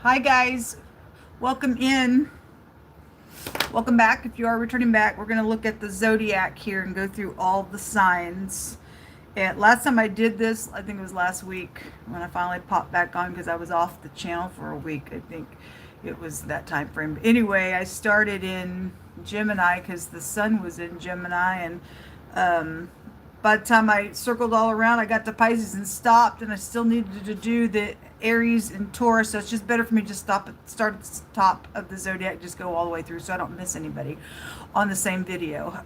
Hi guys, welcome in. Welcome back. If you are returning back, we're going to look at the zodiac here and go through all the signs. And last time I did this, I think it was last week when I finally popped back on because I was off the channel for a week. I think it was that time frame. But anyway, I started in Gemini because the sun was in Gemini, and by the time I circled all around, I got to Pisces and stopped, and I still needed to do the Aries and Taurus, so it's just better for me to start at the top of the zodiac, just go all the way through so I don't miss anybody on the same video.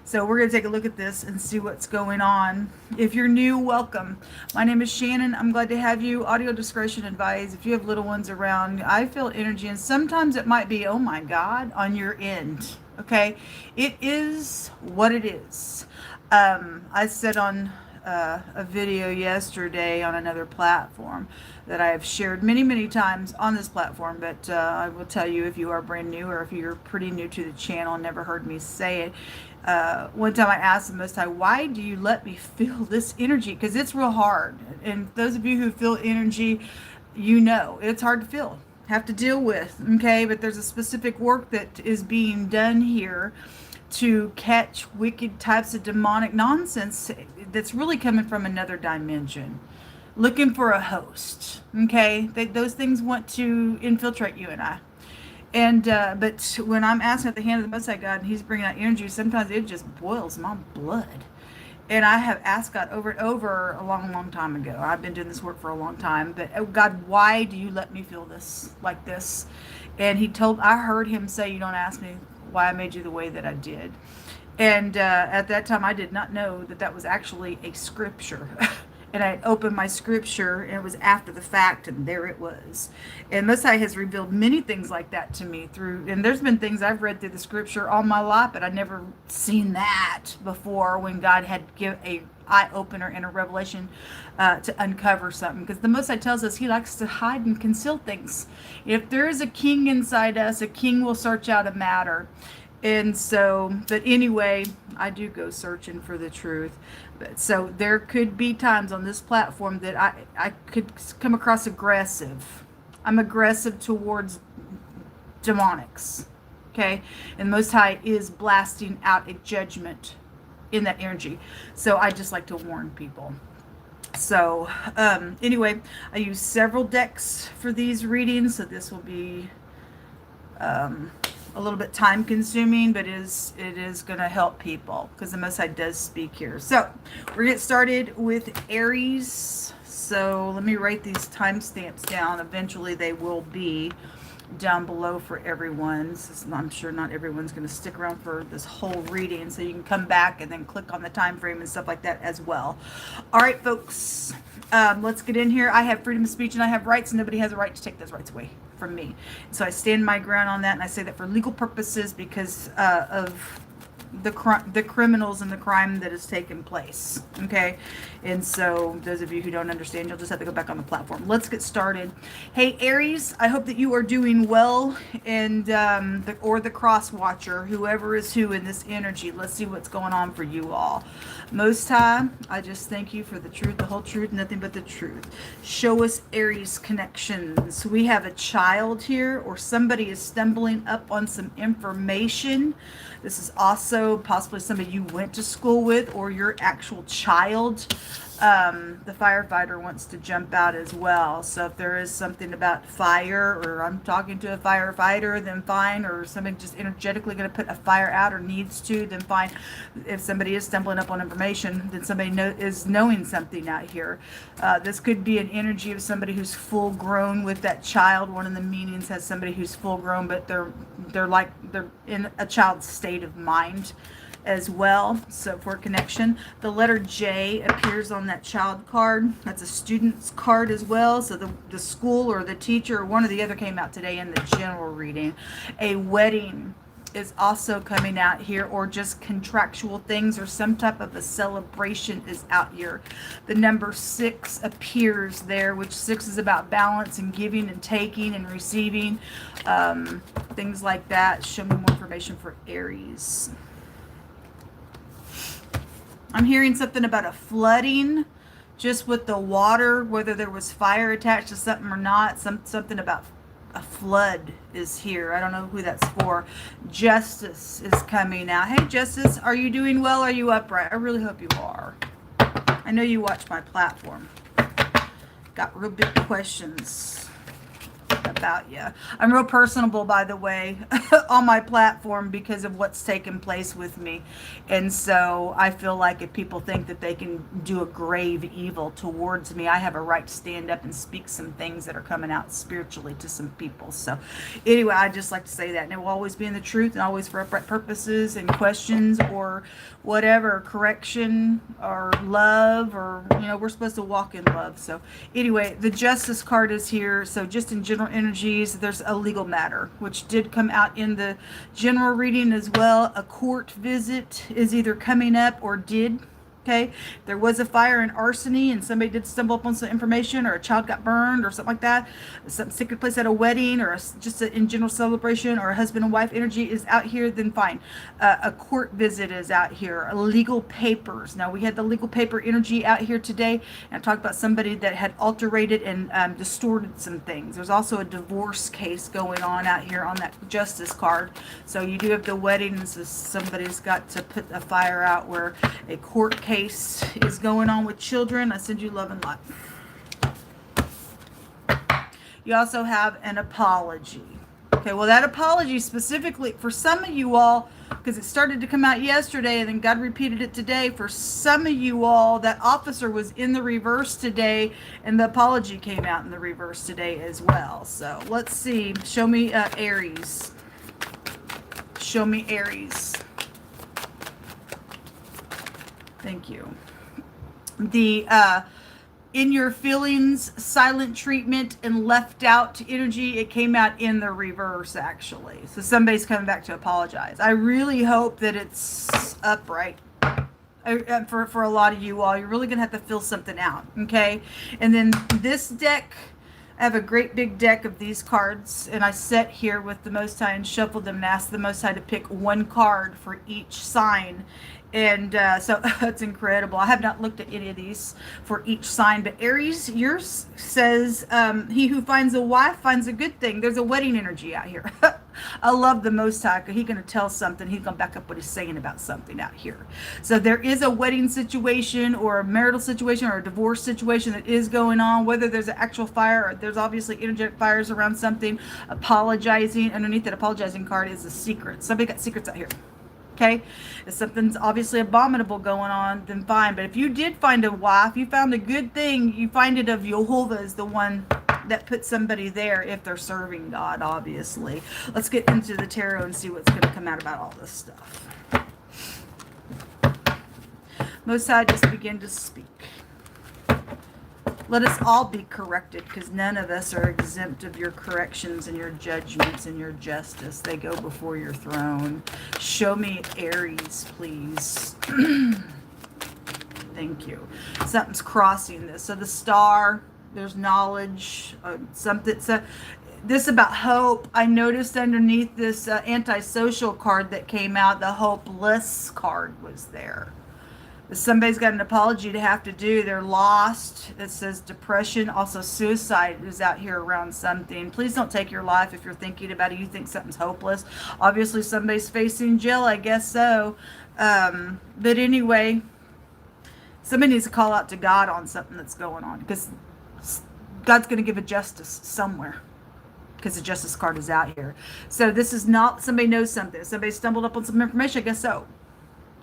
So we're going to take a look at this and see what's going on. If you're new, welcome. My name is Shannon. I'm glad to have you. Audio discretion advised. If you have little ones around, I feel energy, and sometimes it might be, oh my God, on your end. Okay? It is what it is. I said on a video yesterday on another platform that I have shared many times on this platform, but I will tell you, if you are brand new or if you're pretty new to the channel and never heard me say it, one time I asked the Most High, why do you let me feel this energy? Because it's real hard. And those of you who feel energy, you know it's hard to feel, have to deal with. Okay, but there's a specific work that is being done here to catch wicked types of demonic nonsense that's really coming from another dimension, looking for a host. Okay, those things want to infiltrate you and I. And but when I'm asking at the hand of the Most High God and He's bringing out energy, sometimes it just boils my blood. And I have asked God over and over a long time ago. I've been doing this work for a long time, but oh God, why do you let me feel this like this? And I heard Him say, you don't ask me why I made you the way that I did. And at that time, I did not know that that was actually a scripture. And I opened my scripture, and it was after the fact, and there it was. And Most High has revealed many things like that to me and there's been things I've read through the scripture all my life, but I never seen that before when God had give a eye opener and a revelation to uncover something. Because the Most High tells us He likes to hide and conceal things. If there is a king inside us, a king will search out a matter. And so, but anyway, I do go searching for the truth. But so there could be times on this platform that I could come across aggressive. I'm aggressive towards demonics. Okay? And Most High is blasting out a judgment in that energy. So I just like to warn people. So anyway, I use several decks for these readings, so this will be a little bit time consuming, but it is going to help people because the Most High does speak here. So we're going to get started with Aries. So let me write these timestamps down. Eventually they will be down below for everyone. I'm sure not everyone's going to stick around for this whole reading, so you can come back and then click on the time frame and stuff like that as well. All right, folks, let's get in here. I have freedom of speech and I have rights, and nobody has a right to take those rights away from me. So I stand my ground on that, and I say that for legal purposes because of the criminals and the crime that has taken place. Okay, and so those of you who don't understand, you'll just have to go back on the platform. Let's get started. Hey Aries, I hope that you are doing well, and the cross watcher, whoever is who in this energy. Let's see what's going on for you all. Most High, I just thank you for the truth, the whole truth, nothing but the truth. Show us Aries connections. We have a child here, or somebody is stumbling up on some information. This is also possibly somebody you went to school with, or your actual child. The firefighter wants to jump out as well. So if there is something about fire, or I'm talking to a firefighter, then fine. Or somebody just energetically going to put a fire out, or needs to, then fine. If somebody is stumbling up on information, then somebody is knowing something out here. This could be an energy of somebody who's full grown with that child. One of the meanings has somebody who's full grown, but they're in a child's state of mind as well. So for connection, the letter J appears on that child card. That's a student's card as well. So the school or the teacher or one or the other came out today in the general reading. A wedding is also coming out here, or just contractual things, or some type of a celebration is out here. The number 6 appears there, which 6 is about balance and giving and taking and receiving, things like that. Show me more information for Aries. I'm hearing something about a flooding just with the water, whether there was fire attached to something or not, something about a flood is here. I don't know who that's for. Justice is coming out. Hey, Justice, are you doing well? Are you upright? I really hope you are. I know you watch my platform. Got real big questions about you. I'm real personable, by the way, on my platform because of what's taken place with me. And so I feel like if people think that they can do a grave evil towards me, I have a right to stand up and speak some things that are coming out spiritually to some people. So anyway, I just like to say that. And it will always be in the truth and always for upright purposes and questions or whatever, correction or love, or, you know, we're supposed to walk in love. So anyway, the Justice card is here. So just in general energies, there's a legal matter, which did come out in the general reading as well. A court visit is either coming up or did. Okay, there was a fire and arsony and somebody did stumble upon some information, or a child got burned or something like that. Some secret place at a wedding, or just in general celebration, or a husband and wife energy is out here, then fine. A court visit is out here. Legal papers. Now, we had the legal paper energy out here today, and I talked about somebody that had alterated and distorted some things. There's also a divorce case going on out here on that Justice card. So you do have the wedding, and so somebody's got to put a fire out where a court case is going on with children. I send you love and light. You also have an apology. Okay, well, that apology specifically for some of you all, because it started to come out yesterday and then God repeated it today. For some of you all, that officer was in the reverse today, and the apology came out in the reverse today as well. So let's see. Show me Aries. Show me Aries. Thank you. The in your feelings, silent treatment, and left out energy, it came out in the reverse, actually. So somebody's coming back to apologize. I really hope that it's upright. For a lot of you all, you're really going to have to fill something out, okay? And then this deck, I have a great big deck of these cards, and I sat here with the Most High and shuffled them and asked the Most High to pick one card for each sign. And so that's incredible. I have not looked at any of these for each sign, but Aries, yours says, he who finds a wife finds a good thing. There's a wedding energy out here. I love the Most High, because he's going to tell something. He's going to back up what he's saying about something out here. So there is a wedding situation or a marital situation or a divorce situation that is going on, whether there's an actual fire or there's obviously energetic fires around something. Apologizing. Underneath that apologizing card is a secret. Somebody got secrets out here. Okay, if something's obviously abominable going on, then fine. But if you did find a wife, you found a good thing, you find it of Jehovah is the one that puts somebody there if they're serving God, obviously. Let's get into the tarot and see what's going to come out about all this stuff. Most High, just begin to speak. Let us all be corrected, because none of us are exempt of your corrections and your judgments and your justice. They go before your throne. Show me Aries, please. Thank you. Something's crossing this. So the star, there's knowledge, something. So this about hope. I noticed underneath this antisocial card that came out, the hopeless card was there. Somebody's got an apology to have to do. They're lost. It says depression. Also suicide is out here around something. Please don't take your life if you're thinking about it. You think something's hopeless. Obviously somebody's facing jail. I guess so. But anyway, somebody needs to call out to God on something that's going on, because God's going to give a justice somewhere, because the justice card is out here. So this is not somebody knows something. Somebody stumbled up on some information. I guess so.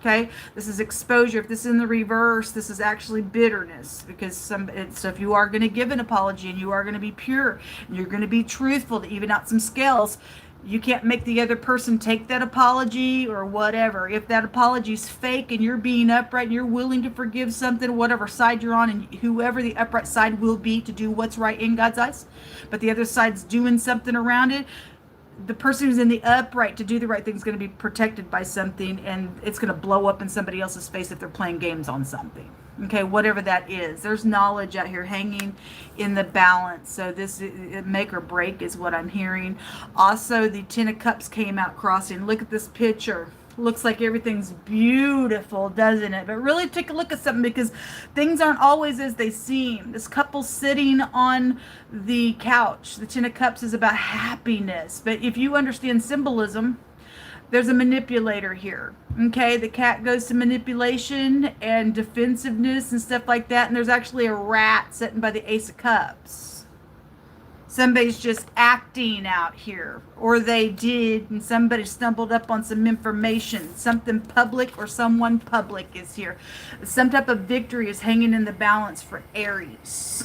Okay, this is exposure. If this is in the reverse, this is actually bitterness, because so if you are going to give an apology and you are going to be pure and you're going to be truthful to even out some scales, you can't make the other person take that apology or whatever. If that apology is fake and you're being upright and you're willing to forgive something, whatever side you're on, and whoever the upright side will be to do what's right in God's eyes, but the other side's doing something around it, the person who's in the upright to do the right thing is going to be protected by something, and it's going to blow up in somebody else's face if they're playing games on something. Okay, whatever that is. There's knowledge out here hanging in the balance. So this make or break is what I'm hearing. Also, the Ten of Cups came out crossing. Look at this picture. looks like everything's beautiful, doesn't it? But really take a look at something, because things aren't always as they seem. This couple sitting on the couch, the Ten of Cups, is about happiness. But if you understand symbolism, there's a manipulator here. Okay, the cat goes to manipulation and defensiveness and stuff like that. And there's actually a rat sitting by the Ace of Cups. Somebody's just acting out here, or they did, and somebody stumbled up on some information. Something public or someone public is here. Some type of victory is hanging in the balance for Aries.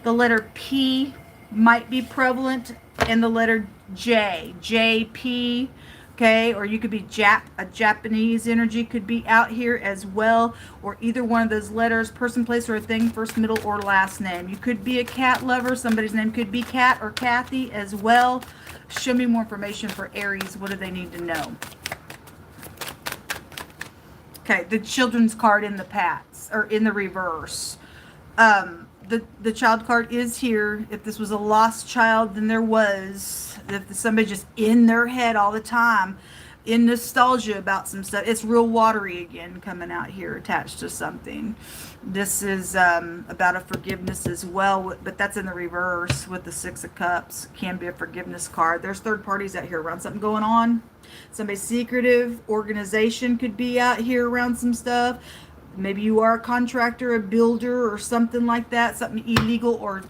The letter P might be prevalent, and the letter J, JP. Okay, or you could be a Japanese energy could be out here as well, or either one of those letters, person, place, or a thing, first, middle, or last name. You could be a cat lover. Somebody's name could be Cat or Kathy as well. Show me more information for Aries. What do they need to know? Okay, the children's card in the pats, or in the reverse. The child card is here. If this was a lost child, then there was. If somebody just in their head all the time, in nostalgia about some stuff, it's real watery again coming out here, attached to something. This is about a forgiveness as well, but that's in the reverse with the Six of Cups. Can be a forgiveness card. There's third parties out here around something going on. Somebody's secretive. Organization could be out here around some stuff. Maybe you are a contractor, a builder, or something like that. Something illegal, or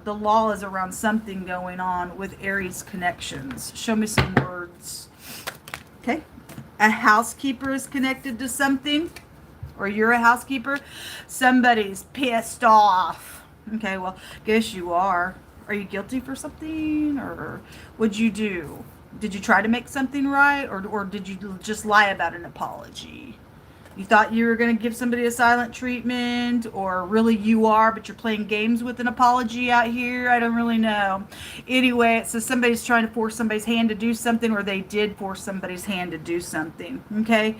the law is around something going on with Aries connections. Show me some words. Okay. A housekeeper is connected to something, or you're a housekeeper. Somebody's pissed off. Okay, well, guess you are. Are you guilty for something, or what'd you do? Did you try to make something right, or did you just lie about an apology? You thought you were going to give somebody a silent treatment, or really you are, but you're playing games with an apology out here. I don't really know. Anyway, so somebody's trying to force somebody's hand to do something, or they did force somebody's hand to do something. Okay?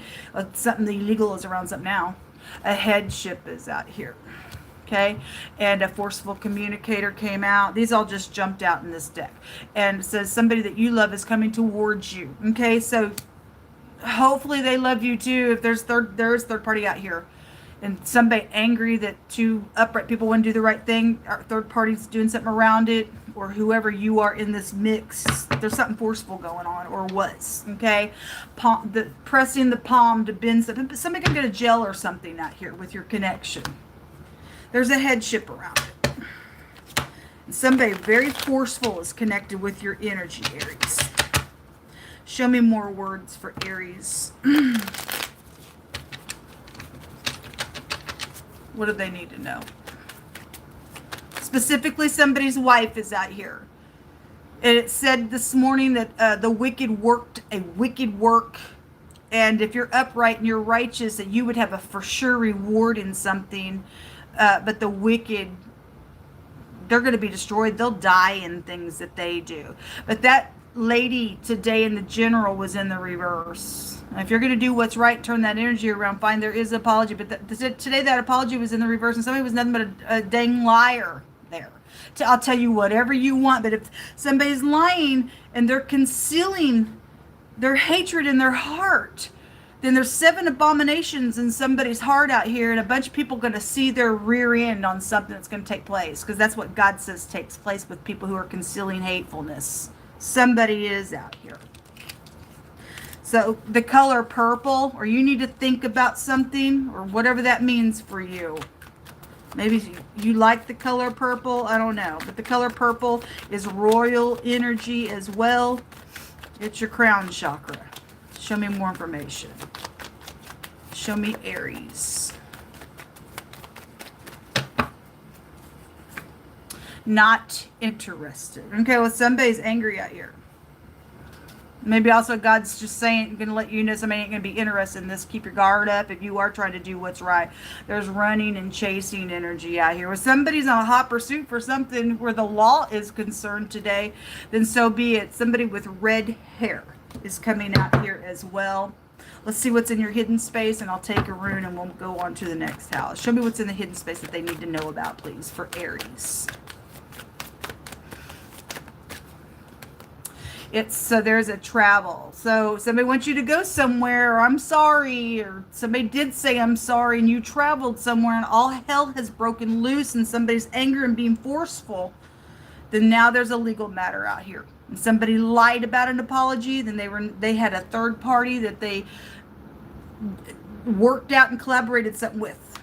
Something illegal is around something now. A headship is out here. Okay? And a forceful communicator came out. These all just jumped out in this deck. And it says somebody that you love is coming towards you. Okay? So hopefully they love you too. If there's third party out here, and somebody angry that two upright people wouldn't do the right thing, or third party's doing something around it, or whoever you are in this mix, there's something forceful going on, or was. Okay, pressing the palm to bend something. Somebody can go to jail or something out here with your connection. There's a headship around it. And somebody very forceful is connected with your energy, Aries. Show me more words for Aries. What do they need to know? Specifically, somebody's wife is out here. And it said this morning that the wicked worked a wicked work. And if you're upright and you're righteous, that you would have a for sure reward in something. But the wicked, they're going to be destroyed. They'll die in things that they do. But that lady today in the general was in the reverse. If you're going to do what's right, turn that energy around, fine, there is an apology. But today that apology was in the reverse, and somebody was nothing but a dang liar there. I'll tell you whatever you want, but if somebody's lying and they're concealing their hatred in their heart, then there's 7 abominations in somebody's heart out here, and a bunch of people are going to see their rear end on something that's going to take place, because that's what God says takes place with people who are concealing hatefulness. Somebody is out here. So the color purple, or you need to think about something, or whatever that means for you. Maybe you like the color purple, I don't know. But the color purple is royal energy as well. It's your crown chakra. Show me more information. Show me Aries. Not interested. Okay, well, somebody's angry out here. Maybe also God's just saying, going to let you know somebody ain't going to be interested in this. Keep your guard up if you are trying to do what's right. There's running and chasing energy out here. If somebody's on a hot pursuit for something where the law is concerned today, then so be it. Somebody with red hair is coming out here as well. Let's see what's in your hidden space, and I'll take a rune and we'll go on to the next house. Show me what's in the hidden space that they need to know about, please, for Aries. So there's a travel. So somebody wants you to go somewhere, or I'm sorry, or somebody did say I'm sorry, and you traveled somewhere and all hell has broken loose and somebody's anger and being forceful. Then now there's a legal matter out here. And somebody lied about an apology, then they had a third party that they worked out and collaborated something with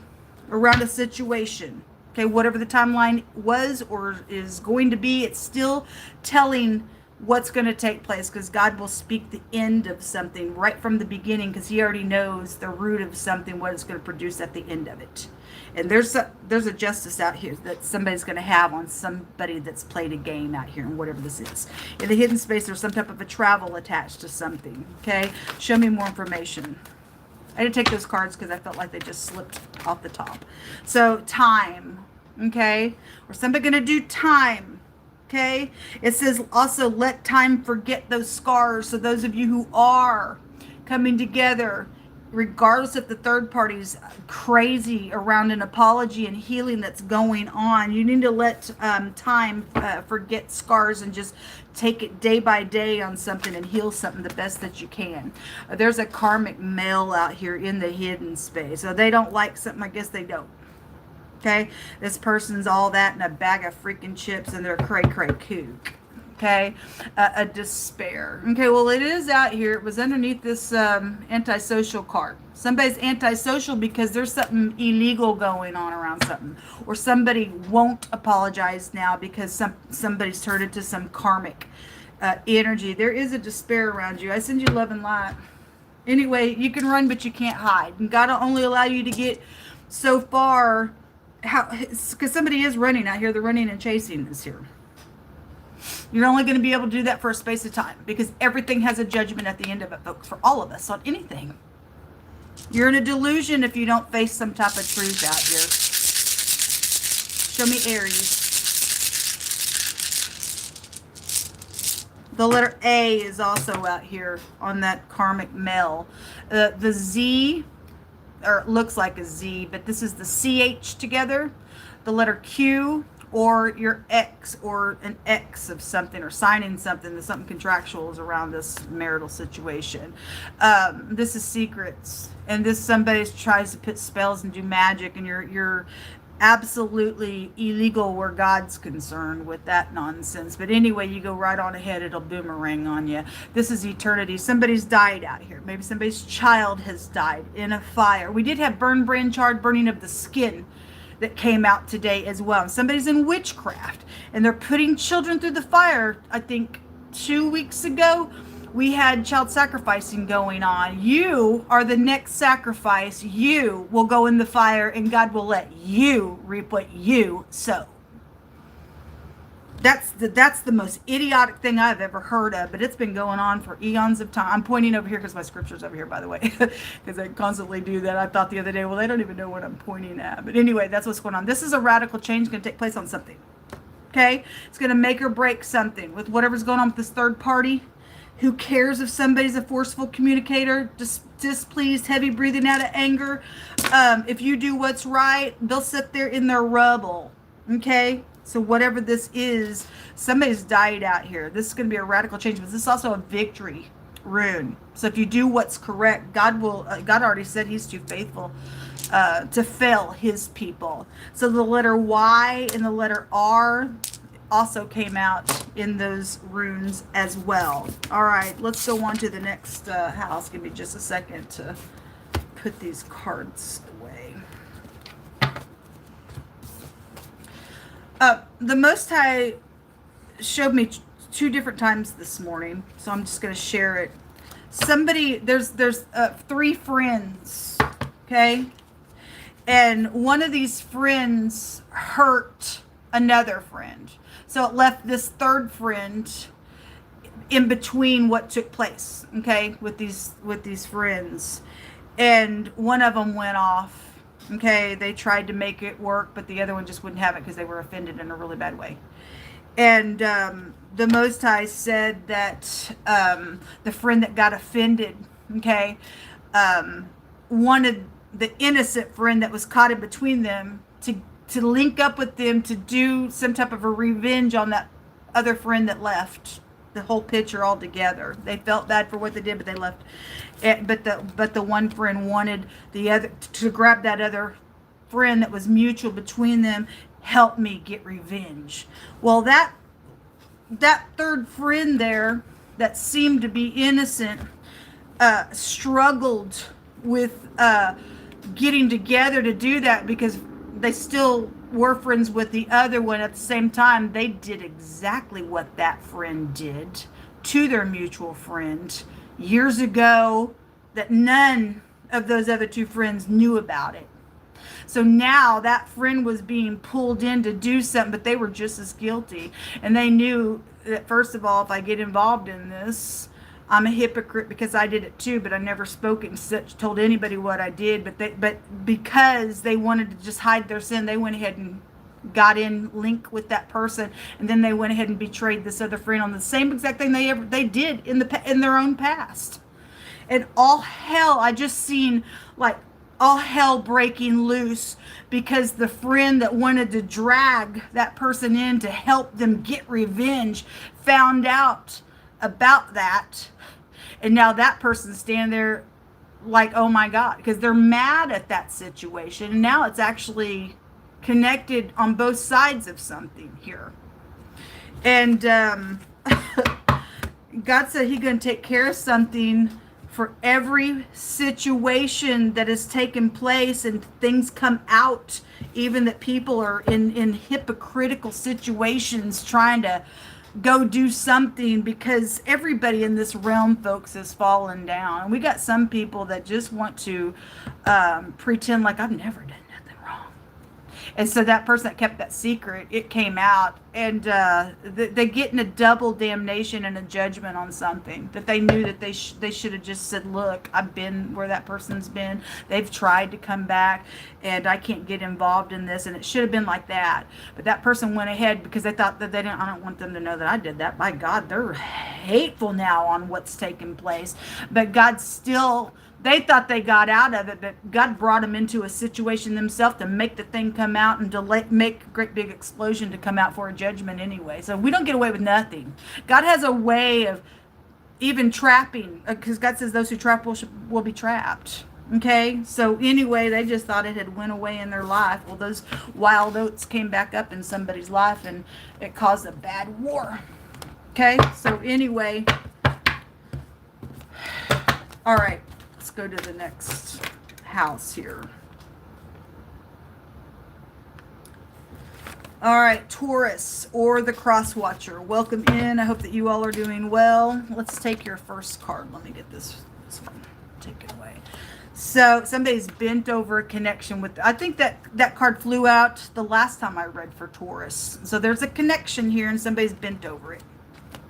around a situation. Okay, whatever the timeline was or is going to be, it's still telling what's going to take place, because God will speak the end of something right from the beginning, because he already knows the root of something, what it's going to produce at the end of it. And there's a justice out here that somebody's going to have on somebody that's played a game out here, and whatever this is. In the hidden space, there's some type of a travel attached to something. Okay, show me more information. I didn't take those cards because I felt like they just slipped off the top. So time, okay, or somebody going to do time. Okay, it says also let time forget those scars. So those of you who are coming together, regardless if the third party's crazy around an apology and healing that's going on, you need to let time forget scars and just take it day by day on something and heal something the best that you can. There's a karmic male out here in the hidden space. So they don't like something, I guess they don't. Okay, this person's all that in a bag of freaking chips and they're cray kook. Okay, a despair. Okay, well, it is out here. It was underneath this antisocial card. Somebody's antisocial because there's something illegal going on around something, or somebody won't apologize now because somebody's turned into some karmic energy. There is a despair around you. I send you love and light. Anyway, you can run, but you can't hide. And God will only allow you to get so far. Because somebody is running out here. They're running and chasing this here. You're only going to be able to do that for a space of time, because everything has a judgment at the end of it, folks, for all of us on anything. You're in a delusion if you don't face some type of truth out here. Show me Aries. The letter A is also out here on that karmic male. The Z, or it looks like a Z, but this is the CH together, the letter Q, or your X, or an X of something, or signing something, that something contractual is around this marital situation. This is secrets, and this somebody tries to put spells and do magic, and you're absolutely illegal where God's concerned with that nonsense. But anyway, you go right on ahead, it'll boomerang on you. This is eternity. Somebody's died out here. Maybe somebody's child has died in a fire. We did have burn, brand, charred, burning of the skin that came out today as well. And somebody's in witchcraft, and they're putting children through the fire. I think 2 weeks ago we had child sacrificing going on. You are the next sacrifice. You will go in the fire, and God will let you reap what you sow. That's the most idiotic thing I've ever heard of, but it's been going on for eons of time. I'm pointing over here because my scripture's over here, by the way, because I constantly do that. I thought the other day, well, they don't even know what I'm pointing at. But anyway, that's what's going on. This is a radical change going to take place on something. Okay? It's going to make or break something with whatever's going on with this third party. Who cares if somebody's a forceful communicator, displeased, heavy breathing out of anger? If you do what's right, they'll sit there in their rubble. Okay? So whatever this is, somebody's died out here. This is going to be a radical change, but this is also a victory rune. So if you do what's correct, God will. God already said he's too faithful to fail his people. So the letter Y and the letter R also came out in those runes as well. All right, let's go on to the next house. Give me just a second to put these cards away. The Most High showed me 2 different times this morning, so I'm just going to share it. Somebody, there's 3 friends, okay? And one of these friends hurt another friend. So it left this third friend in between what took place, okay, with these friends. And one of them went off. Okay, they tried to make it work, but the other one just wouldn't have it because they were offended in a really bad way. And the Most High said that the friend that got offended, okay, wanted the innocent friend that was caught in between them to link up with them to do some type of a revenge on that other friend that left the whole picture altogether. They felt bad for what they did, but they left it. But the one friend wanted the other to grab that other friend that was mutual between them. Help me get revenge. Well, that third friend there that seemed to be innocent struggled with getting together to do that, because they still were friends with the other one. At the same time, they did exactly what that friend did to their mutual friend years ago that none of those other two friends knew about it. So now that friend was being pulled in to do something, but they were just as guilty. And they knew that, first of all, if I get involved in this, I'm a hypocrite because I did it too, but I never spoken, told anybody what I did. But because they wanted to just hide their sin, they went ahead and got in link with that person, and then they went ahead and betrayed this other friend on the same exact thing they did in their own past. And all hell, I just seen like all hell breaking loose because the friend that wanted to drag that person in to help them get revenge found out about that. And now that person's standing there like, oh my God, because they're mad at that situation. And now it's actually connected on both sides of something here. And God said He's going to take care of something for every situation that has taken place, and things come out, even that people are in hypocritical situations trying to go do something, because everybody in this realm, folks, has fallen down. And we got some people that just want to pretend like I've never done nothing wrong. And so that person that kept that secret, it came out, and they get in a double damnation and a judgment on something that they knew that they should have just said, look, I've been where that person's been. They've tried to come back, and I can't get involved in this, and it should have been like that. But that person went ahead because they thought that I don't want them to know that I did that. By God, they're hateful now on what's taken place. But God still... They thought they got out of it, but God brought them into a situation themselves to make the thing come out and to make a great big explosion to come out for a judgment anyway. So we don't get away with nothing. God has a way of even trapping, because God says those who trap will be trapped. Okay, so anyway, they just thought it had went away in their life. Well, those wild oats came back up in somebody's life, and it caused a bad war. Okay, so anyway, all right. Go to the next house here. All right, Taurus, or the cross watcher. Welcome in. I hope that you all are doing well. Let's take your first card. Let me get this one. Take it away. So somebody's bent over a connection with, I think that card flew out the last time I read for Taurus. So there's a connection here and somebody's bent over it.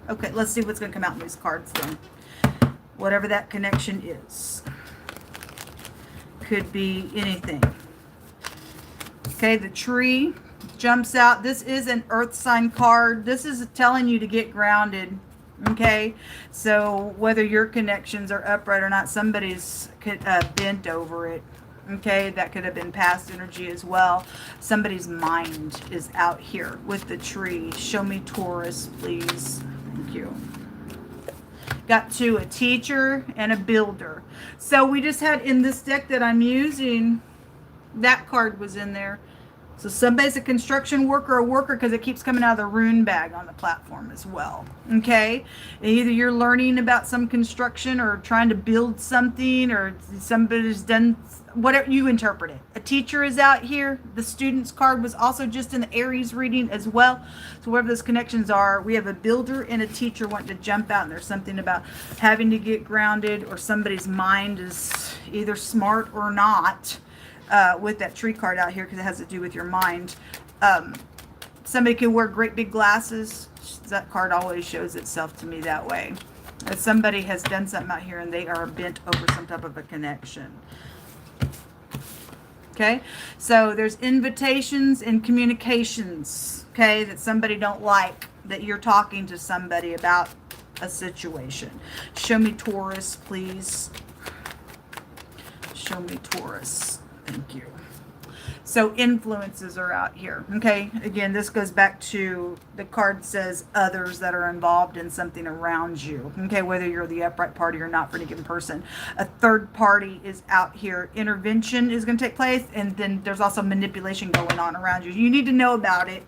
Okay, let's see what's going to come out in these cards then. Whatever that connection is. Could be anything. Okay, the tree jumps out. This is an earth sign card. This is telling you to get grounded. Okay, so whether your connections are upright or not, somebody's bent over it. Okay, that could have been past energy as well. Somebody's mind is out here with the tree. Show me Taurus, please. Thank you. Got two, a teacher and a builder. So we just had in this deck that I'm using, that card was in there. So somebody's a construction worker or worker, because it keeps coming out of the rune bag on the platform as well. Okay, either you're learning about some construction or trying to build something, or somebody's done whatever you interpret it. A teacher is out here. The student's card was also just in the Aries reading as well. So whatever those connections are, we have a builder and a teacher wanting to jump out, and there's something about having to get grounded, or somebody's mind is either smart or not. With that tree card out here, because it has to do with your mind. Somebody can wear great big glasses. That card always shows itself to me that way. If somebody has done something out here and they are bent over some type of a connection. Okay, so there's invitations and communications, okay, that somebody don't like, that you're talking to somebody about a situation. Show me Taurus, please. Show me Taurus. Thank you. So influences are out here. Okay. Again, this goes back to the card says others that are involved in something around you. Okay. Whether you're the upright party or not for any given person. A third party is out here. Intervention is going to take place. And then there's also manipulation going on around you. You need to know about it.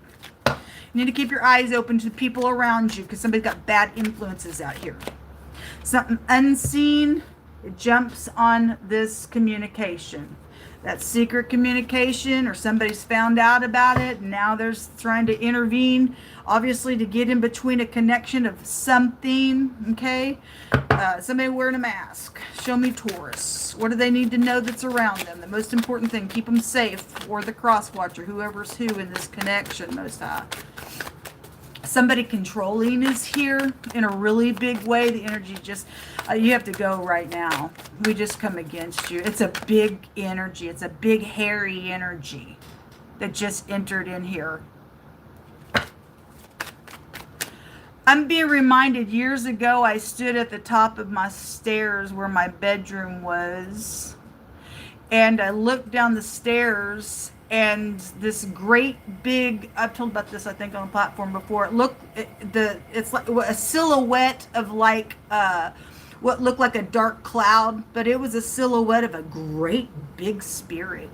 You need to keep your eyes open to the people around you because somebody's got bad influences out here. Something unseen, it jumps on this communication. That secret communication, or somebody's found out about it and now they're trying to intervene, obviously to get in between a connection of something. Okay, somebody wearing a mask. Show me Taurus. What do they need to know that's around them? The most important thing, keep them safe, or the cross watcher, whoever's who in this connection. Most high, somebody controlling is here in a really big way. The energy just you have to go right now. We just come against you. It's a big energy. It's a big hairy energy that just entered in here. I'm being reminded, years ago I stood at the top of my stairs where my bedroom was, and I looked down the stairs, and this great big, I've told about this I think on a platform before, it's like a silhouette of like what looked like a dark cloud, but it was a silhouette of a great big spirit.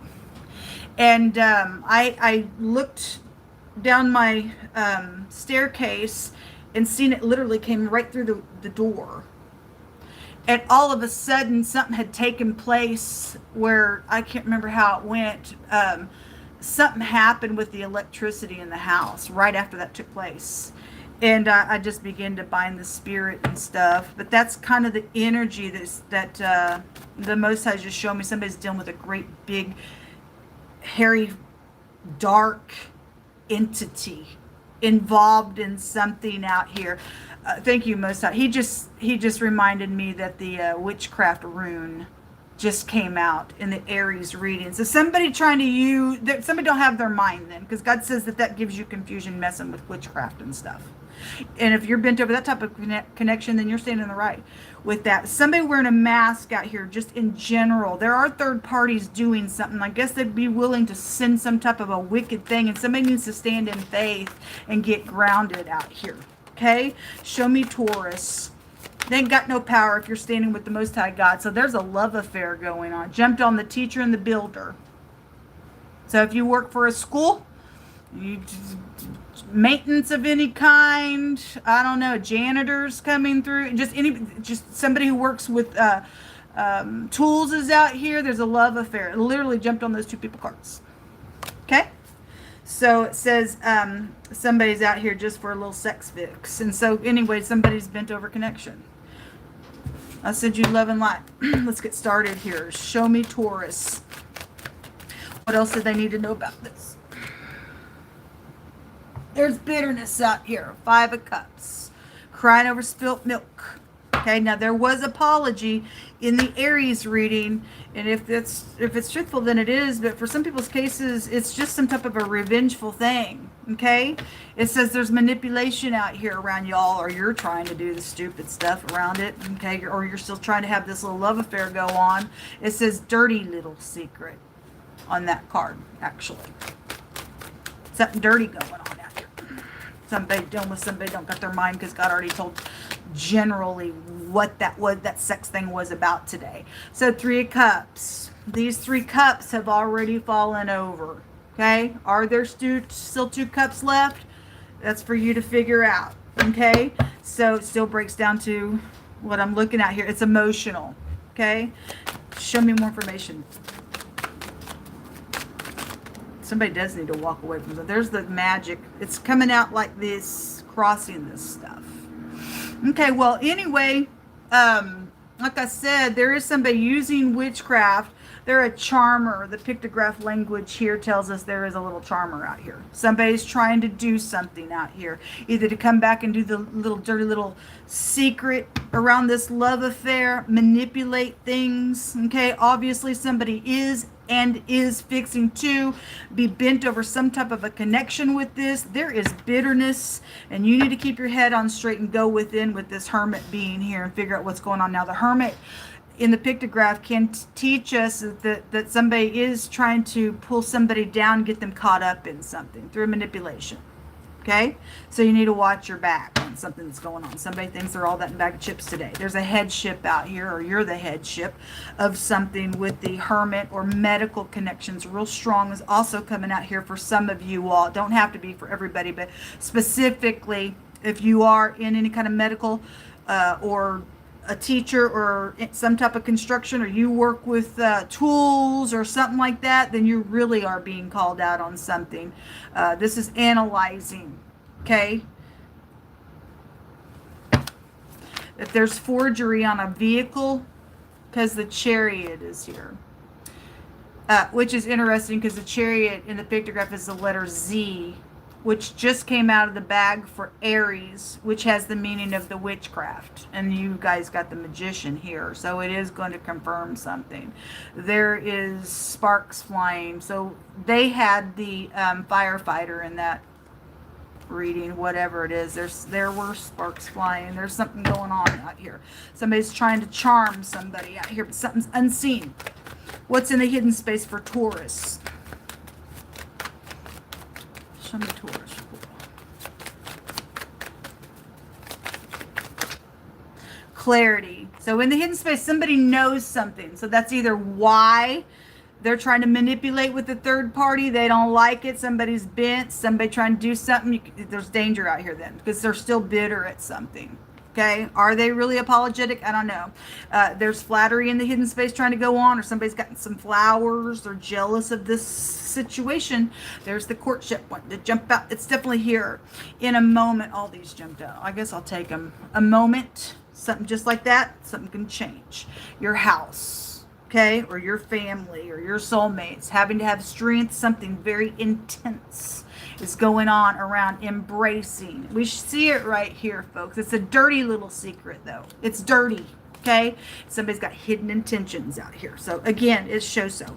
And I looked down my staircase and seen it literally came right through the door. And all of a sudden something had taken place where I can't remember how it went. Something happened with the electricity in the house right after that took place. And I just began to bind the spirit and stuff. But that's kind of the energy that the Most High just showed me. Somebody's dealing with a great big, hairy, dark entity involved in something out here. Thank you, Most High. He just reminded me that the witchcraft rune just came out in the Aries reading. So somebody trying to use, somebody don't have their mind then, because God says that gives you confusion messing with witchcraft and stuff. And if you're bent over that type of connection, then you're standing the right with that. Somebody wearing a mask out here, just in general. There are third parties doing something. I guess they'd be willing to send some type of a wicked thing, and somebody needs to stand in faith and get grounded out here. Okay? Show me Taurus. They ain't got no power if you're standing with the Most High God. So there's a love affair going on. Jumped on the teacher and the builder. So if you work for a school, maintenance of any kind, I don't know, janitors coming through, just somebody who works with tools is out here. There's a love affair. It literally jumped on those two people cards. Okay? So it says somebody's out here just for a little sex fix. And so anyway, somebody's bent over connection. I said you love and light. Let's get started here. Show me Taurus. What else do they need to know about this? There's bitterness out here. 5 of Cups. Crying over spilt milk. Okay, now there was apology in the Aries reading, and if it's truthful, then it is. But for some people's cases, it's just some type of a revengeful thing. Okay, it says there's manipulation out here around y'all, or you're trying to do the stupid stuff around it. Okay, or you're still trying to have this little love affair go on. It says dirty little secret on that card. Actually, something dirty going on out here. Somebody dealing with somebody don't got their mind because God already told generally what that sex thing was about today. So 3 of Cups. These 3 cups have already fallen over. Okay, are there still 2 cups left? That's for you to figure out. Okay, so it still breaks down to what I'm looking at here. It's emotional. Okay, show me more information. Somebody does need to walk away from that. There's the magic. It's coming out like this, crossing this stuff. Okay, well, anyway, like I said, there is somebody using witchcraft. They're a charmer. The pictograph language here tells us there is a little charmer out here. Somebody's trying to do something out here, either to come back and do the little dirty little secret around this love affair, manipulate things. Okay, obviously somebody is fixing to be bent over some type of a connection with this. There is bitterness, and you need to keep your head on straight and go within with this hermit being here and figure out what's going on. Now the hermit, in the pictograph can teach us that somebody is trying to pull somebody down, get them caught up in something through manipulation. Okay, so you need to watch your back on something that's going on. Somebody thinks they're all that in a bag of chips today. There's a headship out here, or you're the headship of something with the Hermit or medical connections. Real strong is also coming out here for some of you all. Don't have to be for everybody, but specifically if you are in any kind of medical or a teacher or some type of construction, or you work with tools or something like that, then you really are being called out on something. This is analyzing, okay? If there's forgery on a vehicle, because the Chariot is here. Which is interesting because the Chariot in the pictograph is the letter Z, which just came out of the bag for Aries, which has the meaning of the witchcraft. And you guys got the Magician here, so it is going to confirm something. There is sparks flying. So they had the firefighter in that reading, whatever it is. There were sparks flying. There's something going on out here. Somebody's trying to charm somebody out here, but something's unseen. What's in the hidden space for Taurus? Show me Taurus. Clarity. So in the hidden space, somebody knows something. So that's either why they're trying to manipulate with the third party. They don't like it. Somebody's bent. Somebody trying to do something. There's danger out here then, because they're still bitter at something. Okay, are they really apologetic? I don't know. There's flattery in the hidden space trying to go on, or somebody's gotten some flowers. They're jealous of this situation. There's the courtship one to jump out. It's definitely here. In a moment, all these jumped out. I guess I'll take them. A moment, something just like that, something can change. Your house, okay, or your family, or your soulmates, having to have strength, something very intense is going on around embracing. We see it right here, folks. It's a dirty little secret, though. It's dirty, okay? Somebody's got hidden intentions out here. So, again, it shows so.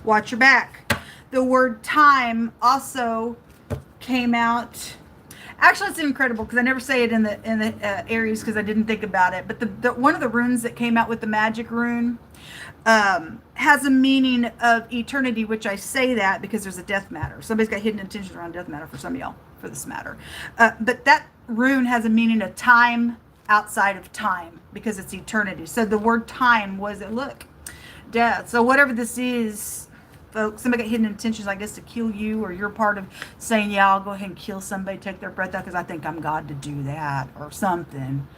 Watch your back. The word time also came out. Actually, it's incredible because I never say it in the Aries because I didn't think about it. But the one of the runes that came out with the magic rune has a meaning of eternity, which I say that because there's a death matter. Somebody's got hidden intentions around death matter for some of y'all for this matter. But that rune has a meaning of time outside of time because it's eternity. So the word time was it, look, death. So whatever this is, folks, somebody got hidden intentions, I guess, to kill you, or you're part of saying, yeah, I'll go ahead and kill somebody, take their breath out because I think I'm God to do that or something.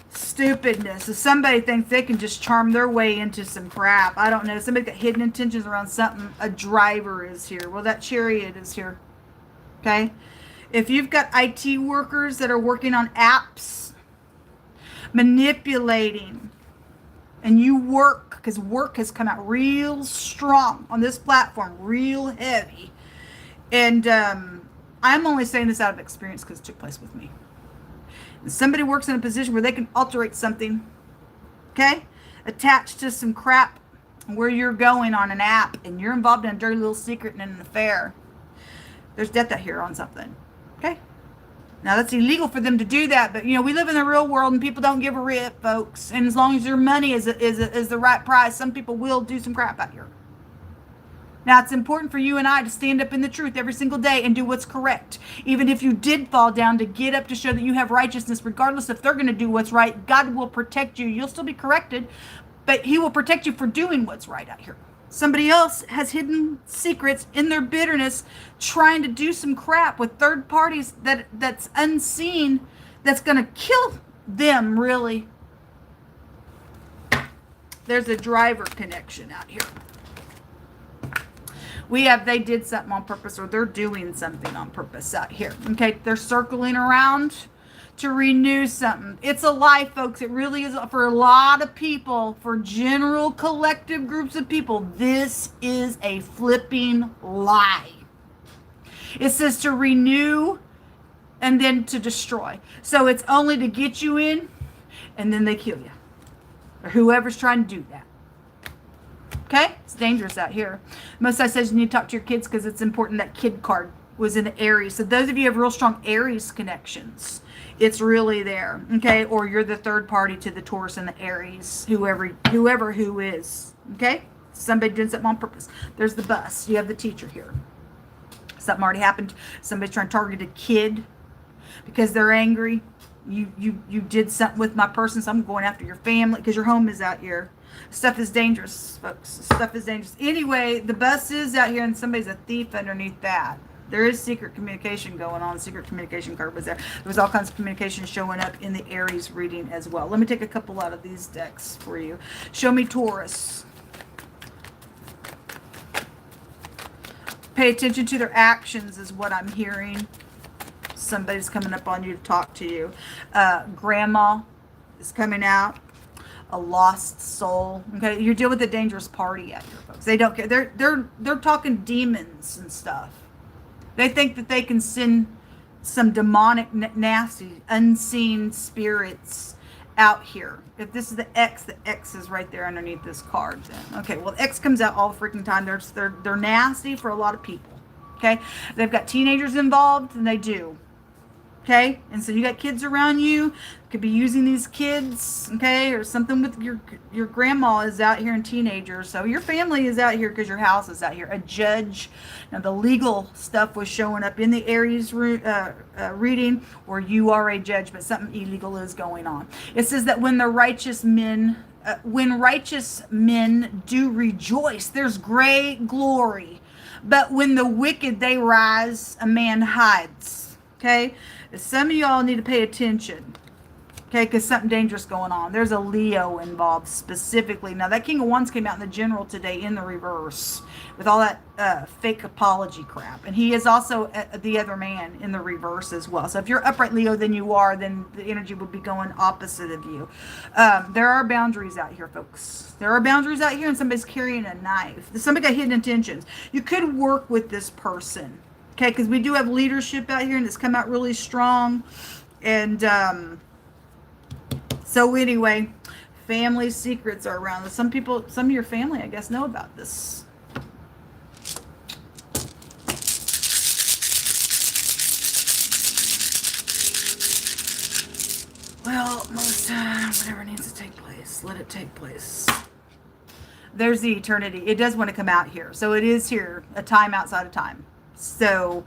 Stupidness. If somebody thinks they can just charm their way into some crap, I don't know. Somebody got hidden intentions around something. A driver is here. Well, that Chariot is here. Okay? If you've got IT workers that are working on apps, manipulating, and you work, because work has come out real strong on this platform, real heavy. And I'm only saying this out of experience because it took place with me. Somebody works in a position where they can alterate something, okay, attached to some crap where you're going on an app and you're involved in a dirty little secret and an affair. There's death out here on something, okay? Now, that's illegal for them to do that, but, you know, we live in the real world and people don't give a rip, folks. And as long as your money is the right price, some people will do some crap out here. Now, it's important for you and I to stand up in the truth every single day and do what's correct. Even if you did fall down, to get up to show that you have righteousness, regardless if they're going to do what's right, God will protect you. You'll still be corrected, but He will protect you for doing what's right out here. Somebody else has hidden secrets in their bitterness, trying to do some crap with third parties that's unseen, that's going to kill them, really. There's a driver connection out here. They did something on purpose, or they're doing something on purpose out here. Okay, they're circling around to renew something. It's a lie, folks. It really is for a lot of people, for general collective groups of people. This is a flipping lie. It says to renew and then to destroy. So it's only to get you in and then they kill you. Or whoever's trying to do that. Okay? It's dangerous out here. Most I says you need to talk to your kids because it's important. That kid card was in the Aries. So those of you who have real strong Aries connections, It's really there, okay? Or you're the third party to the Taurus and the Aries, whoever who is, okay? Somebody did something on purpose. There's the bus. You have the teacher here. Something already happened. Somebody's trying to target a kid because they're angry. You did something with my person, so I'm going after your family because your home is out here. Stuff is dangerous, folks. Stuff is dangerous. Anyway, the bus is out here, and somebody's a thief underneath that. There is secret communication going on. Secret communication card was there. There was all kinds of communication showing up in the Aries reading as well. Let me take a couple out of these decks for you. Show me Taurus. Pay attention to their actions is what I'm hearing. Somebody's coming up on you to talk to you. Grandma is coming out. A lost soul. Okay, you're dealing with a dangerous party out here, folks. They don't care. They're talking demons and stuff. They think that they can send some demonic, nasty, unseen spirits out here. If this is the X is right there underneath this card. Then okay, well, X comes out all the freaking time. They're nasty for a lot of people. Okay, they've got teenagers involved, and they do. Okay, and so you got kids around you, could be using these kids, okay, or something with your grandma is out here and teenagers. So your family is out here because your house is out here. A judge. Now the legal stuff was showing up in the Aries reading, or you are a judge, but something illegal is going on. It says that when righteous men do rejoice, there's great glory. But when the wicked they rise, a man hides. Okay. Some of y'all need to pay attention, okay, because something dangerous going on. There's a Leo involved specifically. Now, that King of Wands came out in the general today in the reverse with all that fake apology crap. And he is also the other man in the reverse as well. So if you're upright Leo than you are, then the energy would be going opposite of you. There are boundaries out here, folks. There are boundaries out here, and somebody's carrying a knife. Somebody got hidden intentions. You could work with this person. Okay, because we do have leadership out here, and it's come out really strong. And so anyway, family secrets are around. Some of your family, I guess, know about this. Well, most whatever needs to take place, let it take place. There's the eternity. It does want to come out here. So it is here, a time outside of time. So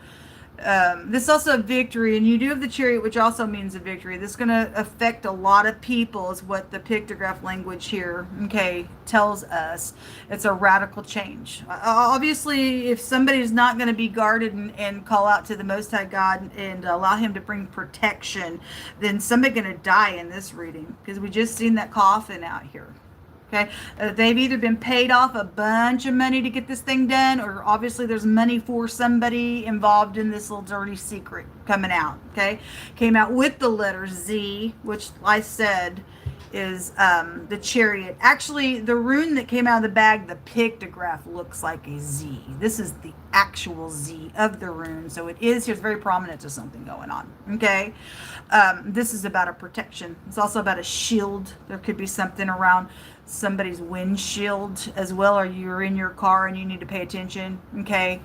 this is also a victory, and you do have the Chariot, which also means a victory. This is going to affect a lot of people is what the pictograph language here, okay, tells us. It's a radical change. Obviously, if somebody is not going to be guarded and call out to the Most High God and allow him to bring protection, then somebody's going to die in this reading, because we just seen that coffin out here. Okay, they've either been paid off a bunch of money to get this thing done, or obviously there's money for somebody involved in this little dirty secret coming out. Okay, came out with the letter Z, which I said is the Chariot. Actually, the rune that came out of the bag, the pictograph, looks like a Z. This is the actual Z of the rune, so it is here. It's very prominent to something going on. Okay, this is about a protection. It's also about a shield. There could be something around somebody's windshield as well, or you're in your car and you need to pay attention. Okay,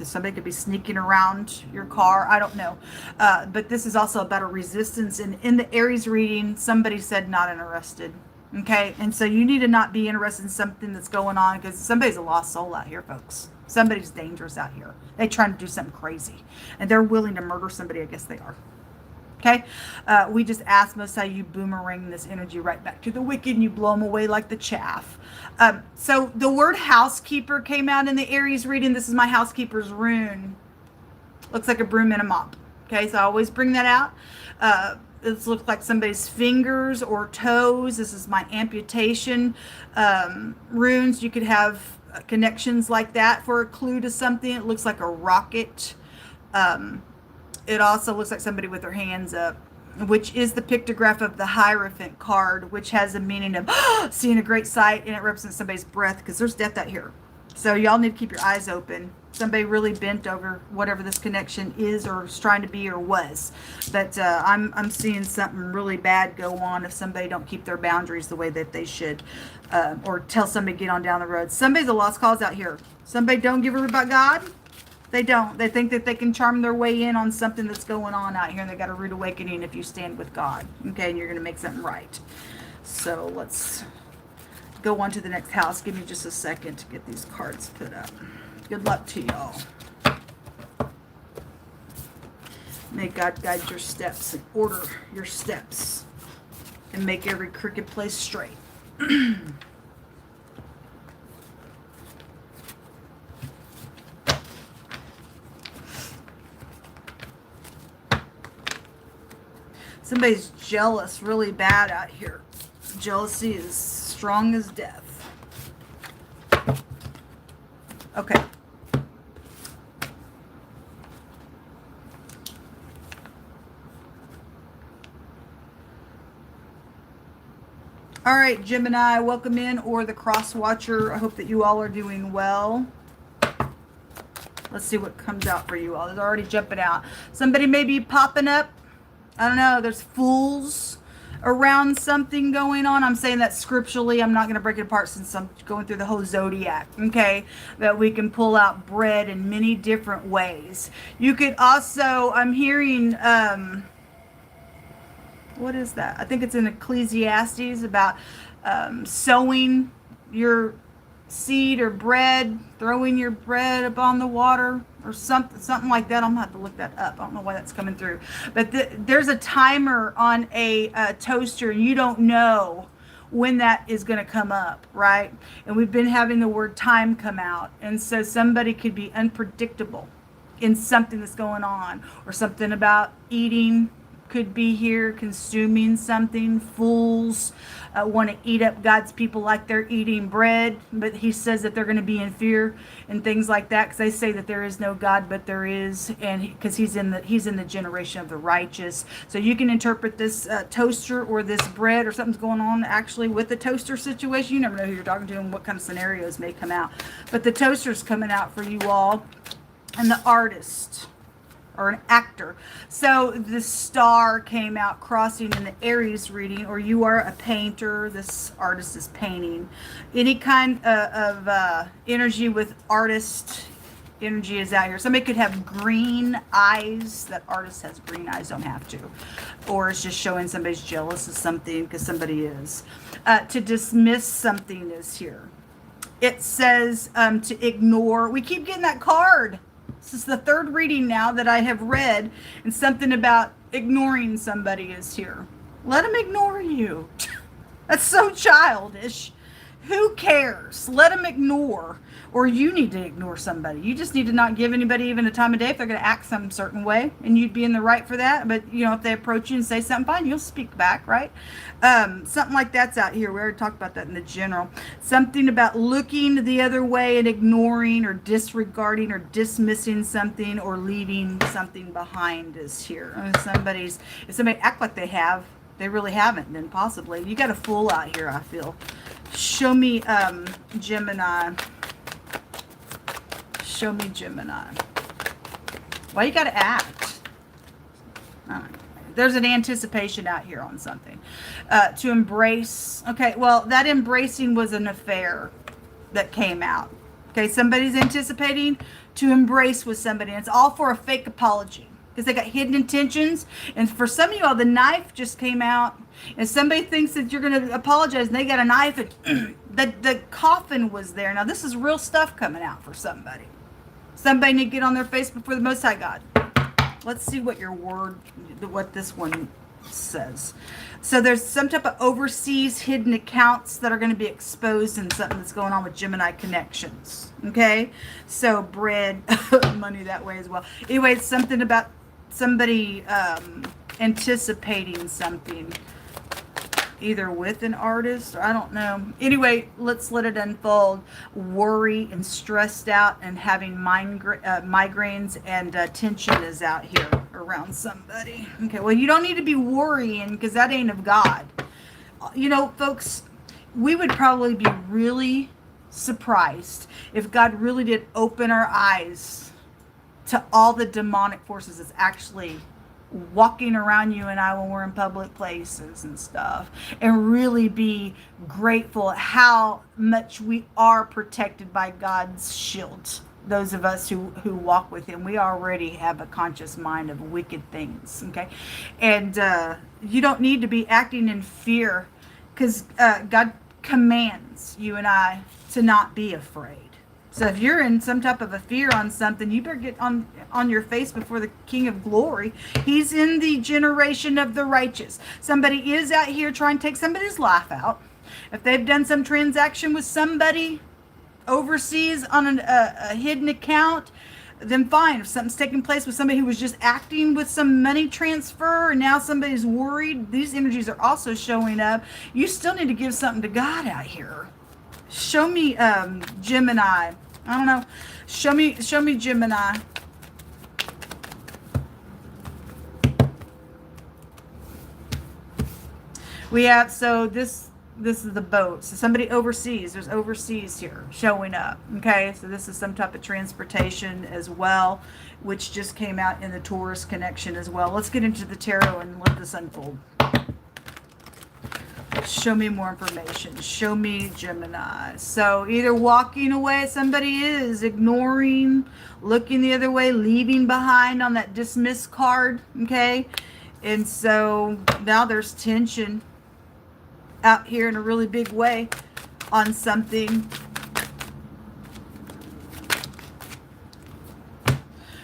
somebody could be sneaking around your car. I don't know, but this is also about a resistance. And in the Aries reading, somebody said not interested. Okay, and so you need to not be interested in something that's going on, because somebody's a lost soul out here, folks. Somebody's dangerous out here. They're trying to do something crazy, and they're willing to murder somebody. I guess they are. Okay, we just ask Most High, you boomerang this energy right back to the wicked, and you blow them away like the chaff. So the word housekeeper came out in the Aries reading. This is my housekeeper's rune. Looks like a broom and a mop. Okay, so I always bring that out. This looks like somebody's fingers or toes. This is my amputation runes. You could have connections like that for a clue to something. It looks like a rocket. It also looks like somebody with their hands up, which is the pictograph of the Hierophant card, which has a meaning of seeing a great sight, and it represents somebody's breath, because there's death out here. So y'all need to keep your eyes open. Somebody really bent over whatever this connection is or is trying to be or was. But I'm seeing something really bad go on if somebody don't keep their boundaries the way that they should, or tell somebody to get on down the road. Somebody's a lost cause out here. Somebody don't give a rip about God. They don't. They think that they can charm their way in on something that's going on out here, and they got a rude awakening if you stand with God. Okay, and you're going to make something right. So let's go on to the next house. Give me just a second to get these cards put up. Good luck to y'all. May God guide your steps and order your steps and make every crooked place straight. Somebody's jealous really bad out here. Jealousy is strong as death. Okay. All right, Gemini, welcome in, or the cross watcher. I hope that you all are doing well. Let's see what comes out for you all. It's already jumping out. Somebody may be popping up. I don't know. There's fools around something going on. I'm saying that scripturally. I'm not going to break it apart since I'm going through the whole zodiac. Okay. That we can pull out bread in many different ways. You could also, I'm hearing, what is that? I think it's in Ecclesiastes about sowing your seed or bread, throwing your bread upon the water or something like that. I'm gonna have to look that up. I don't know why that's coming through, but there's a timer on a toaster, and you don't know when that is going to come up, right? And we've been having the word time come out, and so somebody could be unpredictable in something that's going on, or something about eating could be here, consuming something. Fools want to eat up God's people like they're eating bread, but he says that they're going to be in fear and things like that, because they say that there is no God, but there is, and because he's in the generation of the righteous. So you can interpret this toaster or this bread, or something's going on actually with the toaster situation. You never know who you're talking to and what kind of scenarios may come out, but the toaster's coming out for you all, and the artist or an actor. So the star came out crossing in the Aries reading, or you are a painter. This artist is painting. Any kind of energy with artist energy is out here. Somebody could have green eyes. That artist has green eyes, don't have to. Or it's just showing somebody's jealous of something, because somebody is. To dismiss something is here. It says to ignore. We keep getting that card. This is the third reading now that I have read, and something about ignoring somebody is here. Let them ignore you. That's so childish. Who cares? Let them ignore. Or you need to ignore somebody. You just need to not give anybody even a time of day if they're going to act some certain way, and you'd be in the right for that. But, you know, if they approach you and say something, fine, you'll speak back, right? Something like that's out here. We already talked about that in the general. Something about looking the other way and ignoring or disregarding or dismissing something or leaving something behind is here. If somebody act like they really haven't, then possibly. You got a fool out here, I feel. Show me Gemini. Show me Gemini. Why you got to act? There's an anticipation out here on something. To embrace. Okay, well, that embracing was an affair that came out. Okay, somebody's anticipating to embrace with somebody. And it's all for a fake apology, because they got hidden intentions. And for some of y'all, the knife just came out, and somebody thinks that you're going to apologize, and they got a knife, and the coffin was there. Now, this is real stuff coming out for somebody. Somebody need to get on their face before the Most High God. Let's see what what this one says. So there's some type of overseas hidden accounts that are going to be exposed in something that's going on with Gemini connections. Okay? So bread, money that way as well. Anyway, it's something about somebody anticipating something, either with an artist, or I don't know. Anyway, let's let it unfold. Worry and stressed out and having migraines and tension is out here around somebody. Okay, well, you don't need to be worrying, because that ain't of God. You know, folks, we would probably be really surprised if God really did open our eyes to all the demonic forces that's actually walking around you and I when we're in public places and stuff, and really be grateful at how much we are protected by God's shield. those of us who walk with him, we already have a conscious mind of wicked things, okay? And you don't need to be acting in fear, because God commands you and I to not be afraid. So if you're in some type of a fear on something, you better get on your face before the King of Glory. He's in the generation of the righteous. Somebody is out here trying to take somebody's life out. If they've done some transaction with somebody overseas on a hidden account, then fine. If something's taking place with somebody who was just acting with some money transfer and now somebody's worried, these energies are also showing up. You still need to give something to God out here. Show me Gemini. I don't know. Show me Gemini. We have, so this is the boat. So somebody overseas, there's overseas here showing up. Okay, so this is some type of transportation as well, which just came out in the Taurus connection as well. Let's get into the tarot and let this unfold. Show me more information. Show me Gemini. So either walking away, somebody is ignoring, looking the other way, leaving behind on that dismiss card. Okay, and so now there's tension out here in a really big way on something.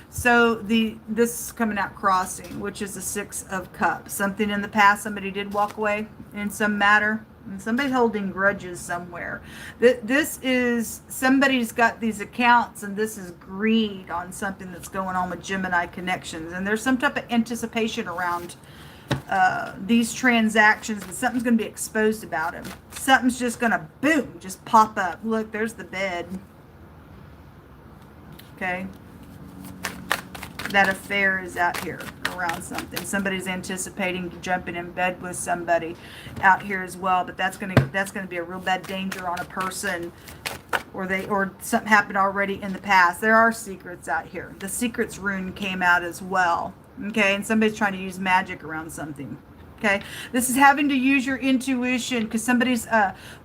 So this is coming out crossing, which is the Six of Cups. Something in the past, somebody did walk away in some matter, and somebody's holding grudges somewhere. This is, somebody's got these accounts, and this is greed on something that's going on with Gemini connections. And there's some type of anticipation around these transactions, but something's going to be exposed about him. Something's just going to, boom, just pop up. Look, there's the bed. Okay. That affair is out here around something. Somebody's anticipating jumping in bed with somebody out here as well, but that's gonna be a real bad danger on a person, or something happened already in the past. There are secrets out here. The secrets rune came out as well. Okay, and somebody's trying to use magic around something. Okay, this is having to use your intuition, because somebody's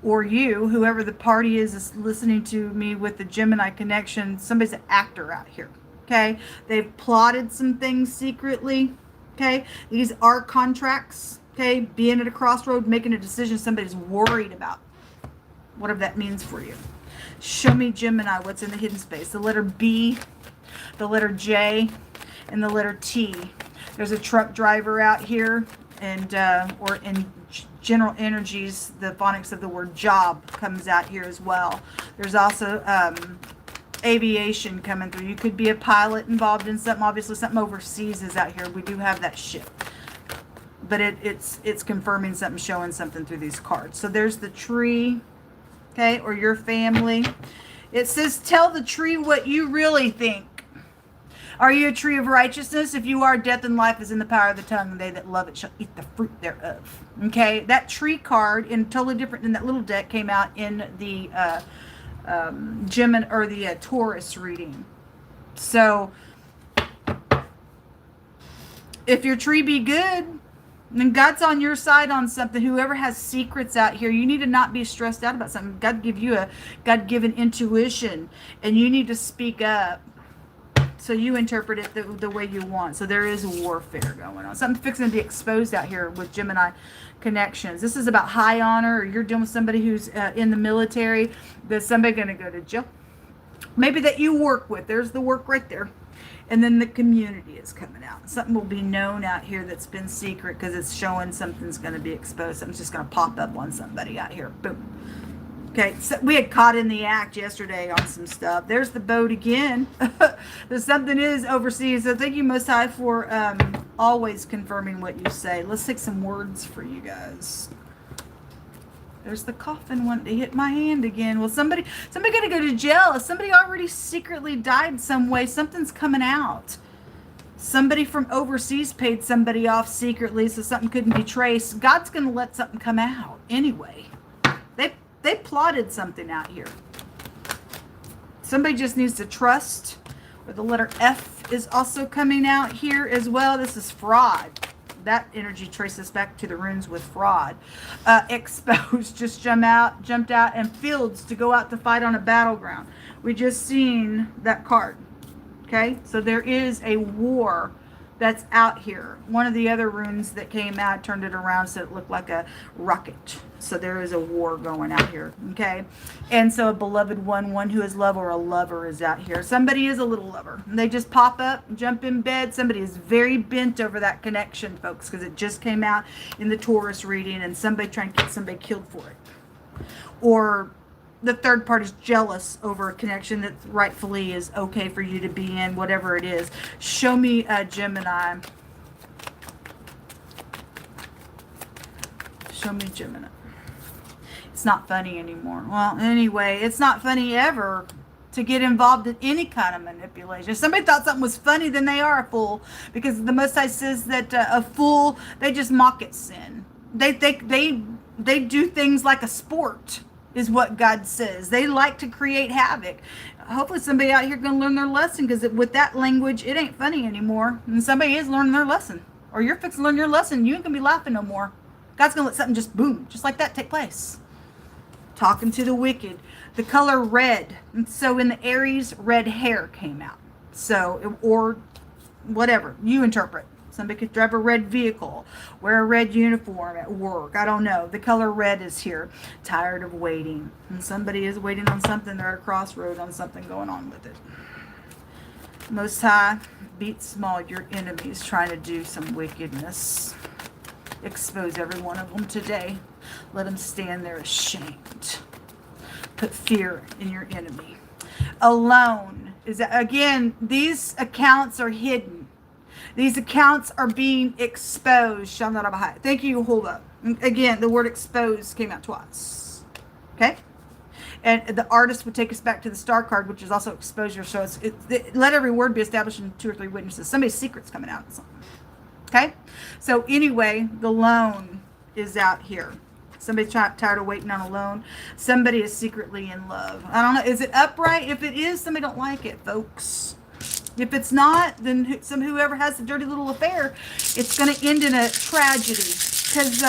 or you, whoever the party is listening to me with the Gemini connection, somebody's an actor out here. Okay, they've plotted some things secretly. Okay, these are contracts. Okay, being at a crossroad, making a decision somebody's worried about, whatever that means for you. Show me Gemini, what's in the hidden space. The letter B, the letter J, and the letter T. There's a truck driver out here, and or in general energies, the phonics of the word job comes out here as well. There's also aviation coming through. You could be a pilot involved in something. Obviously something overseas is out here. We do have that ship, but it's confirming something, showing something through these cards. So there's the tree, okay, or your family. It says tell the tree what you really think. Are you a tree of righteousness? If you are, death and life is in the power of the tongue, and they that love it shall eat the fruit thereof. Okay, that tree card, in totally different than that little deck, came out in the Gemini, or the Taurus reading. So if your tree be good, then God's on your side on something. Whoever has secrets out here, you need to not be stressed out about something. God give you a God-given intuition, and you need to speak up so you interpret it the way you want. So there is warfare going on. Something fixing to be exposed out here with Gemini connections. This is about high honor, or you're dealing with somebody who's in the military. There's somebody going to go to jail, maybe that you work with. There's the work right there. And then the community is coming out. Something will be known out here that's been secret, because it's showing something's going to be exposed. Something's just going to pop up on somebody out here. Boom. Okay, so we had caught in the act yesterday on some stuff. There's the boat again. There's something is overseas. So thank you, Most High, for always confirming what you say. Let's take some words for you guys. There's the coffin one. They hit my hand again. Well, somebody got to go to jail. If somebody already secretly died some way, something's coming out. Somebody from overseas paid somebody off secretly, so something couldn't be traced. God's going to let something come out anyway. They plotted something out here. Somebody just needs to trust. Or the letter F is also coming out here as well. This is fraud. that energy traces back to the runes with fraud. Exposed, just jumped out, and fields to go out to fight on a battleground. We just seen that card. Okay, so there is a war that's out here. One of the other runes that came out turned it around so it looked like a rocket. So there is a war going out here. Okay, and so a beloved one who is love, or a lover is out here. Somebody is a little lover. They just pop up, jump in bed. Somebody is very bent over that connection, folks, because it just came out in the Taurus reading, and somebody trying to get somebody killed for it. Or the third part is jealous over a connection that rightfully is okay for you to be in, whatever it is. Show me Gemini. Show me Gemini. It's not funny anymore. Well, anyway, it's not funny ever to get involved in any kind of manipulation. If somebody thought something was funny, then they are a fool, because the Most High says that a fool, they just mock at sin. They do things like a sport, is what God says. They like to create havoc. Hopefully somebody out here going to learn their lesson, because with that language, it ain't funny anymore. And somebody is learning their lesson. Or you're fixing to learn your lesson. You ain't going to be laughing no more. God's going to let something just boom, just like that take place. Talking to the wicked. The color red. And so in the Aries, red hair came out. So, or whatever you interpret. Somebody could drive a red vehicle, wear a red uniform at work. I don't know. The color red is here. Tired of waiting. And somebody is waiting on something. They're at a crossroad on something going on with it. Most High, beat small your enemies trying to do some wickedness. Expose every one of them today. Let them stand there ashamed. Put fear in your enemy. Alone. Is that, again, these accounts are hidden. These accounts are being exposed. Thank you, Jehovah. Again, the word exposed came out twice. Okay? And the artist would take us back to the star card, which is also exposure. So let every word be established in 2 or 3 witnesses. Somebody's secret's coming out. Okay? So anyway, the loan is out here. Somebody's tired of waiting on a loan. Somebody is secretly in love. I don't know. Is it upright? If it is, somebody don't like it, folks. If it's not, then whoever has the dirty little affair, it's going to end in a tragedy. Because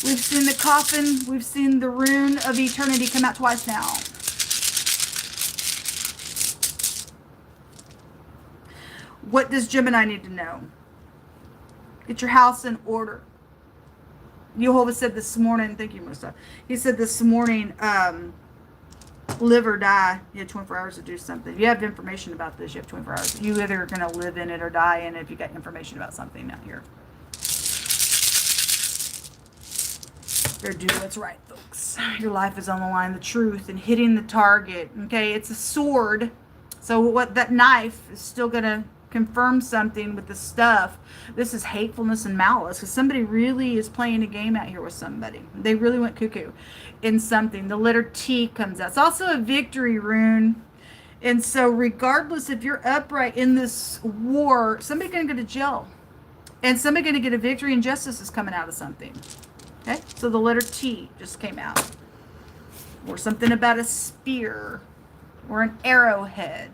we've seen the coffin, we've seen the rune of eternity come out twice now. What does Gemini need to know? Get your house in order. Jehovah said this morning, thank you, Musa. He said this morning, live or die. You have 24 hours to do something. If you have information about this, you have 24 hours. You either are going to live in it or die in it if you got information about something out here. Better do what's right, folks. Your life is on the line. The truth and hitting the target. Okay, it's a sword. So what that knife is still going to confirm something with the stuff. This is hatefulness and malice, because somebody really is playing a game out here with somebody. They really went cuckoo in something. The letter T comes out. It's also a victory rune. And so regardless if you're upright in this war, somebody's going to go to jail. And somebody's going to get a victory, and justice is coming out of something. Okay? So the letter T just came out. Or something about a spear or an arrowhead.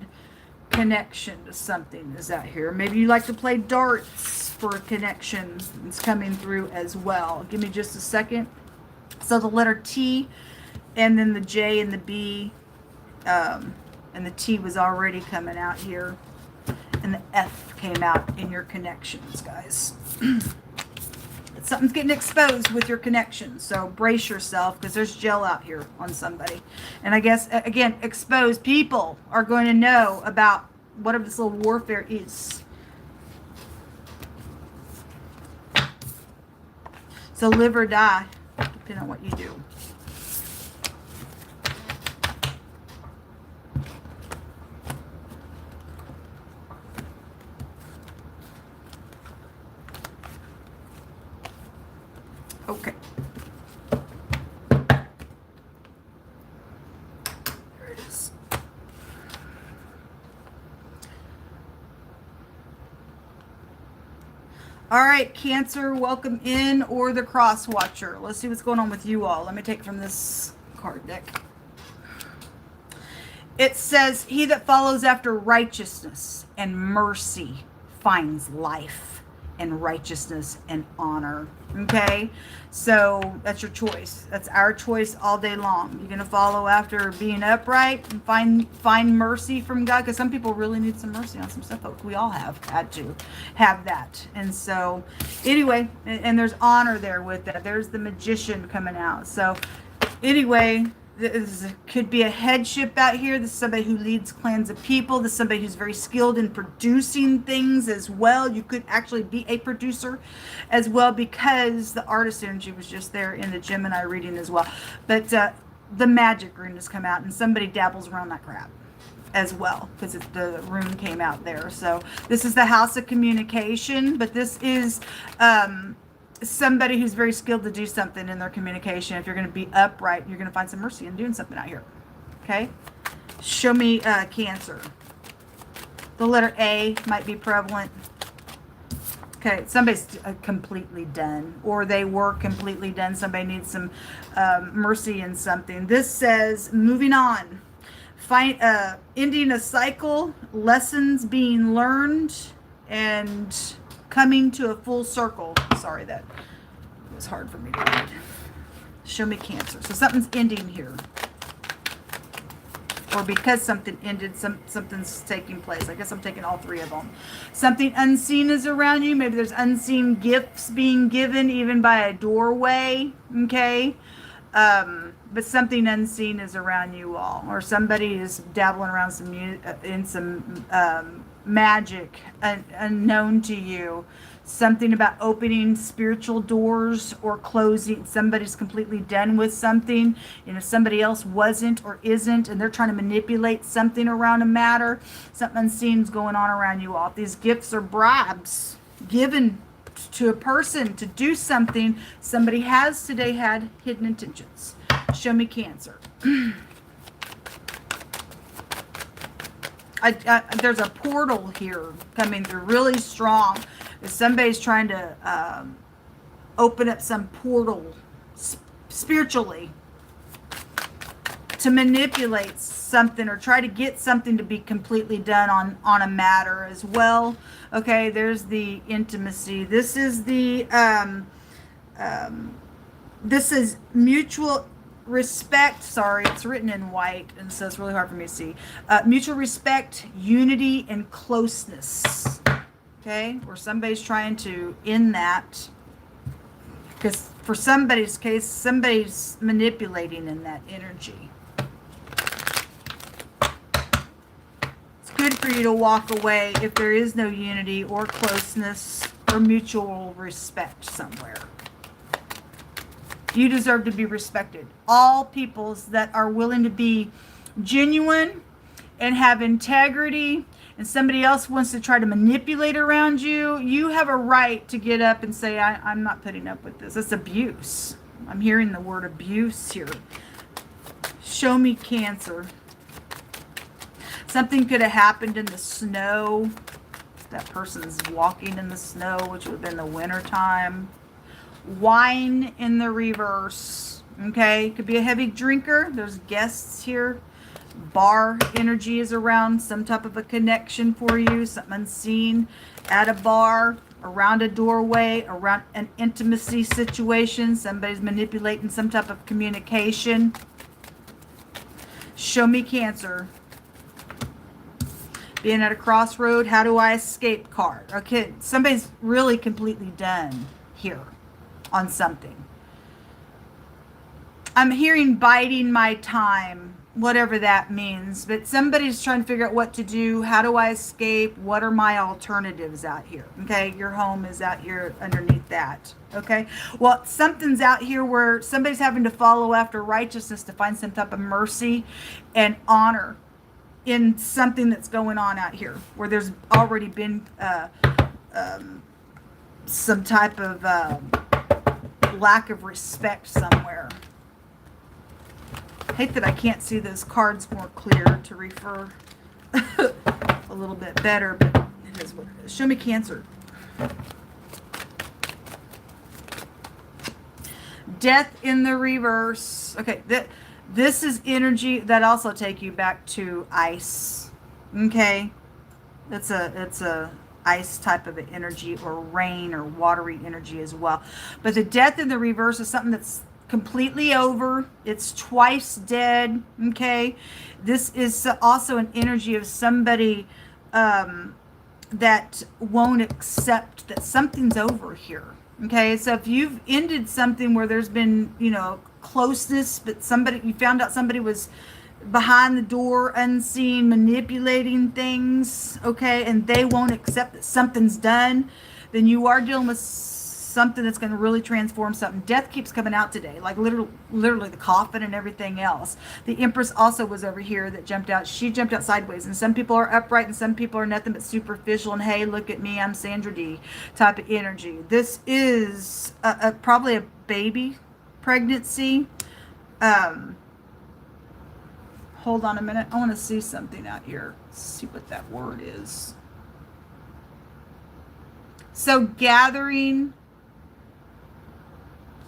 Connection to something is out here. Maybe you like to play darts for a connection. It's coming through as well. Give me just a second. So the letter T, and then the J and the B, and the T was already coming out here, and the F came out in your connections, guys. Something's getting exposed with your connections, so brace yourself, because there's gel out here on somebody. And I guess, again, exposed people are going to know about whatever this little warfare is. So live or die, depending on what you do. Okay. There it is. All right, Cancer, welcome in, or the Cross Watcher. Let's see what's going on with you all. Let me take from this card deck. It says, he that follows after righteousness and mercy finds life and righteousness and honor. Okay, so that's your choice. That's our choice all day long. You're going to follow after being upright and find mercy from God, because some people really need some mercy on some stuff. But we all have had to have that. And so anyway, and there's honor there with that. There's the Magician coming out. So anyway, this could be a headship out here. This is somebody who leads clans of people. This is somebody who's very skilled in producing things as well. You could actually be a producer as well, because the artist energy was just there in the Gemini reading as well. But the magic rune has come out, and somebody dabbles around that crap as well, because the rune came out there. So this is the house of communication, but this is somebody who's very skilled to do something in their communication. If you're going to be upright, you're going to find some mercy in doing something out here. Okay, show me Cancer. The letter A might be prevalent. Okay, somebody's completely done, or they were completely done. Somebody needs some mercy in something. This says moving on, ending a cycle, lessons being learned, and coming to a full circle. Sorry, that was hard for me to read. Show me Cancer. So something's ending here. Or because something ended, something's taking place. I guess I'm taking all three of them. Something unseen is around you. Maybe there's unseen gifts being given, even by a doorway. Okay? But something unseen is around you all. Or somebody is dabbling around in some magic unknown to you. Something about opening spiritual doors or closing. Somebody's completely done with something. You know, somebody else wasn't or isn't, and they're trying to manipulate something around a matter. Something unseen's going on around you all. These gifts are bribes given to a person to do something. Somebody has today had hidden intentions. Show me Cancer. There's a portal here coming through really strong. Somebody's trying to open up some portal spiritually to manipulate something or try to get something to be completely done on a matter as well. Okay, there's the intimacy. This is the this is mutual respect. Sorry, it's written in white, and so it's really hard for me to see. Mutual respect, unity, and closeness. Okay, where somebody's trying to end that, because for somebody's case, somebody's manipulating in that energy. It's good for you to walk away if there is no unity or closeness or mutual respect somewhere. You deserve to be respected. All peoples that are willing to be genuine and have integrity, and somebody else wants to try to manipulate around you, you have a right to get up and say, I'm not putting up with this. It's abuse. I'm hearing the word abuse here. Show me Cancer. Something could have happened in the snow. That person's walking in the snow, which would have been the winter time. Wine in the reverse. Okay, could be a heavy drinker. There's guests here. Bar energy is around, some type of a connection for you, something unseen at a bar, around a doorway, around an intimacy situation. Somebody's manipulating some type of communication. Show me Cancer. Being at a crossroad, how do I escape card? Okay, somebody's really completely done here on something. I'm hearing biding my time, whatever that means, but somebody's trying to figure out what to do. How do I escape? What are my alternatives out here? Okay, your home is out here underneath that. Okay, well, something's out here where somebody's having to follow after righteousness to find some type of mercy and honor in something that's going on out here, where there's already been some type of lack of respect somewhere. I hate that I can't see those cards more clear to refer a little bit better, but it is what it is. Show me Cancer. Death in the reverse. Okay, this is energy that also take you back to ice. Okay, it's a ice type of an energy, or rain or watery energy as well. But the death in the reverse is something that's completely over. It's twice dead. Okay. This is also an energy of somebody that won't accept that something's over here. Okay. So if you've ended something where there's been, you know, closeness, but somebody, you found out somebody was behind the door, unseen, manipulating things, okay, and they won't accept that something's done, then you are dealing with something that's going to really transform something. Death keeps coming out today, like literally the coffin and everything else. The Empress also was over here that jumped out. She jumped out sideways, and some people are upright and some people are nothing but superficial and, hey, look at me, I'm Sandra D type of energy. This is probably a baby pregnancy. Hold on a minute. I want to see something out here. See what that word is. So gathering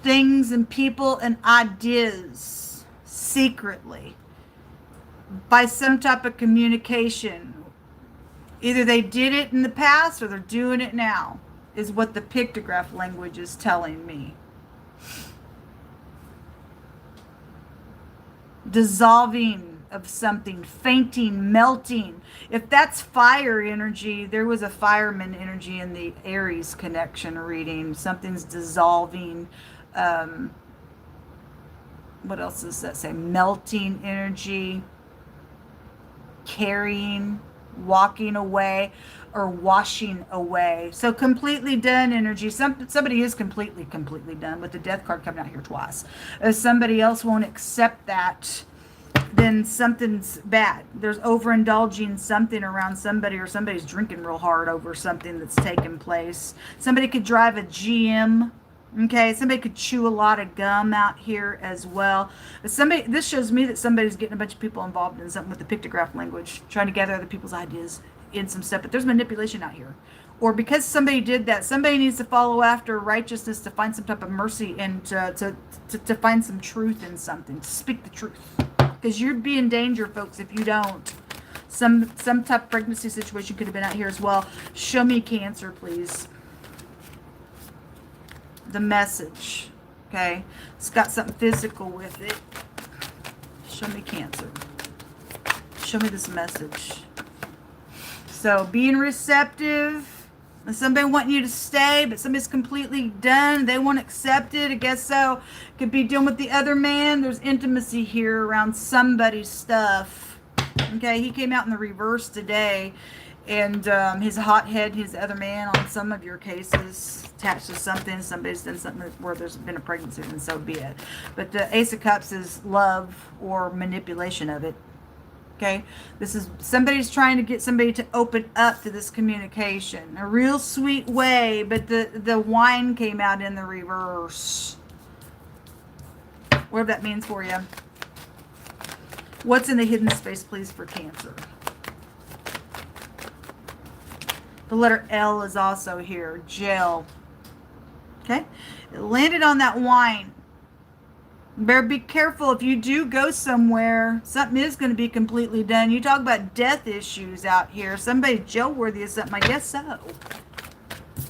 things and people and ideas secretly by some type of communication. Either they did it in the past or they're doing it now, is what the pictograph language is telling me. Dissolving of something, fainting, melting. If that's fire energy, there was a fireman energy in the Aries connection reading. Something's dissolving. What else does that say? Melting energy, carrying, walking away, or washing away. So completely done energy. Somebody is completely done, with the death card coming out here twice. If somebody else won't accept that, then something's bad. There's overindulging something around somebody, or somebody's drinking real hard over something that's taken place. Somebody could drive a GM. Okay, somebody could chew a lot of gum out here as well. This shows me that somebody's getting a bunch of people involved in something with the pictograph language, trying to gather other people's ideas in some stuff. But there's manipulation out here. Or because somebody did that, somebody needs to follow after righteousness to find some type of mercy and to find some truth in something, to speak the truth. Because you'd be in danger, folks, if you don't. Some type of pregnancy situation could have been out here as well. Show me Cancer, please. The message. Okay. It's got something physical with it. Show me Cancer. Show me this message. So being receptive. Somebody wanting you to stay, but somebody's completely done. They won't accept it. I guess so. Could be dealing with the other man. There's intimacy here around somebody's stuff. Okay, he came out in the reverse today. And his hothead, his other man on some of your cases, attached to something. Somebody's done something where there's been a pregnancy, and so be it. But the Ace of Cups is love or manipulation of it. Okay, this is somebody's trying to get somebody to open up to this communication. A real sweet way, but the wine came out in the reverse. Whatever that means for you. What's in the hidden space, please, for Cancer? The letter L is also here. Gel. Okay, it landed on that wine. Better be careful if you do go somewhere. Something is going to be completely done. You talk about death issues out here. Somebody jail worthy of something. I guess so.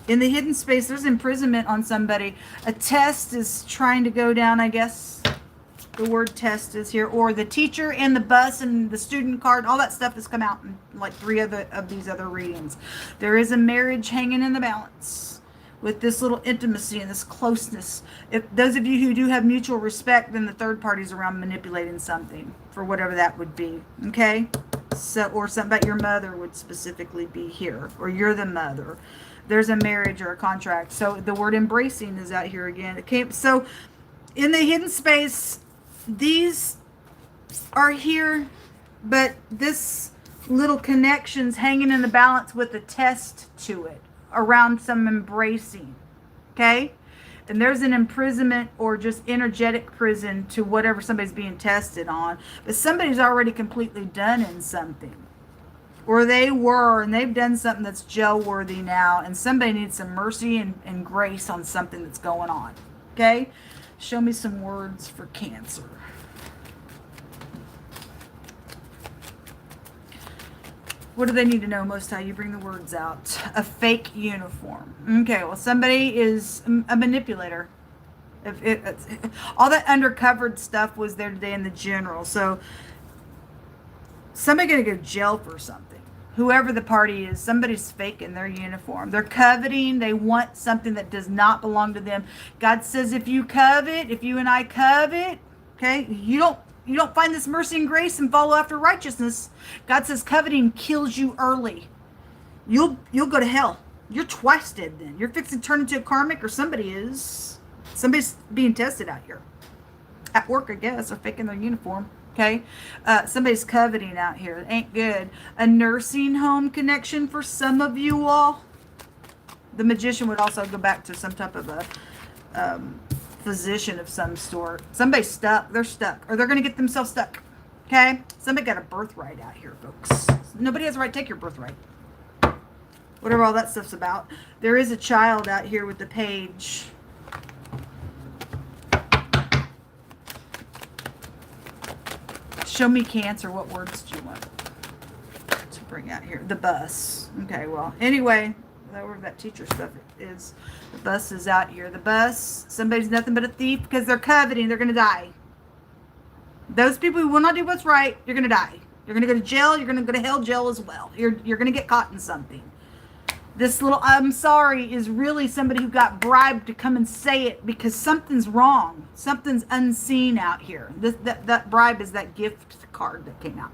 In the hidden space, there's imprisonment on somebody. A test is trying to go down, I guess. The word test is here. Or the teacher and the bus and the student card. All that stuff has come out in like 3 of these other readings. There is a marriage hanging in the balance. With this little intimacy and this closeness. If those of you who do have mutual respect, then the third party's around manipulating something for whatever that would be. Okay? So, or something about your mother would specifically be here. Or you're the mother. There's a marriage or a contract. So the word embracing is out here again. It came, so in the hidden space, these are here, but this little connection's hanging in the balance with a test to it. Around some embracing, okay? And there's an imprisonment or just energetic prison to whatever somebody's being tested on. But somebody's already completely done in something. Or they were, and they've done something that's jail-worthy now. And somebody needs some mercy and grace on something that's going on, okay? Show me some words for Cancer. What do they need to know, Most High? You bring the words out. A fake uniform. Okay, well, somebody is a manipulator. All that undercovered stuff was there today in the general. So somebody's going to go to jail for something. Whoever the party is, somebody's faking their uniform. They're coveting. They want something that does not belong to them. God says if you covet, if you and I covet, okay, you don't find this mercy and grace and follow after righteousness. God says coveting kills you early. You'll go to hell. You're twice dead then. You're fixing to turn into a karmic, or somebody is. Somebody's being tested out here. At work, I guess. They're faking their uniform. Okay? Somebody's coveting out here. It ain't good. A nursing home connection for some of you all. The magician would also go back to some type of a physician of some sort. Somebody's stuck. They're stuck. Or they're going to get themselves stuck. Okay? Somebody got a birthright out here, folks. Nobody has the right to take your birthright. Whatever all that stuff's about. There is a child out here with the page. Show me Cancer. What words do you want to bring out here? The bus. Okay, well, anyway, whatever that teacher stuff is. The bus is out here. The bus, somebody's nothing but a thief because they're coveting. They're going to die. Those people who will not do what's right, you're going to die. You're going to go to jail. You're going to go to hell jail as well. You're going to get caught in something. This little I'm sorry is really somebody who got bribed to come and say it because something's wrong. Something's unseen out here. That bribe is that gift card that came out.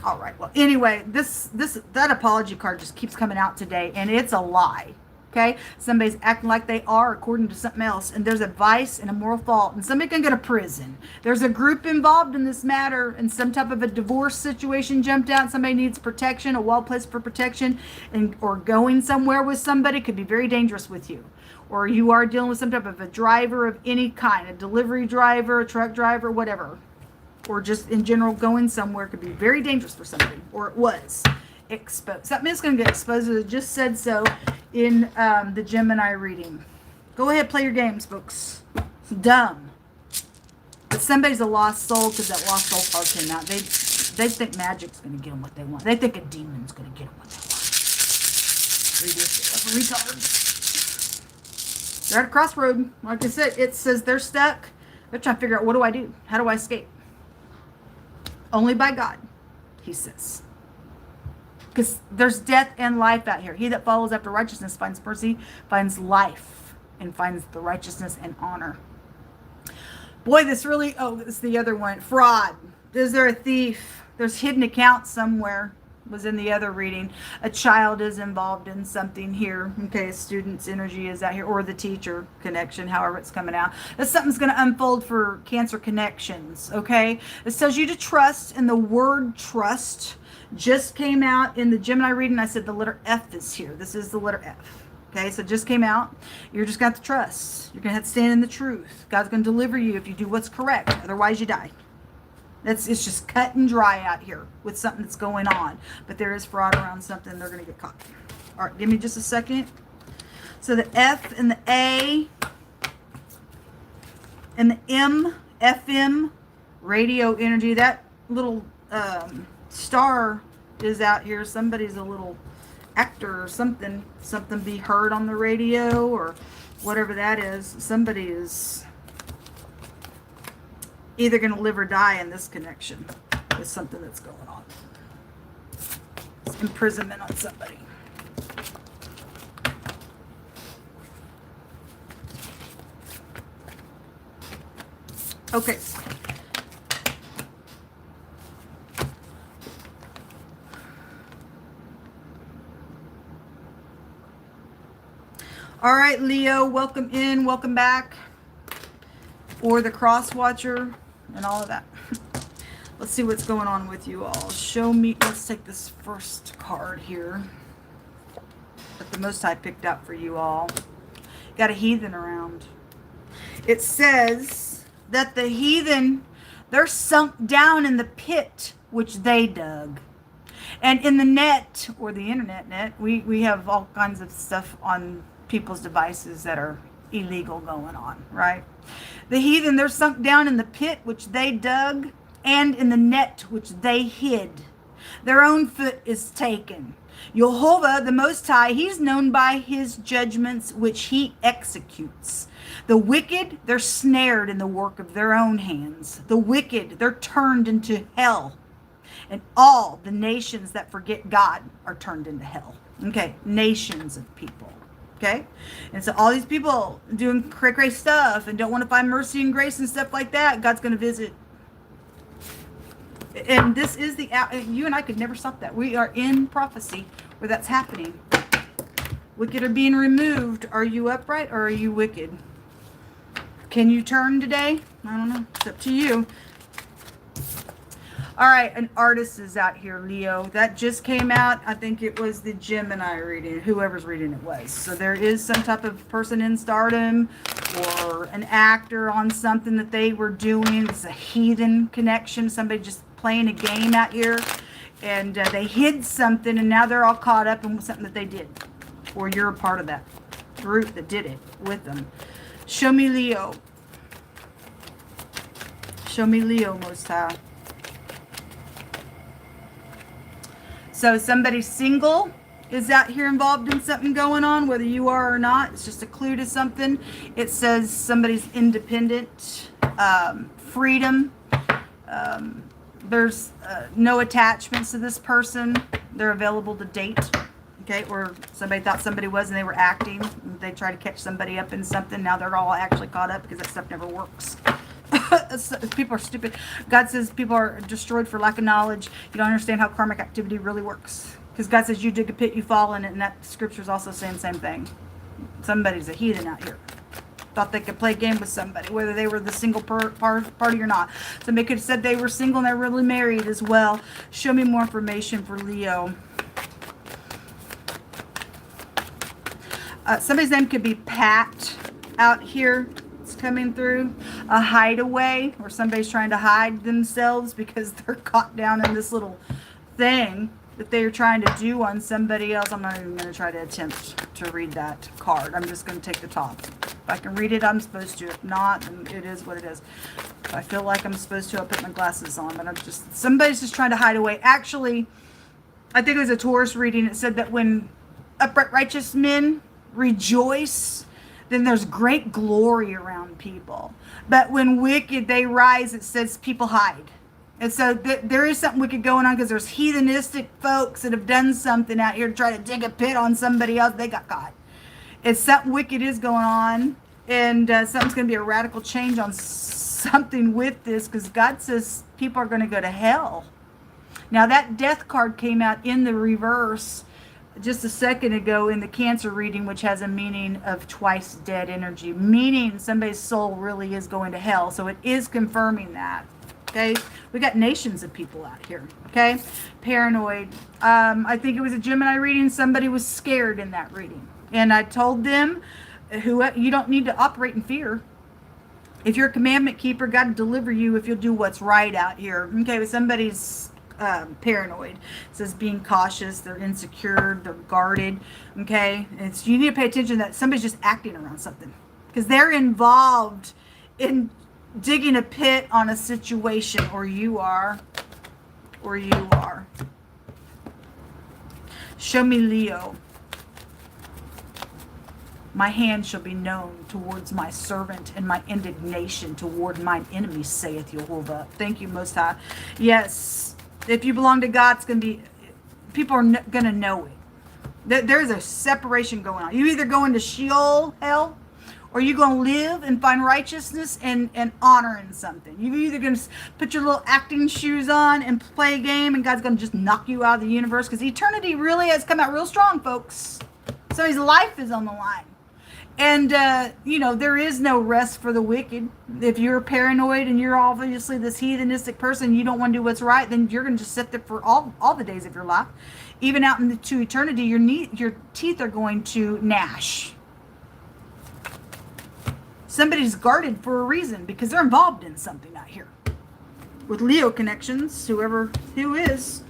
All right. Well, anyway, that apology card just keeps coming out today, and it's a lie. Okay? Somebody's acting like they are according to something else, and there's a vice and a moral fault, and somebody can go to prison. There's a group involved in this matter, and some type of a divorce situation jumped out. Somebody needs protection, a well placed for protection, or going somewhere with somebody could be very dangerous with you. Or you are dealing with some type of a driver of any kind, a delivery driver, a truck driver, whatever. Or just in general going somewhere could be very dangerous for somebody, or it was exposed. Something is going to get exposed. It just said so in the Gemini reading. Go ahead, play your games, folks. It's dumb. But somebody's a lost soul because that lost soul card came out. They think magic's going to get them what they want. They think a demon's going to get them what they want. Retards. They're at a crossroad. Like I said, it says they're stuck. They're trying to figure out, what do I do? How do I escape? Only by God, he says. Because there's death and life out here. He that follows after righteousness finds mercy, finds life, and finds the righteousness and honor. Boy, this really, this is the other one. Fraud. Is there a thief? There's hidden accounts somewhere. Was in the other reading. A child is involved in something here. Okay, a student's energy is out here, or the teacher connection, however it's coming out. That's something's going to unfold for Cancer connections. Okay, it tells you to trust, and the word trust just came out in the Gemini reading. I said the letter F is here. This is the letter F. Okay, so it just came out. You're just got to trust. You're going to have to stand in the truth. God's going to deliver you if you do what's correct. Otherwise, you die. It's just cut and dry out here with something that's going on. But there is fraud around something. They're going to get caught. All right, give me just a second. So the F and the A and the M, FM, radio energy, that little star is out here. Somebody's a little actor or something be heard on the radio or whatever that is. Somebody is either going to live or die in this connection with something that's going on. It's imprisonment on somebody. Okay. All right, Leo, welcome in, welcome back. Or the cross watcher and all of that. Let's see what's going on with you all. Show me, let's take this first card here that the Most High picked out for you all. Got a heathen around. It says that the heathen, they're sunk down in the pit which they dug. And in the net, or the internet net, we have all kinds of stuff on people's devices that are illegal going on, right? The heathen, they're sunk down in the pit which they dug and in the net which they hid. Their own foot is taken. Jehovah, the Most High, he's known by his judgments which he executes. The wicked, they're snared in the work of their own hands. The wicked, they're turned into hell. And all the nations that forget God are turned into hell. Okay, nations of people. Okay, and so all these people doing cray stuff and don't want to find mercy and grace and stuff like that, God's going to visit. And this is the, you and I could never stop that. We are in prophecy where that's happening. Wicked are being removed. Are you upright or are you wicked? Can you turn today? I don't know. It's up to you. All right, an artist is out here, Leo. That just came out. I think it was the Gemini reading, whoever's reading it was. So there is some type of person in stardom or an actor on something that they were doing. It's a heathen connection. Somebody just playing a game out here. And they hid something, and now they're all caught up in something that they did. Or you're a part of that group that did it with them. Show me Leo. Show me Leo, Most High. So somebody single is out here involved in something going on, whether you are or not. It's just a clue to something. It says somebody's independent, freedom. There's no attachments to this person. They're available to date. Okay, or somebody thought somebody was and they were acting. They try to catch somebody up in something. Now they're all actually caught up because that stuff never works. People are stupid. God says people are destroyed for lack of knowledge. You don't understand how karmic activity really works. Because God says you dig a pit, you fall in it. And that scripture is also saying the same thing. Somebody's a heathen out here. Thought they could play a game with somebody, whether they were the single party or not. Somebody could have said they were single and they're really married as well. Show me more information for Leo. Somebody's name could be Pat out here. It's coming through. A hideaway where somebody's trying to hide themselves because they're caught down in this little thing that they're trying to do on somebody else. I'm not even going to try to attempt to read that card. I'm just going to take the top. If I can read it, I'm supposed to. If not, then it is what it is. If I feel like I'm supposed to, I'll put my glasses on. But I'm just, somebody's just trying to hide away. Actually, I think it was a Taurus reading. It said that when upright righteous men rejoice, then there's great glory around people. But when wicked, they rise, it says people hide. And so there is something wicked going on because there's heathenistic folks that have done something out here to try to dig a pit on somebody else. They got caught. It's something wicked is going on. And something's going to be a radical change on something with this because God says people are going to go to hell. Now that death card came out in the reverse just a second ago in the Cancer reading, which has a meaning of twice dead energy, meaning somebody's soul really is going to hell. So it is confirming that. Okay, we got nations of people out here. Okay, paranoid. I think it was a Gemini reading. Somebody was scared in that reading, and I told them, you don't need to operate in fear. If you're a commandment keeper, God will deliver you if you'll do what's right out here. Okay, but somebody's paranoid. It says being cautious, they're insecure, they're guarded. Okay, it's, you need to pay attention that somebody's just acting around something because they're involved in digging a pit on a situation, or you are. Show me Leo. My hand shall be known towards my servant, and my indignation toward mine enemies, saith Jehovah. Thank you, Most High. Yes, if you belong to God, it's going to be, people are going to know it. There's a separation going on. You either go into Sheol, hell, or you're going to live and find righteousness and honor in something. You're either going to put your little acting shoes on and play a game, and God's going to just knock you out of the universe, because eternity really has come out real strong, folks. Somebody's life is on the line. And, there is no rest for the wicked. If you're paranoid and you're obviously this heathenistic person, you don't want to do what's right, then you're going to just sit there for all the days of your life. Even out into eternity, your teeth are going to gnash. Somebody's guarded for a reason because they're involved in something out here. With Leo connections, who is.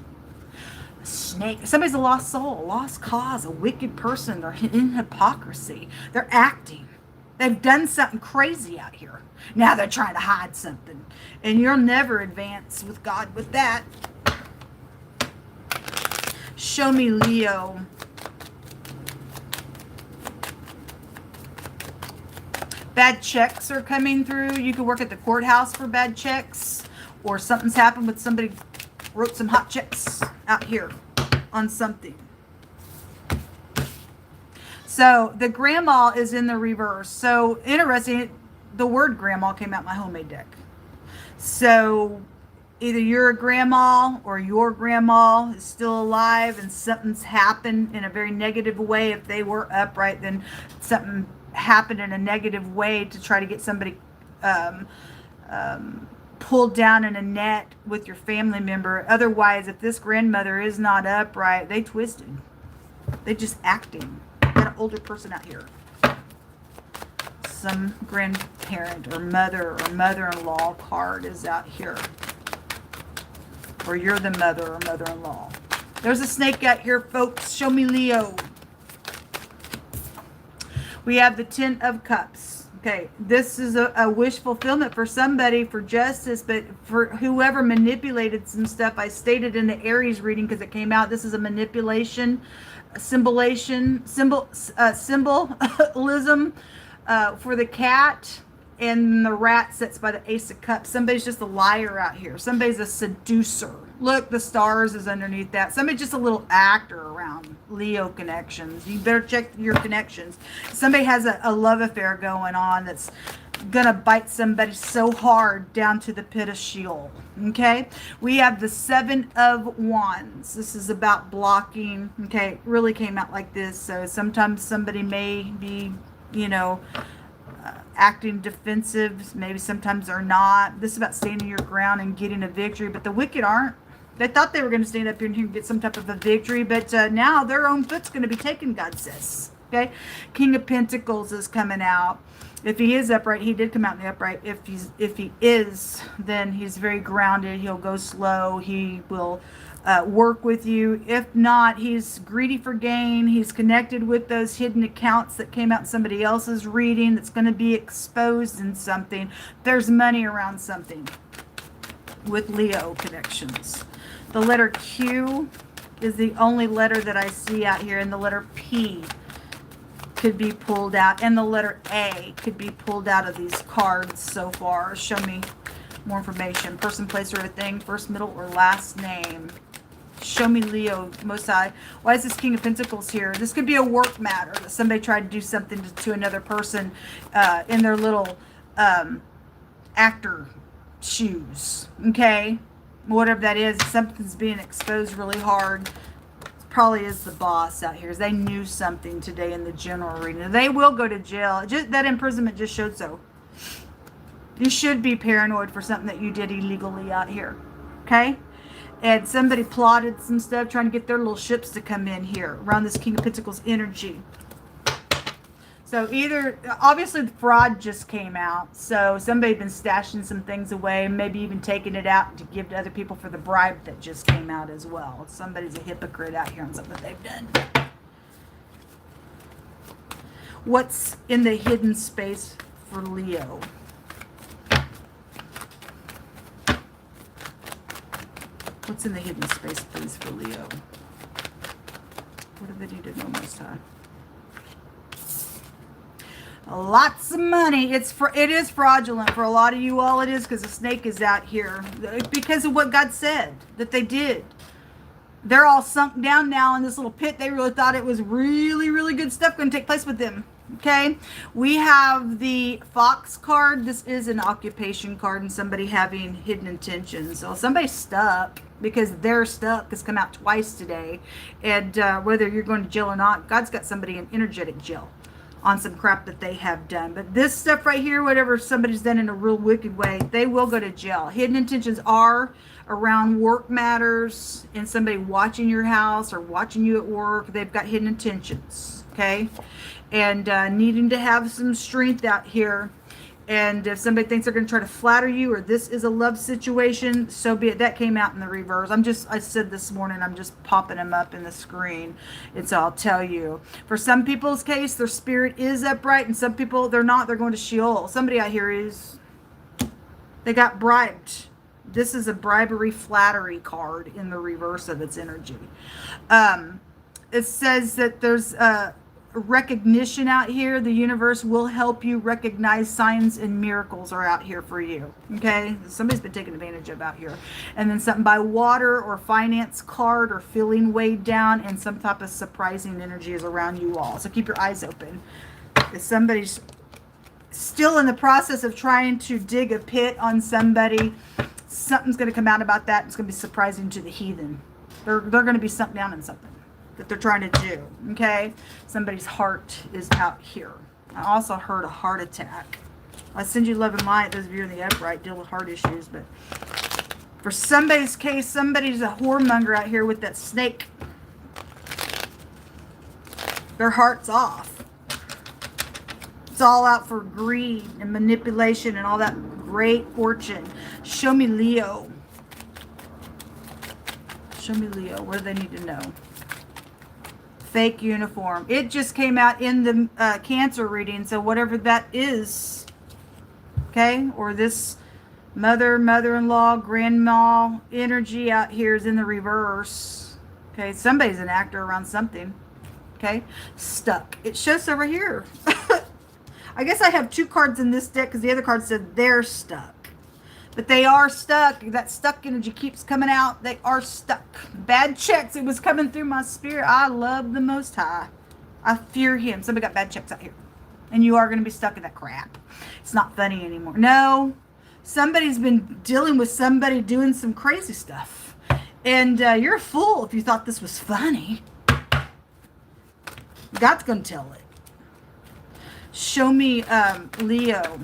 A snake. Somebody's a lost soul, a lost cause, a wicked person. They're in hypocrisy. They're acting. They've done something crazy out here. Now they're trying to hide something. And you'll never advance with God with that. Show me Leo. Bad checks are coming through. You could work at the courthouse for bad checks, or something's happened with somebody wrote some hot checks out here on something. So the grandma is in the reverse. So interesting, the word grandma came out my homemade deck. So either you're a grandma or your grandma is still alive and something's happened in a very negative way. If they were upright, then something happened in a negative way to try to get somebody pulled down in a net with your family member. Otherwise, if this grandmother is not upright, they twisted. They just acting. Got an older person out here. Some grandparent or mother-in-law card is out here. Or you're the mother or mother-in-law. There's a snake out here, folks. Show me Leo. We have the Ten of Cups. Okay, this is a wish fulfillment for somebody, for justice, but for whoever manipulated some stuff. I stated in the Aries reading because it came out. This is a manipulation, symbolism for the cat, and the rat sits by the Ace of Cups. Somebody's just a liar out here. Somebody's a seducer. Look, the stars is underneath that. Somebody's just a little actor around Leo connections. You better check your connections. Somebody has a love affair going on that's gonna bite somebody so hard down to the pit of Sheol. Okay, we have the Seven of Wands. This is about blocking. Okay, it really came out like this. So sometimes somebody may be, you know, acting defensive. Maybe sometimes they're not. This is about standing your ground and getting a victory. But the wicked aren't. They thought they were going to stand up here and get some type of a victory, but now their own foot's going to be taken, God says. Okay, King of Pentacles is coming out. If he is upright, he did come out in the upright. If he is, then he's very grounded. He'll go slow. He will work with you. If not, he's greedy for gain. He's connected with those hidden accounts that came out in somebody else's reading that's going to be exposed in something. There's money around something with Leo connections. The letter Q is the only letter that I see out here, and the letter P could be pulled out, and the letter A could be pulled out of these cards so far. Show me more information. Person, place, or a thing, first, middle, or last name. Show me Leo, Most High. Why is this King of Pentacles here? This could be a work matter that somebody tried to do something to another person in their little actor shoes. Okay? Whatever that is, something's being exposed really hard. Probably is the boss out here. They knew something today in the general reading. They will go to jail. Just, that imprisonment just showed so. You should be paranoid for something that you did illegally out here. Okay? And somebody plotted some stuff trying to get their little ships to come in here around this King of Pentacles energy. So either, obviously the fraud just came out. So somebody's been stashing some things away, maybe even taking it out to give to other people for the bribe that just came out as well. Somebody's a hypocrite out here on something that they've done. What's in the hidden space for Leo? What's in the hidden space, please, for Leo? What do they need to know, Most High? Lots of money. It is fraudulent for a lot of you all. It is, because the snake is out here because of what God said that they did. They're all sunk down now in this little pit. They really thought it was really, really good stuff going to take place with them. Okay, we have the Fox card. This is an occupation card and somebody having hidden intentions. So somebody's stuck because they're stuck. Has come out twice today. And whether you're going to jail or not, God's got somebody in energetic jail on some crap that they have done. But this stuff right here, whatever somebody's done in a real wicked way, they will go to jail. Hidden intentions are around work matters and somebody watching your house or watching you at work. They've got hidden intentions, okay? And needing to have some strength out here. And if somebody thinks they're going to try to flatter you or this is a love situation, so be it. That came out in the reverse. I said this morning, I'm just popping them up in the screen. It's I'll tell you. For some people's case, their spirit is upright, and some people, they're not. They're going to Sheol. Somebody out here is, they got bribed. This is a bribery flattery card in the reverse of its energy. It says that there's a recognition out here. The universe will help you recognize signs and miracles are out here for you. Okay, somebody's been taken advantage of out here. And then something by water or finance card or feeling weighed down, and some type of surprising energy is around you all. So keep your eyes open. If somebody's still in the process of trying to dig a pit on somebody, something's going to come out about that. It's going to be surprising to the heathen. They're going to be sunk down in something that they're trying to do. Okay, somebody's heart is out here. I also heard a heart attack. I send you love and light. Those of you in the upright deal with heart issues, but for somebody's case, somebody's a whoremonger out here with that snake. Their heart's off. It's all out for greed and manipulation and all that great fortune. Show me Leo. Show me Leo. What do they need to know? Fake uniform. It just came out in the Cancer reading, so whatever that is, okay, or this mother-in-law, grandma energy out here is in the reverse. Okay, somebody's an actor around something. Okay, stuck. It shows over here. I guess I have two cards in this deck because the other card said they're stuck. But they are stuck. That stuck energy keeps coming out. They are stuck. Bad checks. It was coming through my spirit. I love the Most High. I fear Him. Somebody got bad checks out here. And you are going to be stuck in that crap. It's not funny anymore. No. Somebody's been dealing with somebody doing some crazy stuff. And you're a fool if you thought this was funny. God's going to tell it. Show me Leo.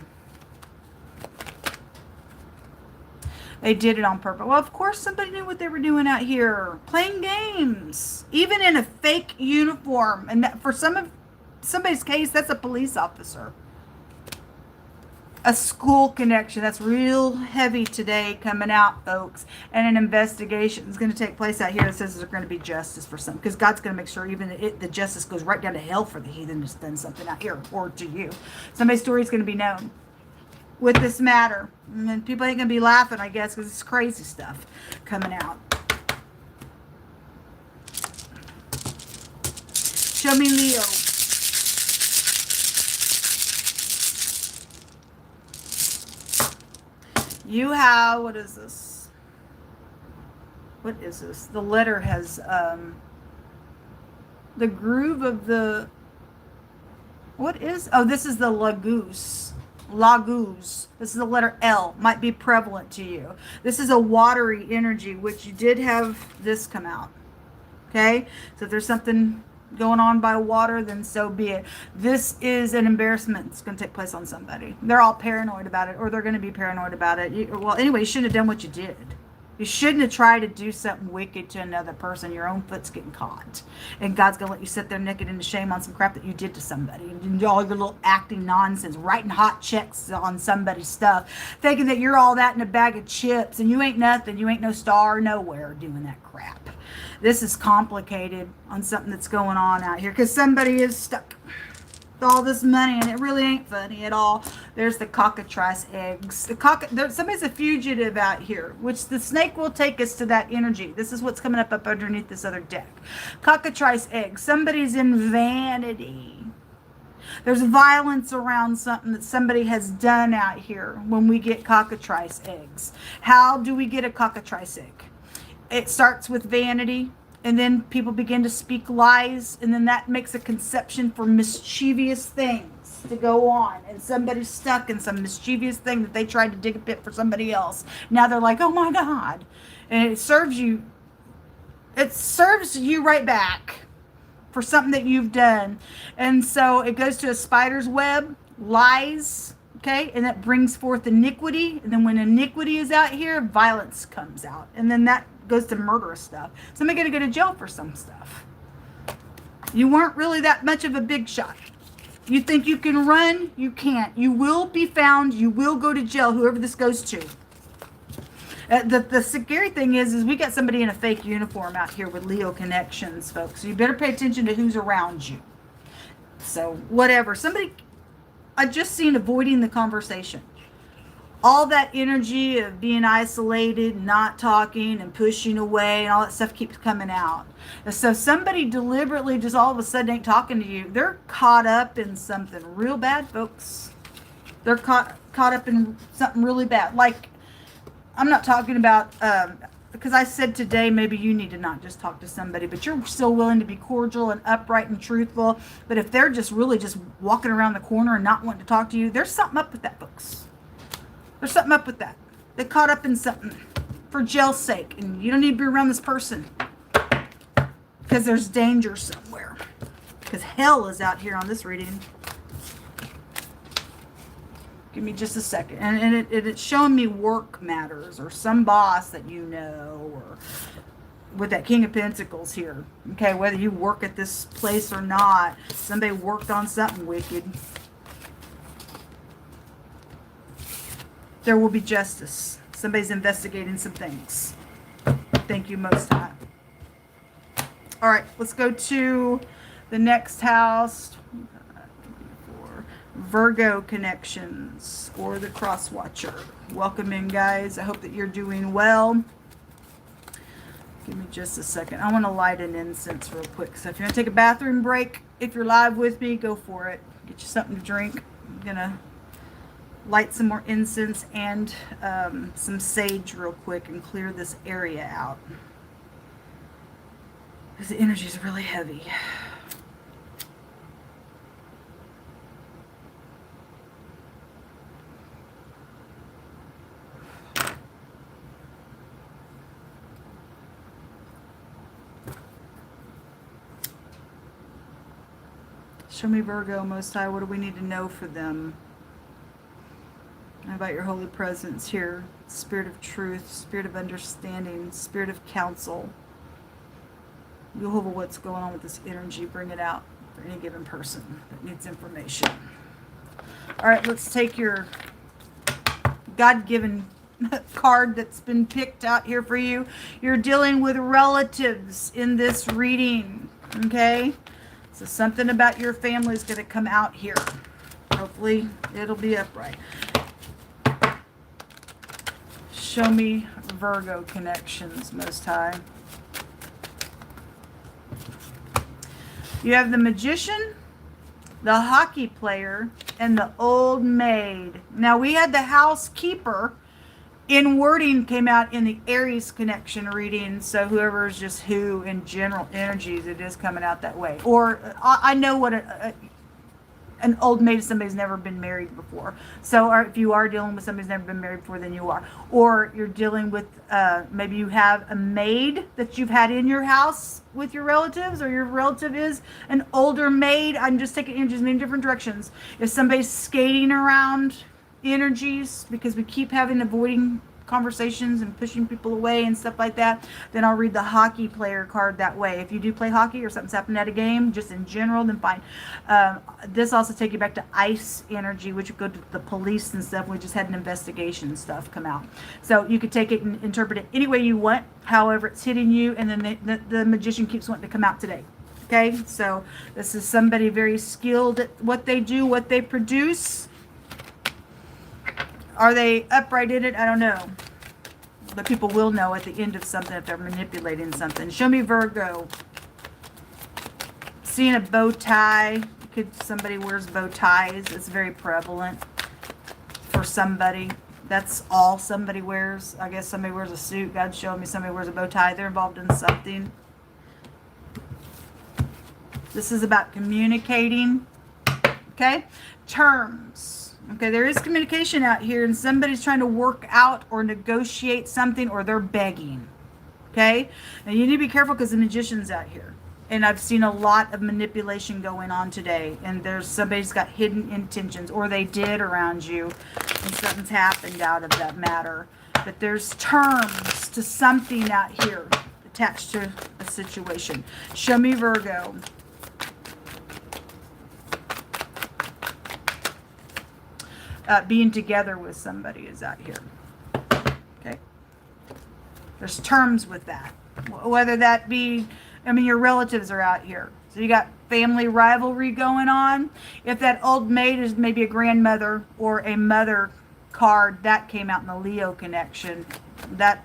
They did it on purpose. Well, of course, somebody knew what they were doing out here. Playing games. Even in a fake uniform. And that, for somebody's case, that's a police officer. A school connection. That's real heavy today coming out, folks. And an investigation is going to take place out here that says there's going to be justice for some. Because God's going to make sure even the justice goes right down to hell for the heathen who's done something out here. Or to you. Somebody's story is going to be known with this matter. And people ain't going to be laughing, I guess, because it's crazy stuff coming out. Show me Leo. You have, what is this? What is this? The letter has the groove of the, what is, oh, this is the Laguz. Laguz. This is the letter L. Might be prevalent to you. This is a watery energy, which you did have this come out. Okay? So if there's something going on by water, then so be it. This is an embarrassment that's going to take place on somebody. They're all paranoid about it, or they're going to be paranoid about it. Well, anyway, you shouldn't have done what you did. You shouldn't have tried to do something wicked to another person. Your own foot's getting caught. And God's going to let you sit there naked into shame on some crap that you did to somebody. And all your little acting nonsense, writing hot checks on somebody's stuff, thinking that you're all that in a bag of chips, and you ain't nothing. You ain't no star nowhere doing that crap. This is complicated on something that's going on out here because somebody is stuck with all this money, and it really ain't funny at all. There's the cockatrice eggs. Somebody's a fugitive out here, which the snake will take us to that energy. This is what's coming up underneath this other deck. Cockatrice eggs. Somebody's in vanity. There's violence around something that somebody has done out here when we get cockatrice eggs. How do we get a cockatrice egg? It starts with vanity, and then people begin to speak lies, and then that makes a conception for mischievous things to go on, and somebody's stuck in some mischievous thing that they tried to dig a pit for somebody else. Now they're like, oh my God. And it serves you right back for something that you've done. And so it goes to a spider's web, lies, okay, and that brings forth iniquity. And then when iniquity is out here, violence comes out, and then that goes to murderous stuff. Somebody gonna go to jail for some stuff. You weren't really that much of a big shot. You think you can run? You can't. You will be found. You will go to jail, whoever this goes to. The scary thing is we got somebody in a fake uniform out here with Leo connections, folks. So you better pay attention to who's around you. So whatever. Somebody, I just seen avoiding the conversation. all that energy of being isolated, not talking and pushing away and all that stuff keeps coming out. And so somebody deliberately just all of a sudden ain't talking to you. They're caught up in something real bad, folks. They're caught up in something really bad. Like, I'm not talking about, because I said today maybe you need to not just talk to somebody, but you're still willing to be cordial and upright and truthful. But if they're just really just walking around the corner and not wanting to talk to you, there's something up with that, folks. There's something up with that. They caught up in something for jail's sake, and you don't need to be around this person because there's danger somewhere. Because hell is out here on this reading. Give me just a second. And it's showing me work matters or some boss that you know, or with that King of Pentacles here. Okay, whether you work at this place or not, somebody worked on something wicked. There will be justice. Somebody's investigating some things. Thank you, Most High. All right, let's go to the next house. Virgo connections or the cross watcher. Welcome in, guys. I hope that you're doing well. Give me just a second. I want to light an incense real quick. So if you're going to take a bathroom break, if you're live with me, go for it. Get you something to drink. I'm going to light some more incense and some sage real quick and clear this area out. Because the energy is really heavy. Show me Virgo, Most High. What do we need to know for them? How about your holy presence here? Spirit of truth, spirit of understanding, spirit of counsel. Jehovah, what's going on with this energy? Bring it out for any given person that needs information. All right, let's take your God-given card that's been picked out here for you. You're dealing with relatives in this reading, okay? So something about your family is going to come out here. Hopefully it'll be upright. Show me Virgo connections, Most High. You have the Magician, the hockey player, and the old maid. Now we had the housekeeper in wording came out in the Aries connection reading, so whoever is just who in general energies, it is coming out that way. Or I know what an old maid is somebody who's never been married before. So if you are dealing with somebody who's never been married before, then you are. Or you're dealing with, maybe you have a maid that you've had in your house with your relatives, or your relative is an older maid. I'm just taking energies in many different directions. If somebody's skating around energies because we keep avoiding conversations and pushing people away and stuff like that, then I'll read the hockey player card that way. If you do play hockey or something's happened at a game, just in general, then fine. This also take you back to ice energy, which would go to the police and stuff. We just had an investigation stuff come out. So you could take it and interpret it any way you want, however it's hitting you, and then the magician keeps wanting to come out today. Okay, so this is somebody very skilled at what they do, what they produce. Are they upright in it? I don't know. But people will know at the end of something if they're manipulating something. Show me Virgo. Seeing a bow tie. Somebody wears bow ties. It's very prevalent for somebody. That's all somebody wears. I guess somebody wears a suit. God's showing me somebody wears a bow tie. They're involved in something. This is about communicating. Okay? Terms. Okay, there is communication out here, and somebody's trying to work out or negotiate something, or they're begging. Okay? Now, you need to be careful because the magician's out here. And I've seen a lot of manipulation going on today. And there's somebody's got hidden intentions, or they did around you, and something's happened out of that matter. But there's terms to something out here attached to a situation. Show me Virgo. Being together with somebody is out here. Okay. There's terms with that. Whether that be, your relatives are out here. So you got family rivalry going on. If that old maid is maybe a grandmother or a mother card, that came out in the Leo connection. That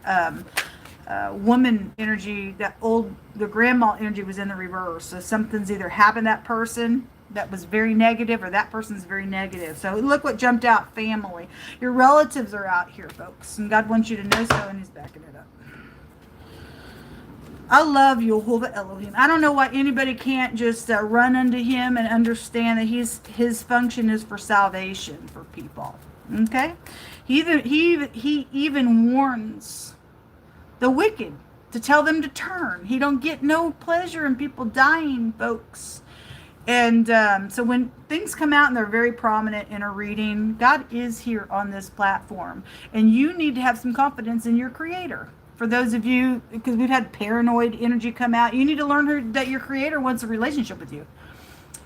woman energy, the grandma energy was in the reverse. So something's either happened to that person that was very negative, or that person's very negative. So look what jumped out, family. Your relatives are out here, folks. And God wants you to know so, and he's backing it up. I love Yehovah Elohim. I don't know why anybody can't just run unto him and understand that his function is for salvation for people. Okay? He even warns the wicked to tell them to turn. He don't get no pleasure in people dying, folks. And so when things come out and they're very prominent in a reading, God is here on this platform. And you need to have some confidence in your creator. For those of you, because we've had paranoid energy come out, you need to learn that your creator wants a relationship with you.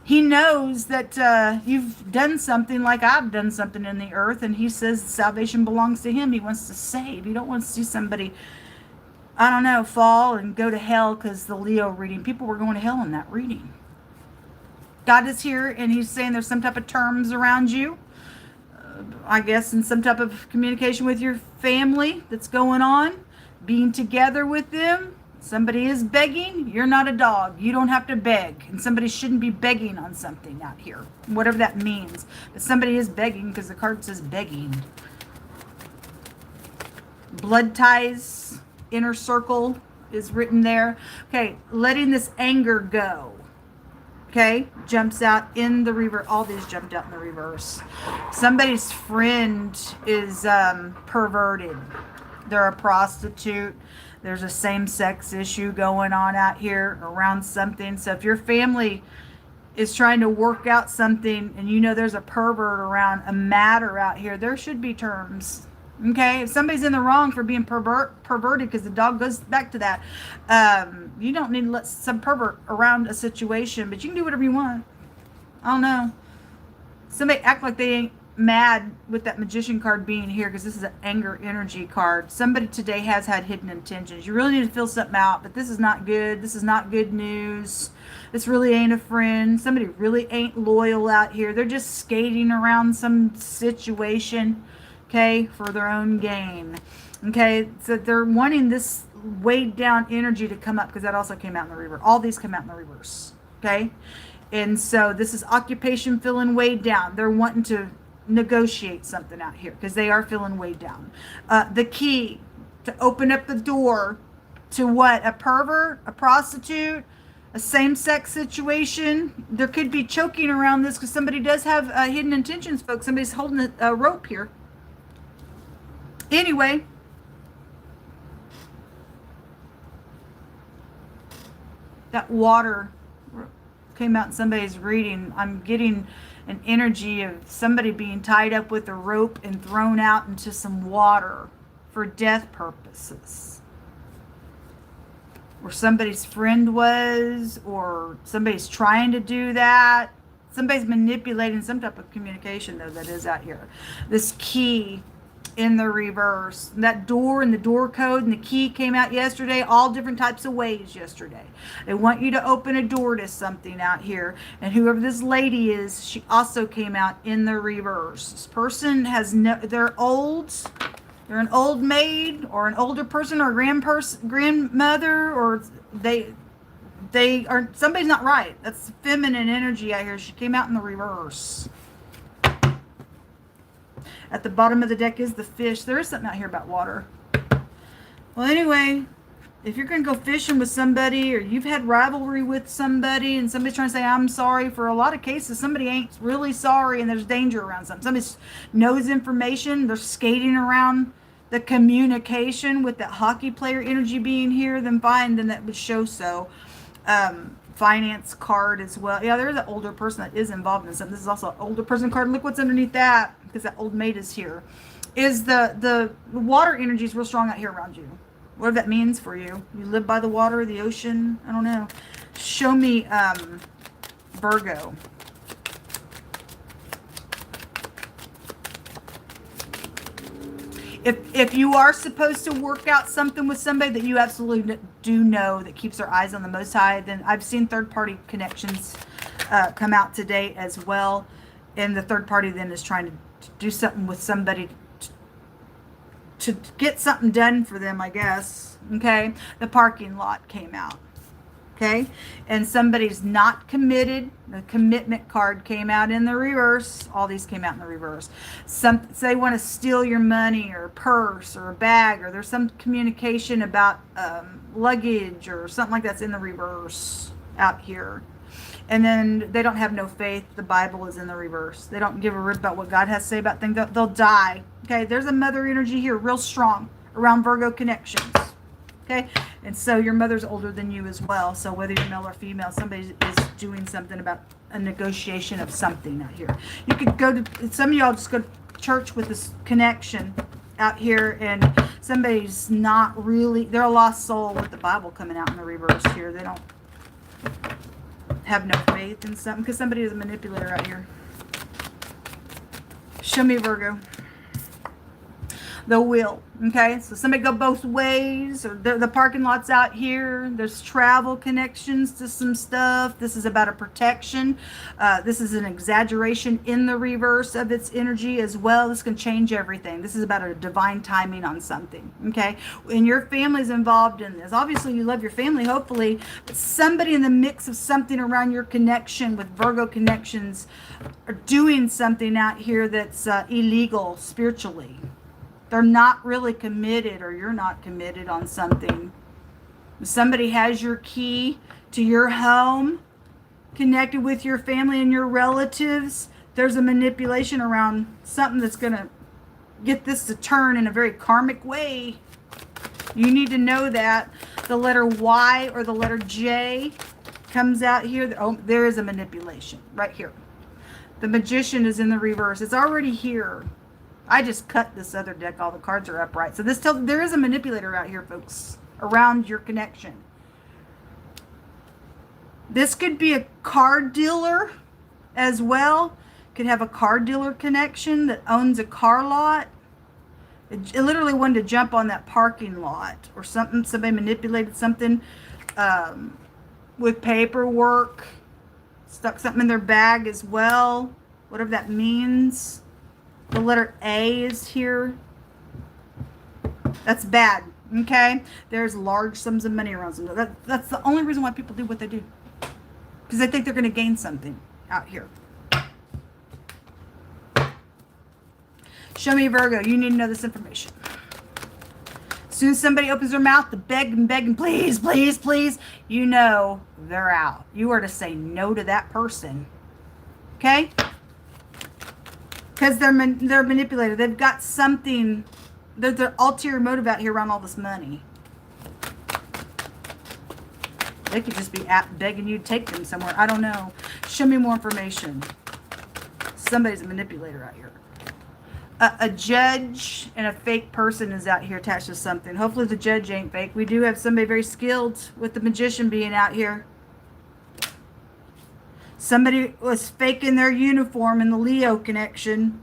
He knows that you've done something like I've done something in the earth, and he says salvation belongs to him. He wants to save. He don't want to see somebody, I don't know, fall and go to hell because the Leo reading. People were going to hell in that reading. God is here, and he's saying there's some type of terms around you. I guess in some type of communication with your family that's going on. Being together with them. Somebody is begging. You're not a dog. You don't have to beg. And somebody shouldn't be begging on something out here. Whatever that means. But somebody is begging because the card says begging. Blood ties. Inner circle is written there. Okay. Letting this anger go. Okay. Jumps out in the reverse. All these jumped out in the reverse. Somebody's friend is perverted. They're a prostitute. There's a same-sex issue going on out here around something. So if your family is trying to work out something and you know there's a pervert around a matter out here, there should be terms. Okay? If somebody's in the wrong for being perverted, because the dog goes back to that, you don't need to let some pervert around a situation, but you can do whatever you want. I don't know. Somebody act like they ain't mad with that magician card being here, because this is an anger energy card. Somebody today has had hidden intentions. You really need to feel something out, but this is not good. This is not good news. This really ain't a friend. Somebody really ain't loyal out here. They're just skating around some situation, okay, for their own gain. Okay, so they're wanting this weighed down energy to come up, because that also came out in the reverse. All these come out in the reverse, okay? And so this is occupation feeling weighed down. They're wanting to negotiate something out here because they are feeling weighed down. The key to open up the door to what? A pervert, a prostitute, a same-sex situation. There could be choking around this because somebody does have hidden intentions, folks. Somebody's holding a rope here. Anyway, that water came out in somebody's reading. I'm getting an energy of somebody being tied up with a rope and thrown out into some water for death purposes. Or somebody's friend was, or somebody's trying to do that. Somebody's manipulating some type of communication, though, that is out here. This key in the reverse. That door and the door code and the key came out yesterday, all different types of ways yesterday. They want you to open a door to something out here. And whoever this lady is, she also came out in the reverse. This person has they're old. They're an old maid or an older person or grandmother, or they are, somebody's not right. That's feminine energy out here. She came out in the reverse. At the bottom of the deck is the fish. There is something out here about water. Well, anyway, if you're going to go fishing with somebody, or you've had rivalry with somebody, and somebody's trying to say, I'm sorry, for a lot of cases, somebody ain't really sorry, and there's danger around something. Somebody knows information. They're skating around the communication with that hockey player energy being here. Then fine, then that would show so. Finance card as well. Yeah, there's an older person that is involved in something. This is also an older person card. And look what's underneath that, because that old maid is here. Is the water energy is real strong out here around you. Whatever that means for you. You live by the water, the ocean. I don't know. Show me Virgo. If you are supposed to work out something with somebody that you absolutely do know that keeps their eyes on the Most High, then I've seen third-party connections come out today as well. And the third party then is trying to do something with somebody to get something done for them, I guess. Okay, the parking lot came out. Okay, and somebody's not committed. The commitment card came out in the reverse. All these came out in the reverse. So they want to steal your money or purse or a bag, or there's some communication about luggage or something like that's in the reverse out here. And then they don't have no faith. The Bible is in the reverse. They don't give a rip about what God has to say about things. They'll die. Okay, there's a mother energy here, real strong around Virgo connections. Okay, and so your mother's older than you as well. So whether you're male or female, somebody is doing something about a negotiation of something out here. You could go to, some of y'all just go to church with this connection out here, and somebody's not really, they're a lost soul with the Bible coming out in the reverse here. They don't have no faith in something, because somebody is a manipulator out here. Show me Virgo. The wheel. Okay, so somebody go both ways, or the parking lot's out here. There's travel connections to some stuff. This is about a protection. This is an exaggeration in the reverse of its energy as well. This can change everything. This is about a divine timing on something. Okay, and your family's involved in this. Obviously you love your family, hopefully, but somebody in the mix of something around your connection with Virgo connections are doing something out here that's illegal spiritually. They're not really committed, or you're not committed on something. If somebody has your key to your home, connected with your family and your relatives, there's a manipulation around something that's going to get this to turn in a very karmic way. You need to know that. The letter Y or the letter J comes out here. Oh, there is a manipulation right here. The Magician is in the reverse. It's already here. I just cut this other deck. All the cards are upright. So this tells there is a manipulator out here, folks, around your connection. This could be a car dealer as well. Could have a car dealer connection that owns a car lot. It literally wanted to jump on that parking lot or something. Somebody manipulated something with paperwork. Stuck something in their bag as well. Whatever that means. The letter A is here. That's bad. Okay? There's large sums of money around them. That's the only reason why people do what they do. Because they think they're going to gain something out here. Show me Virgo. You need to know this information. As soon as somebody opens their mouth to beg and beg and please, please, please, you know they're out. You are to say no to that person. Okay? Because they're manipulated. They've got something. Their ulterior motive out here around all this money. They could just be begging you to take them somewhere. I don't know. Show me more information. Somebody's a manipulator out here. A judge and a fake person is out here attached to something. Hopefully the judge ain't fake. We do have somebody very skilled with the Magician being out here. Somebody was faking their uniform in the Leo connection.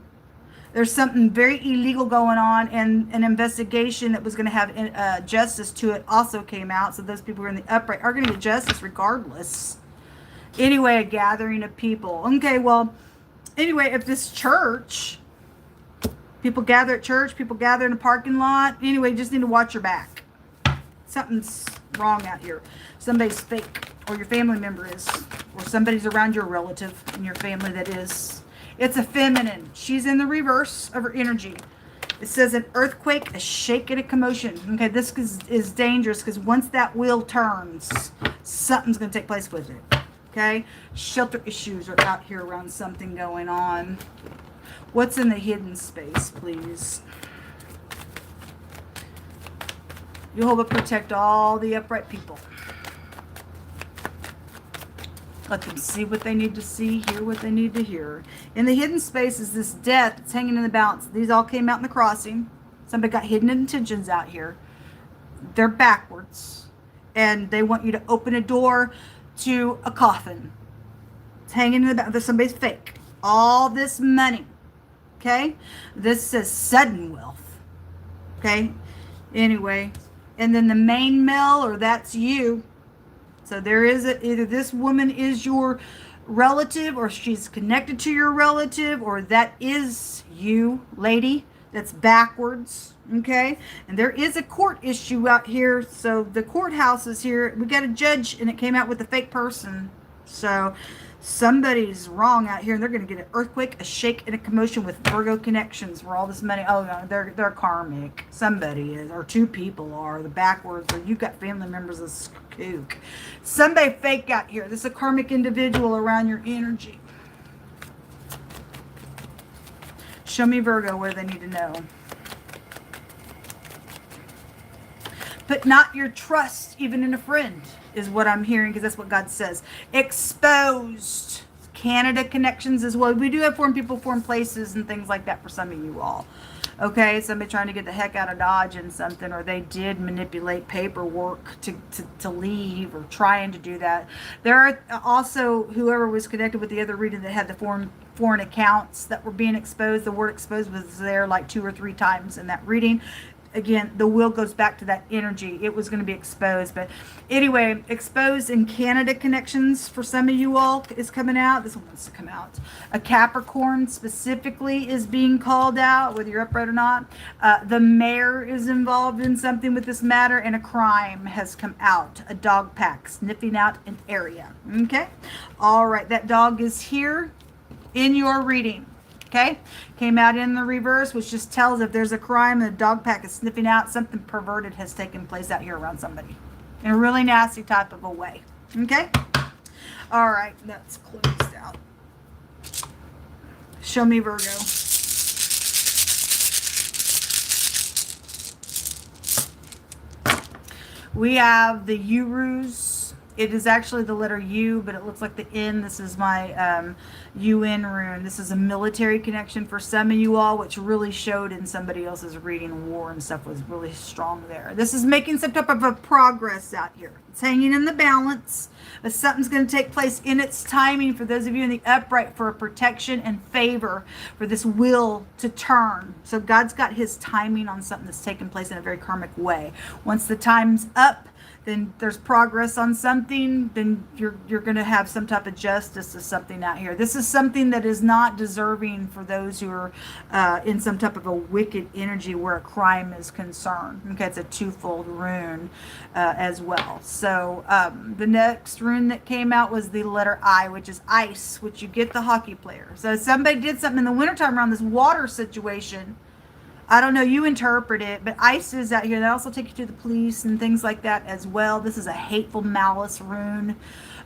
There's something very illegal going on, and an investigation that was going to have justice to it also came out. So those people who are in the upright are going to get justice regardless. Anyway, a gathering of people. Okay, well, anyway, if this church, people gather at church, people gather in a parking lot. Anyway, you just need to watch your back. Something's wrong out here. Somebody's fake, or your family member is, or somebody's around your relative in your family that is. It's a feminine. She's in the reverse of her energy. It says an earthquake, a shake, and a commotion. Okay, this is dangerous because once that wheel turns, something's going to take place with it. Okay, shelter issues are out here around something going on. What's in the hidden space, please? Jehovah protect all the upright people. Let them see what they need to see, hear what they need to hear. In the hidden space is this death that's hanging in the balance. These all came out in the crossing. Somebody got hidden intentions out here. They're backwards. And they want you to open a door to a coffin. It's hanging in the balance. There's somebody's fake. All this money. Okay? This says sudden wealth. Okay? Anyway. And then the main male, or that's you. So there is either this woman is your relative, or she's connected to your relative, or that is you, lady. that's backwards, okay? And there is a court issue out here. So the courthouse is here. We got a judge, and it came out with a fake person. So somebody's wrong out here, and they're going to get an earthquake, a shake, and a commotion with Virgo connections where all this money, oh, no, they're karmic. Somebody is, or two people are, the backwards, or you got family members of kook. Somebody fake out here. This is a karmic individual around your energy. Show me Virgo where they need to know. Put not your trust even in a friend is what I'm hearing, because that's what God says. Exposed. Canada connections as well. We do have foreign people, foreign places, and things like that for some of you all. Okay, somebody trying to get the heck out of Dodge and something, or they did manipulate paperwork to leave, or trying to do that. There are also whoever was connected with the other reading that had the foreign accounts that were being exposed. The word exposed was there like 2 or 3 times in that reading. Again, the wheel goes back to that energy. It was going to be exposed. But anyway, exposed in Canada connections for some of you all is coming out. This one wants to come out. A Capricorn specifically is being called out, whether you're upright or not. The mayor is involved in something with this matter, and a crime has come out. A dog pack sniffing out an area. Okay? All right. That dog is here in your reading. Okay, came out in the reverse, which just tells if there's a crime and a dog pack is sniffing out, something perverted has taken place out here around somebody in a really nasty type of a way. Okay, all right, that's closed out. Show me Virgo. We have the Urus. It is actually the letter U, but it looks like the N. This is my UN rune. This is a military connection for some of you all, which really showed in somebody else's reading. War and stuff was really strong there. This is making some type of a progress out here. It's hanging in the balance, but something's going to take place in its timing for those of you in the upright for a protection and favor for this wheel to turn. So God's got his timing on something that's taking place in a very karmic way. Once the time's up, then there's progress on something, then you're going to have some type of justice to something out here. This is something that is not deserving for those who are in some type of a wicked energy where a crime is concerned. Okay, it's a twofold rune as well. So the next rune that came out was the letter I, which is ice, which you get the hockey player. So somebody did something in the wintertime around this water situation. I don't know, you interpret it, but ice is out here. They also take you to the police and things like that as well. This is a hateful malice rune.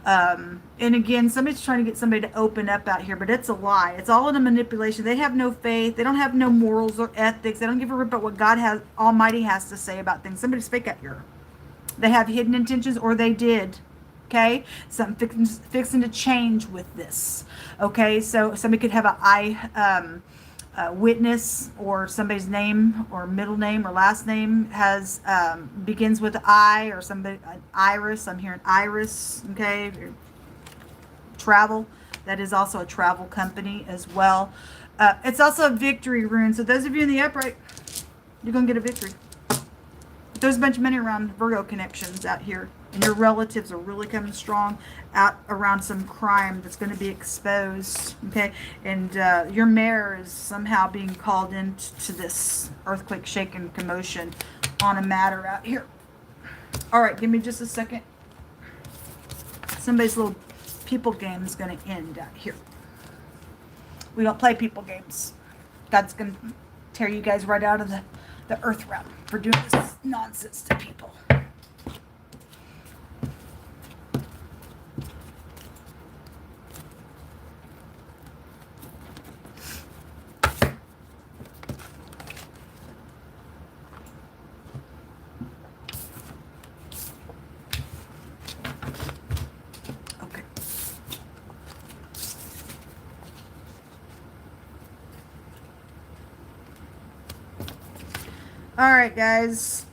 And again, somebody's trying to get somebody to open up out here, but it's a lie. It's all in a manipulation. They have no faith. They don't have no morals or ethics. They don't give a rip about what God has, Almighty has to say about things. Somebody's fake out here. They have hidden intentions, or they did. Okay, something fixing to change with this. Okay, so somebody could have a witness, or somebody's name or middle name or last name has begins with I, or somebody Iris. I'm hearing Iris. Okay, travel. That is also a travel company as well. It's also a victory rune. So those of you in the upright, you're gonna get a victory. But there's a bunch of money around Virgo connections out here, and your relatives are really coming strong out around some crime that's going to be exposed. Okay, and your mayor is somehow being called into this earthquake, shake, and commotion on a matter out here. All right, give me just a second. Somebody's little people game is going to end out here. We don't play people games. God's going to tear you guys right out of the earth realm for doing this nonsense to people. All right, guys,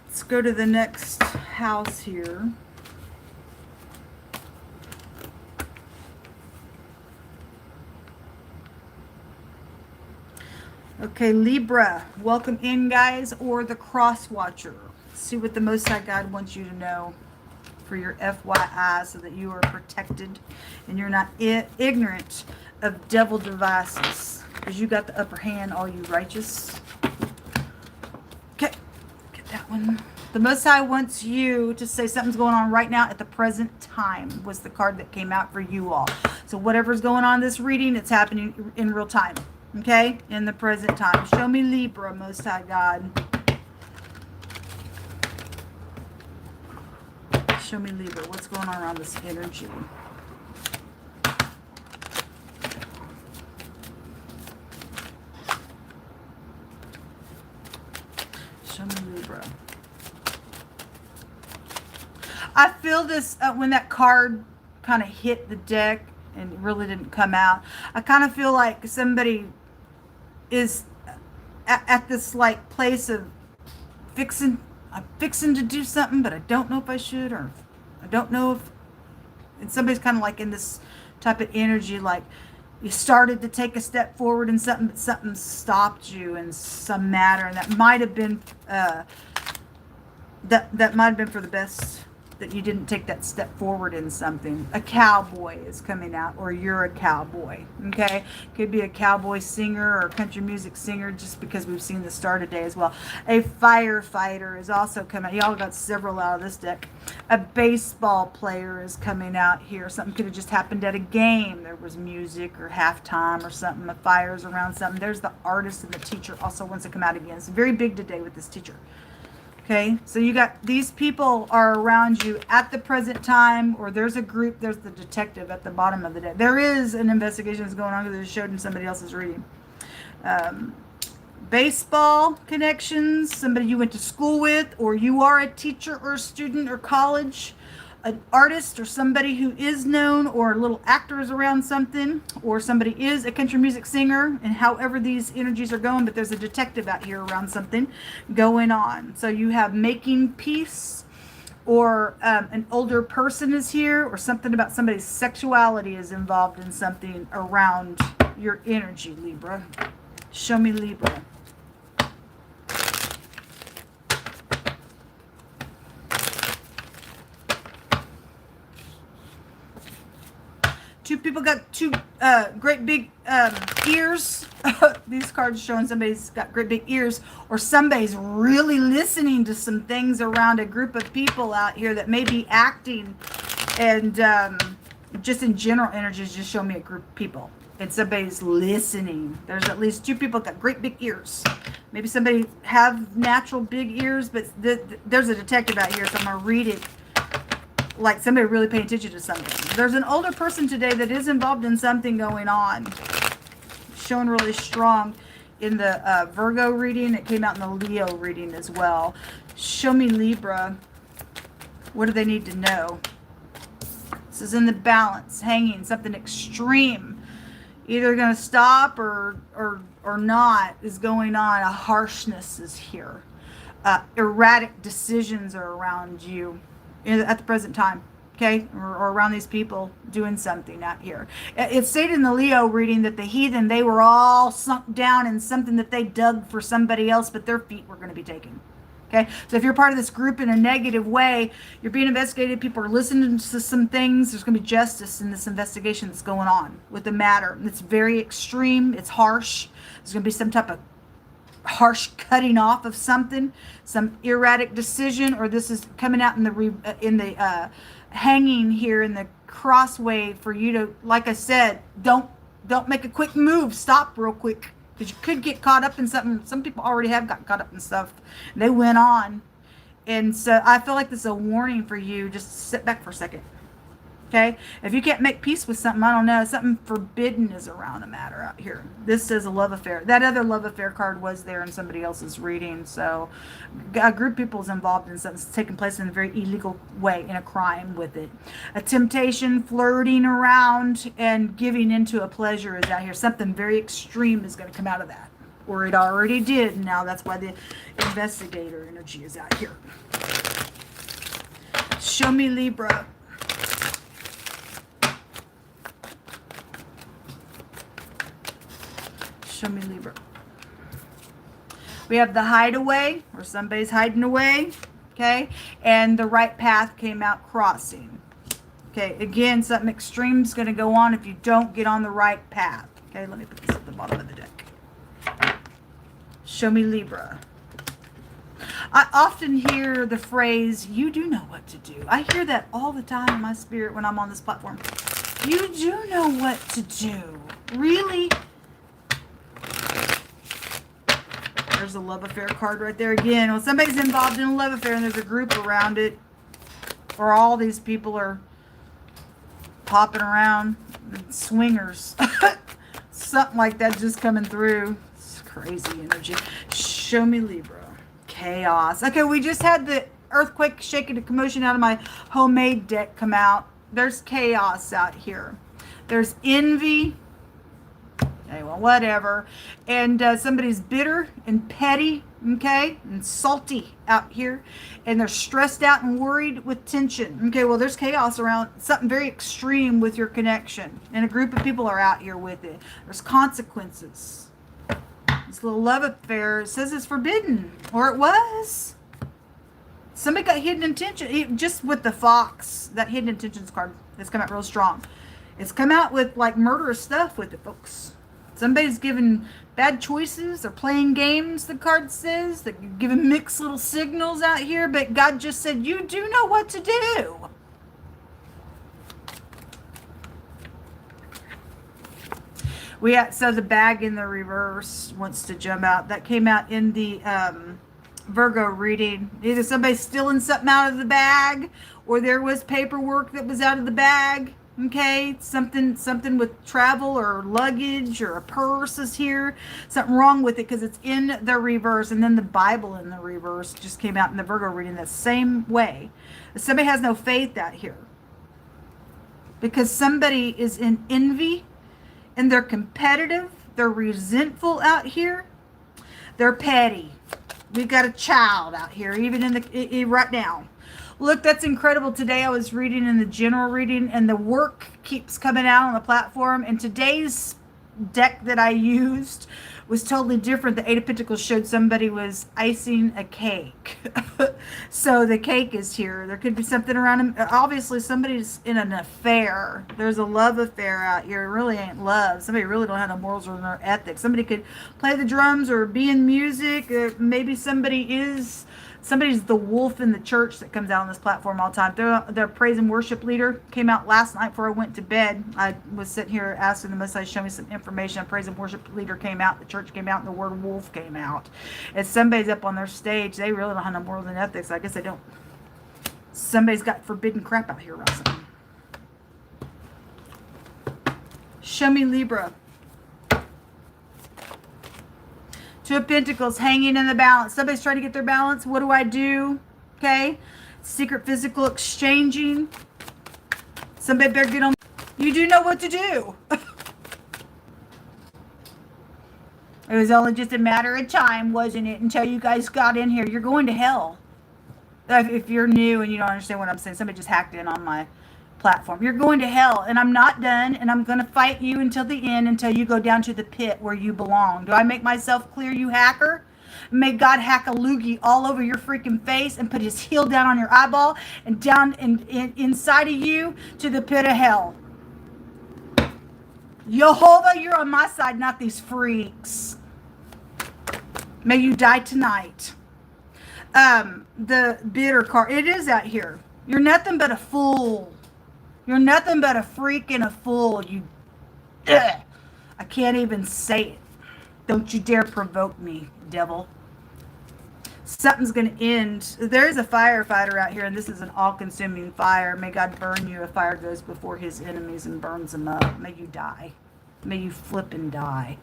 let's go to the next house here. Okay, Libra, welcome in, guys, or the cross watcher. See what the Most High God wants you to know for your FYI, so that you are protected and you're not ignorant of devil devices. Because you got the upper hand, all you righteous. Okay, get that one. The Most High wants you to say something's going on right now at the present time was the card that came out for you all. So whatever's going on in this reading, it's happening in real time. Okay? In the present time. Show me Libra, Most High God. Show me Libra. What's going on around this energy? Show me Libra. I feel this when that card kind of hit the deck and it really didn't come out. I kind of feel like somebody is at this like place of I'm fixing to do something, but I don't know if I should, or I don't know if, and somebody's kind of like in this type of energy, like you started to take a step forward in something, but something stopped you in some matter, and that might have been that might have been for the best that you didn't take that step forward in something. A cowboy is coming out, or you're a cowboy, okay? Could be a cowboy singer or country music singer, just because we've seen the star today as well. A firefighter is also coming. Y'all got several out of this deck. A baseball player is coming out here. Something could have just happened at a game. There was music or halftime or something. A fire's around something. There's the artist, and the teacher also wants to come out again. It's very big today with this teacher. Okay, so you got these people are around you at the present time, or there's a group, there's the detective at the bottom of the deck. There is an investigation that's going on because it was showed in somebody else's reading. Baseball connections, somebody you went to school with, or you are a teacher or a student or college, an artist or somebody who is known, or little actors around something, or somebody is a country music singer, and however these energies are going, but there's a detective out here around something going on. So you have making peace, or an older person is here, or something about somebody's sexuality is involved in something around your energy, Libra. Show me Libra. Two people got two great big ears. These cards showing somebody's got great big ears, or somebody's really listening to some things around a group of people out here that may be acting, and just in general energies just show me a group of people, and somebody's listening. There's at least two people got great big ears. Maybe somebody have natural big ears, but there's a detective out here, so I'm going to read it like somebody really paying attention to something. There's an older person today that is involved in something going on. Showing really strong in the Virgo reading. It came out in the Leo reading as well. Show me Libra. What do they need to know? This is in the balance, hanging, something extreme. Either going to stop or not is going on. A harshness is here. Erratic decisions are around you at the present time, okay, or around these people doing something out here. It stated in the Leo reading that the heathen, they were all sunk down in something that they dug for somebody else, but their feet were going to be taken. Okay, so if you're part of this group in a negative way, you're being investigated, people are listening to some things, there's going to be justice in this investigation that's going on with the matter. It's very extreme, it's harsh. There's going to be some type of harsh cutting off of something, some erratic decision, or this is coming out in the hanging here in the crossway for you to, like I said, don't make a quick move. Stop real quick, because you could get caught up in something. Some people already have got caught up in stuff. They went on, and so I feel like this is a warning for you. Just sit back for a second. Okay, if you can't make peace with something, I don't know, something forbidden is around a matter out here. This says a love affair. That other love affair card was there in somebody else's reading. So a group of people is involved in something that's taking place in a very illegal way, in a crime with it. A temptation, flirting around, and giving into a pleasure is out here. Something very extreme is going to come out of that. Or it already did. Now that's why the investigator energy is out here. Show me Libra. Show me Libra. We have the hideaway, or somebody's hiding away, okay? And the right path came out crossing. Okay, again, something extreme is going to go on if you don't get on the right path. Okay, let me put this at the bottom of the deck. Show me Libra. I often hear the phrase, you do know what to do. I hear that all the time in my spirit when I'm on this platform. You do know what to do. Really? There's a love affair card right there again. Well, somebody's involved in a love affair and there's a group around it. Or all these people are popping around. Swingers. Something like that just coming through. It's crazy energy. Show me Libra. Chaos. Okay, we just had the earthquake, shaking, the commotion out of my homemade deck come out. There's chaos out here. There's envy. Okay, well, whatever. And somebody's bitter and petty, okay, and salty out here. And they're stressed out and worried with tension. Okay, well, there's chaos around something very extreme with your connection. And a group of people are out here with it. There's consequences. This little love affair, it says it's forbidden. Or it was. Somebody got hidden intention. Just with the fox, that hidden intentions card, it's come out real strong. It's come out with like murderous stuff with it, folks. Somebody's giving bad choices or playing games, the card says. They're giving mixed little signals out here, but God just said, you do know what to do. So the bag in the reverse wants to jump out. That came out in the Virgo reading. Either somebody's stealing something out of the bag, or there was paperwork that was out of the bag. Okay, something with travel or luggage or a purse is here. Something wrong with it because it's in the reverse. And then the Bible in the reverse just came out in the Virgo reading the same way. Somebody has no faith out here because somebody is in envy. And they're competitive. They're resentful out here. They're petty. We've got a child out here, even in the right now. Look, that's incredible. Today I was reading in the general reading, and the work keeps coming out on the platform. And today's deck that I used was totally different. The Eight of Pentacles showed somebody was icing a cake. So the cake is here. There could be something around him. Obviously, somebody's in an affair. There's a love affair out here. It really ain't love. Somebody really don't have no morals or no ethics. Somebody could play the drums or be in music. Maybe somebody's the wolf in the church that comes out on this platform all the time. Their praise and worship leader came out last night before I went to bed. I was sitting here asking the Most High to show me some information. A praise and worship leader came out. The church came out, and the word wolf came out. If somebody's up on their stage, they really don't have no morals and ethics. I guess they don't. Somebody's got forbidden crap out here around something. Show me Libra. Two of Pentacles hanging in the balance. Somebody's trying to get their balance. What do I do? Okay. Secret physical exchanging. Somebody better get on. You do know what to do. It was only just a matter of time, wasn't it? Until you guys got in here. You're going to hell. If you're new and you don't understand what I'm saying, somebody just hacked in on my platform. You're going to hell, and I'm not done, and I'm going to fight you until the end, until you go down to the pit where you belong. Do I make myself clear, you hacker? May God hack a loogie all over your freaking face and put his heel down on your eyeball and down inside of you to the pit of hell. Jehovah, you're on my side, not these freaks. May you die tonight. The bitter card, it is out here. You're nothing but a fool. You're nothing but a freak and a fool. I can't even say it. Don't you dare provoke me, devil. Something's going to end. There is a firefighter out here, and this is an all-consuming fire. May God burn you. A fire goes before his enemies and burns them up. May you die. May you flip and die.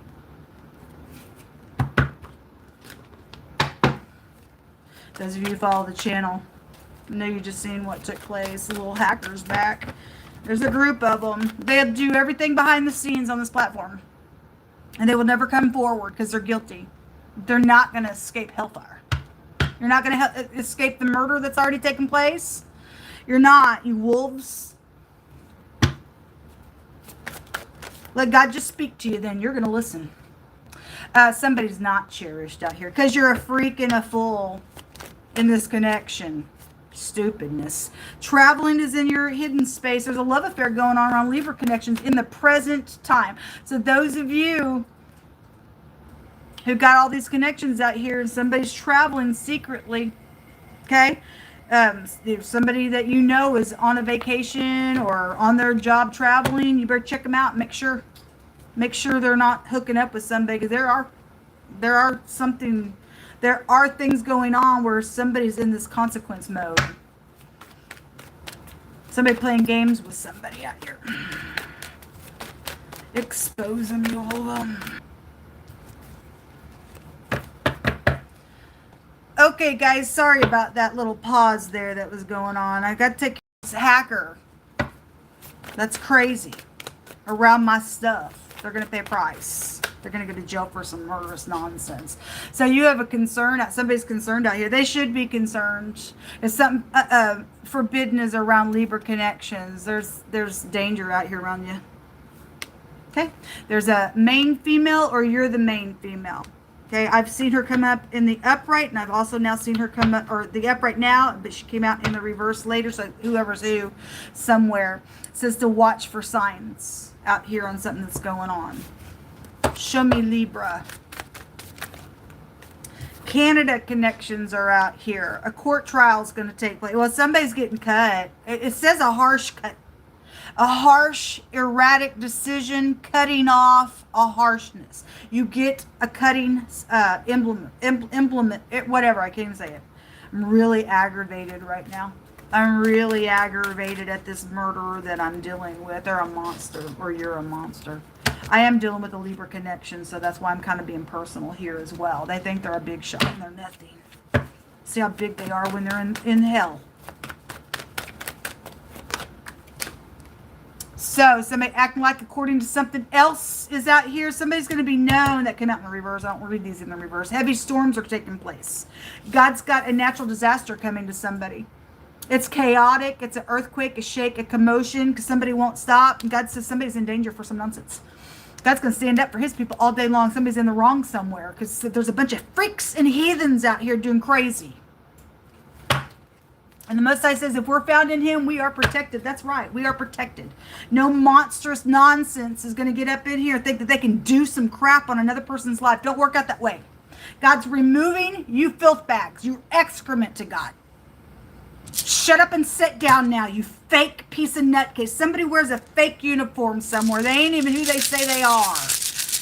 Those of you who follow the channel, I know you just seen what took place. The little hacker's back. There's a group of them. They'll do everything behind the scenes on this platform. And they will never come forward because they're guilty. They're not going to escape hellfire. You're not going to escape the murder that's already taken place. You're not, you wolves. Let God just speak to you then. You're going to listen. Somebody's not cherished out here because you're a freak and a fool in this connection. Stupidness. Traveling is in your hidden space. There's a love affair going on around Libra connections in the present time. So those of you who got all these connections out here and somebody's traveling secretly, okay? If somebody that you know is on a vacation or on their job traveling, you better check them out and make sure they're not hooking up with somebody, because there are things going on where somebody's in this consequence mode. Somebody playing games with somebody out here. Expose them, you hold them. Okay, guys, sorry about that little pause there that was going on. I got to take this hacker. That's crazy. Around my stuff. They're going to pay a price. They're going to go to jail for some murderous nonsense. So you have a concern. Somebody's concerned out here. They should be concerned. If something forbidden is around Libra connections, there's danger out here around you. Okay? There's a main female, or you're the main female. Okay, I've seen her come up in the upright, and I've also now seen her come up, or the upright now, but she came out in the reverse later, so whoever's who, somewhere, says to watch for signs out here on something that's going on. Show me Libra. Canada connections are out here. A court trial is going to take place. Well, somebody's getting cut. It says a harsh cut. A harsh, erratic decision, cutting off a harshness. You get a cutting implement, whatever, I can't even say it. I'm really aggravated right now. I'm really aggravated at this murderer that I'm dealing with. They're a monster, or you're a monster. I am dealing with a Libra connection, so that's why I'm kind of being personal here as well. They think they're a big shot, and they're nothing. See how big they are when they're in hell. So, somebody acting like according to something else is out here. Somebody's going to be known. That came out in the reverse. I don't read these in the reverse. Heavy storms are taking place. God's got a natural disaster coming to somebody. It's chaotic. It's an earthquake, a shake, a commotion, because somebody won't stop. And God says somebody's in danger for some nonsense. God's going to stand up for his people all day long. Somebody's in the wrong somewhere, because there's a bunch of freaks and heathens out here doing crazy. And the Most High says, if we're found in him, we are protected. That's right. We are protected. No monstrous nonsense is going to get up in here and think that they can do some crap on another person's life. Don't work out that way. God's removing you filth bags. You excrement to God. Shut up and sit down now, you fake piece of nutcase. Somebody wears a fake uniform somewhere. They ain't even who they say they are.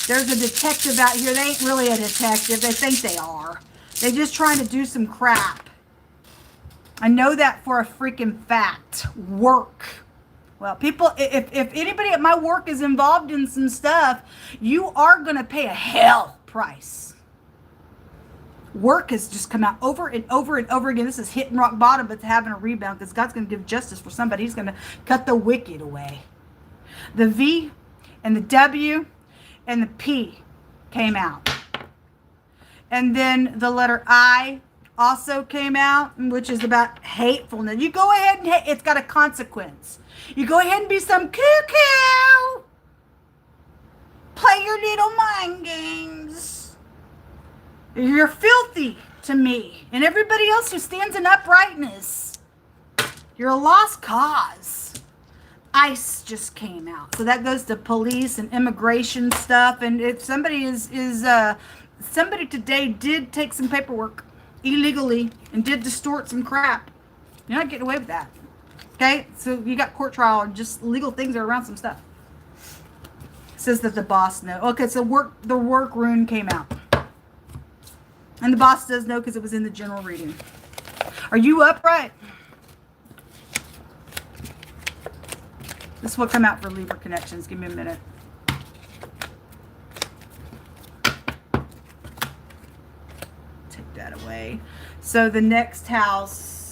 There's a detective out here. They ain't really a detective. They think they are. They're just trying to do some crap. I know that for a freaking fact. Work. Well, people, if anybody at my work is involved in some stuff, you are going to pay a hell price. Work has just come out over and over and over again. This is hitting rock bottom, but it's having a rebound, because God's going to give justice for somebody. He's going to cut the wicked away. The V and the W and the P came out. And then the letter I also came out, which is about hatefulness. You go ahead and it's got a consequence. You go ahead and be some cuckoo. Play your little mind games. You're filthy to me and everybody else who stands in uprightness. You're a lost cause. ICE just came out. So that goes to police and immigration stuff. And if somebody somebody today did take some paperwork illegally and did distort some crap. You're not getting away with that. Okay? So you got court trial and just legal things are around some stuff. It says that the boss knows. Okay, so the work rune came out. And the boss does know because it was in the general reading. Are you upright? This will come out for Libra connections. Give me a minute. Take that away. So the next house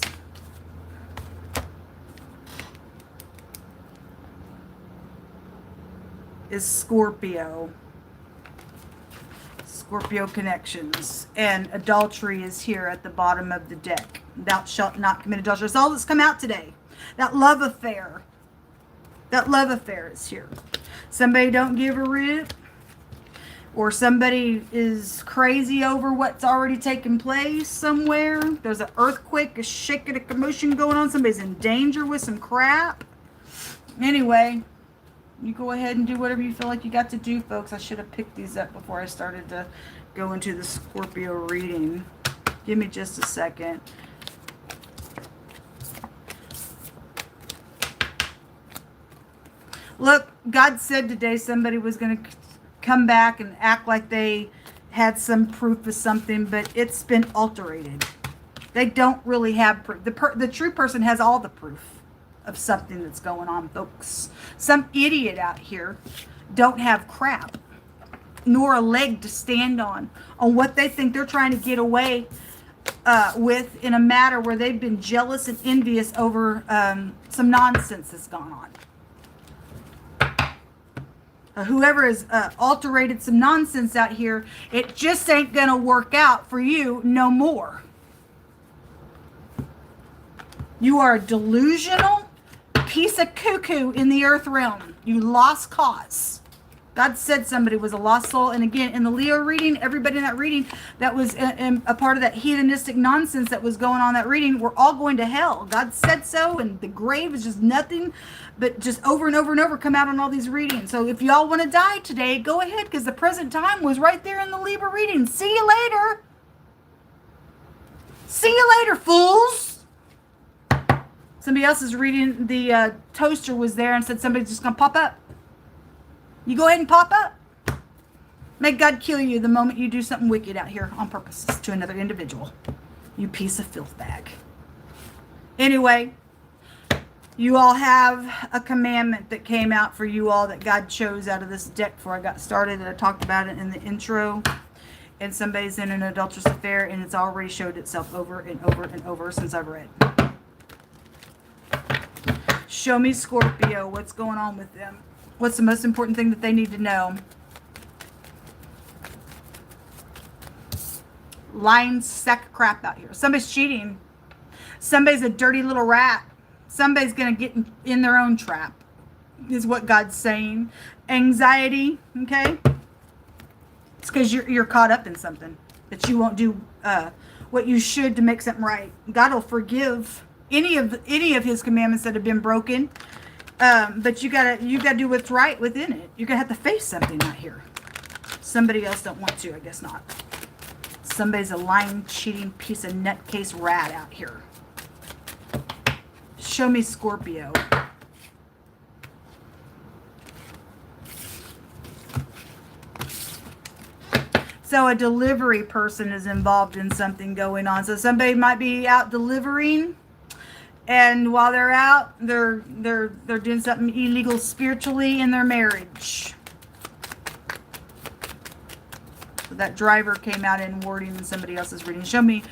is Scorpio. Scorpio connections. And adultery is here at the bottom of the deck. Thou shalt not commit adultery. That's all that's come out today. That love affair. That love affair is here. Somebody don't give a rip. or somebody is crazy over what's already taken place somewhere. There's an earthquake, a shaking, a commotion going on. Somebody's in danger with some crap. Anyway, you go ahead and do whatever you feel like you got to do, folks. I should have picked these up before I started to go into the Scorpio reading. Give me just a second. Look, God said today somebody was going to come back and act like they had some proof of something, but it's been alterated. They don't really have proof. The true person has all the proof of something that's going on, folks. Some idiot out here don't have crap, nor a leg to stand on what they think they're trying to get away with in a matter where they've been jealous and envious over some nonsense that's gone on. Whoever has alterated some nonsense out here, it just ain't going to work out for you no more. You are a delusional piece of cuckoo in the earth realm. You lost cause. God said somebody was a lost soul. And again, in the Leo reading, everybody in that reading that was a part of that heathenistic nonsense that was going on in that reading, we're all going to hell. God said so, and the grave is just nothing but just over and over and over come out on all these readings. So if y'all want to die today, go ahead, because the present time was right there in the Libra reading. See you later. See you later, fools. Somebody else is reading, the toaster was there and said somebody's just going to pop up. You go ahead and pop up. May God kill you the moment you do something wicked out here on purpose to another individual. You piece of filth bag. Anyway, you all have a commandment that came out for you all that God chose out of this deck before I got started, and I talked about it in the intro. And somebody's in an adulterous affair, and it's already showed itself over and over and over since I've read. Show me, Scorpio, what's going on with them. What's the most important thing that they need to know? Lying sack of crap out here. Somebody's cheating. Somebody's a dirty little rat. Somebody's going to get in their own trap, is what God's saying. Anxiety, okay? It's because you're caught up in something that you won't do what you should to make something right. God will forgive any of his commandments that have been broken. But you gotta do what's right within it. You're gonna have to face something out here. Somebody else don't want to, I guess not. Somebody's a lying, cheating piece of nutcase rat out here. Show me, Scorpio. So a delivery person is involved in something going on. So somebody might be out delivering. And while they're out, they're doing something illegal spiritually in their marriage. So that driver came out in wording and somebody else is reading. Show me,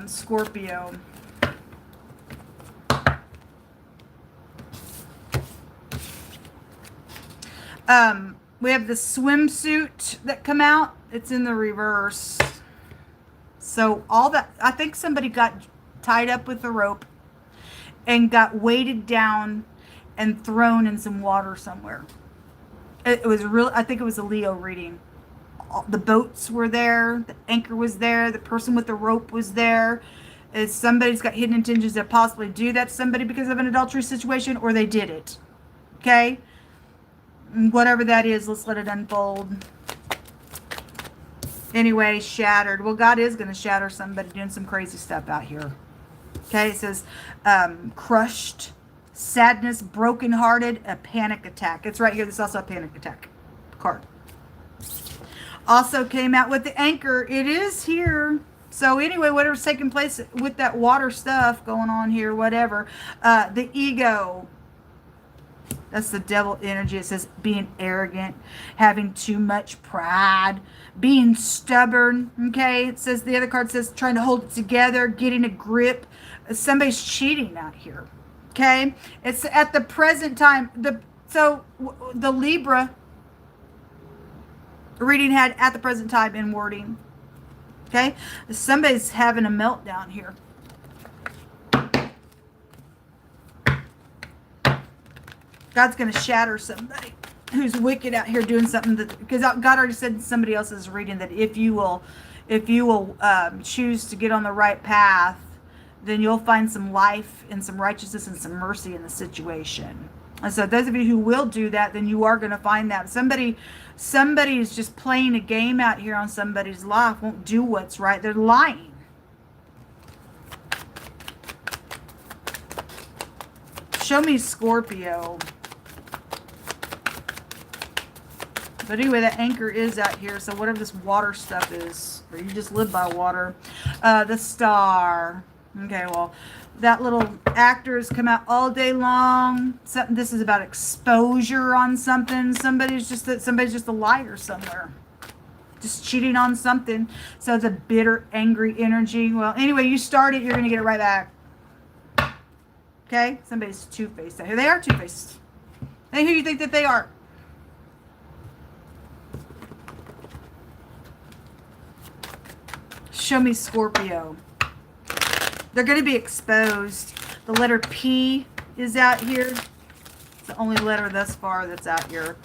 Scorpio. We have the swimsuit that come out. It's in the reverse. So all that, I think somebody got tied up with a rope and got weighted down and thrown in some water somewhere. It was real. I think it was a Leo reading. The boats were there. The anchor was there. The person with the rope was there. Somebody's got hidden intentions to possibly do that to somebody because of an adultery situation, or they did it. Okay? Whatever that is, let's let it unfold. Anyway, shattered. Well, God is going to shatter somebody doing some crazy stuff out here. Okay, it says crushed, sadness, brokenhearted, a panic attack. It's right here. There's also a panic attack card. Also came out with the anchor. It is here. So anyway, whatever's taking place with that water stuff going on here, whatever. The ego. That's the devil energy. It says being arrogant, having too much pride, being stubborn. Okay, it says the other card says trying to hold it together, getting a grip. Somebody's cheating out here. Okay, it's at the present time. So the Libra reading had at the present time in wording. Okay, somebody's having a meltdown here. God's going to shatter somebody. who's wicked out here doing something that, because God already said in somebody else's reading that if you will choose to get on the right path, then you'll find some life and some righteousness and some mercy in the situation. And so those of you who will do that, then you are going to find that somebody is just playing a game out here on somebody's life, won't do what's right. They're lying. Show me Scorpio. But anyway, the anchor is out here. So whatever this water stuff is, or you just live by water. The Star. Okay, well, that little actor has come out all day long. This is about exposure on something. Somebody's just a liar somewhere. Just cheating on something. So it's a bitter, angry energy. Well, anyway, you start it, you're going to get it right back. Okay? Somebody's two-faced out here. They are two-faced. And who do you think that they are? Show me Scorpio. They're going to be exposed. The letter P is out here. It's the only letter thus far that's out here.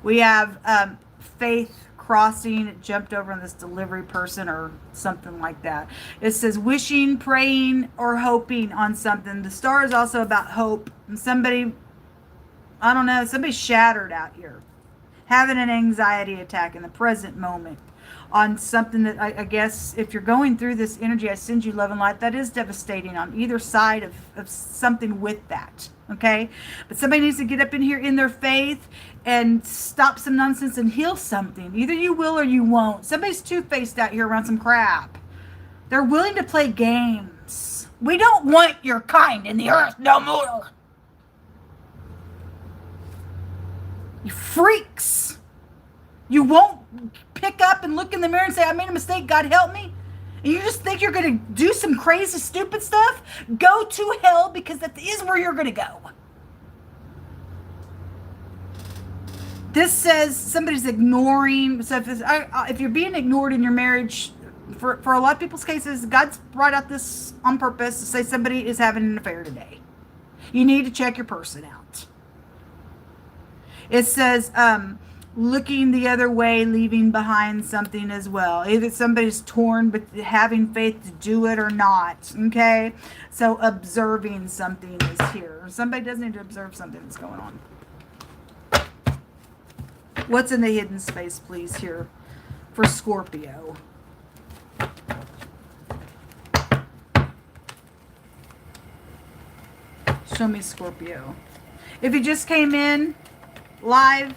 We have Faith crossing. It jumped over on this delivery person or something like that. It says wishing, praying, or hoping on something. The Star is also about hope. And somebody, I don't know, somebody shattered out here. Having an anxiety attack in the present moment on something that I guess if you're going through this energy, I send you love and light, that is devastating on either side of something with that. Okay? But somebody needs to get up in here in their faith and stop some nonsense and heal something. Either you will or you won't. Somebody's two-faced out here around some crap. They're willing to play games. We don't want your kind in the earth no more. You freaks. You won't pick up and look in the mirror and say, I made a mistake, God help me. And you just think you're going to do some crazy, stupid stuff? Go to hell, because that is where you're going to go. This says somebody's ignoring. So if you're being ignored in your marriage, for a lot of people's cases, God's brought out this on purpose to say somebody is having an affair today. You need to check your person out. It says looking the other way, leaving behind something as well. Either somebody's torn, but having faith to do it or not. Okay? So observing something is here. Somebody does need to observe something that's going on. What's in the hidden space, please, here for Scorpio? Show me Scorpio. If you just came in live,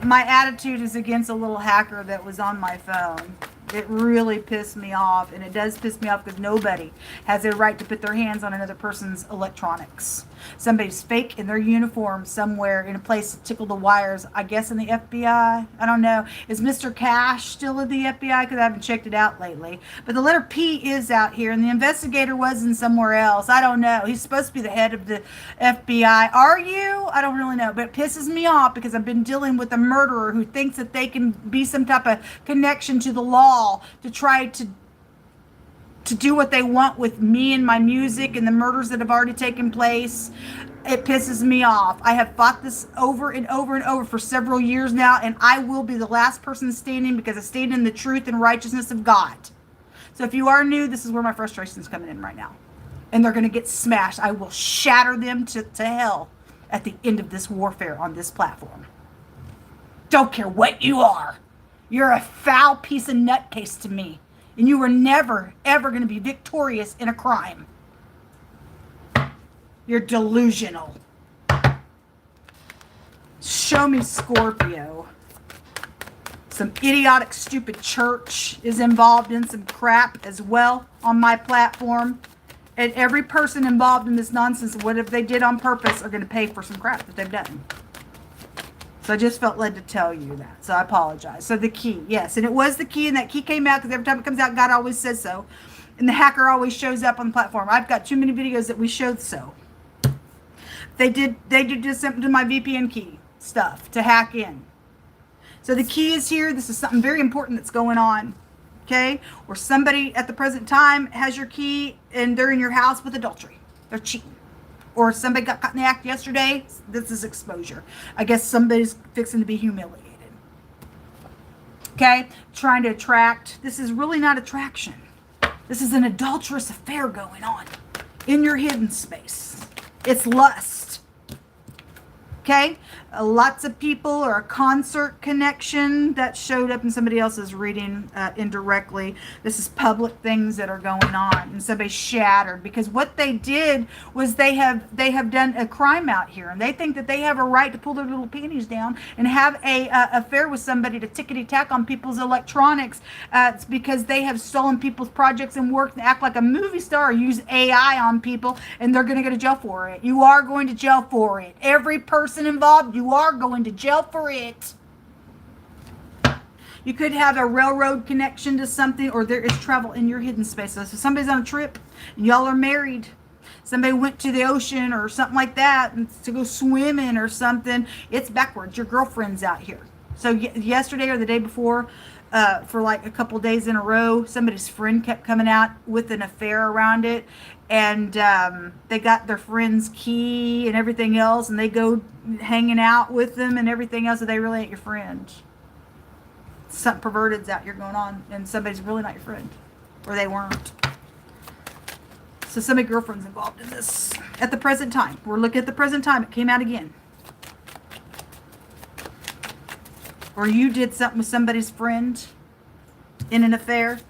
my attitude is against a little hacker that was on my phone. It really pissed me off, and it does piss me off because nobody has a right to put their hands on another person's electronics. Somebody's fake in their uniform somewhere in a place to tickle the wires, I guess in the FBI. I don't know. Is Mr. Cash still in the FBI? Because I haven't checked it out lately. But the letter P is out here, and the investigator was in somewhere else. I don't know. He's supposed to be the head of the FBI. Are you? I don't really know. But it pisses me off because I've been dealing with a murderer who thinks that they can be some type of connection to the law to try to do what they want with me and my music and the murders that have already taken place. It pisses me off. I have fought this over and over and over for several years now, and I will be the last person standing because I stand in the truth and righteousness of God. So if you are new, this is where my frustration is coming in right now. And they're going to get smashed. I will shatter them to hell at the end of this warfare on this platform. Don't care what you are. You're a foul piece of nutcase to me. And you were never, ever going to be victorious in a crime. You're delusional. Show me Scorpio. Some idiotic, stupid church is involved in some crap as well on my platform. And every person involved in this nonsense, whatever they did on purpose, are going to pay for some crap that they've done. So I just felt led to tell you that. So I apologize. So the key, yes. And it was the key, and that key came out because every time it comes out, God always says so. And the hacker always shows up on the platform. I've got too many videos that we showed so. They did just something to my VPN key stuff to hack in. So the key is here. This is something very important that's going on. Okay? Or somebody at the present time has your key and they're in your house with adultery. They're cheating. Or somebody got caught in the act yesterday. This is exposure. I guess somebody's fixing to be humiliated. Okay? Trying to attract. This is really not attraction. This is an adulterous affair going on in your hidden space. It's lust. Okay? Lots of people, or a concert connection that showed up in somebody else's reading indirectly. This is public things that are going on, and somebody shattered because what they did was they have done a crime out here, and they think that they have a right to pull their little panties down and have a affair with somebody to tickety tack on people's electronics. It's because they have stolen people's projects and work and act like a movie star, or use AI on people, and they're going to go to jail for it. You are going to jail for it. Every person involved, you are going to jail for it. You could have a railroad connection to something, or there is travel in your hidden space. So somebody's on a trip, and y'all are married. Somebody went to the ocean or something like that and to go swimming or something. It's backwards. Your girlfriend's out here. So yesterday or the day before, for like a couple days in a row, somebody's friend kept coming out with an affair around it. And they got their friend's key and everything else, and they go hanging out with them and everything else, so they really ain't your friend. Something perverted's out here going on, and somebody's really not your friend. Or they weren't. So somebody's girlfriend's involved in this. At the present time. We're looking at the present time. It came out again. Or you did something with somebody's friend in an affair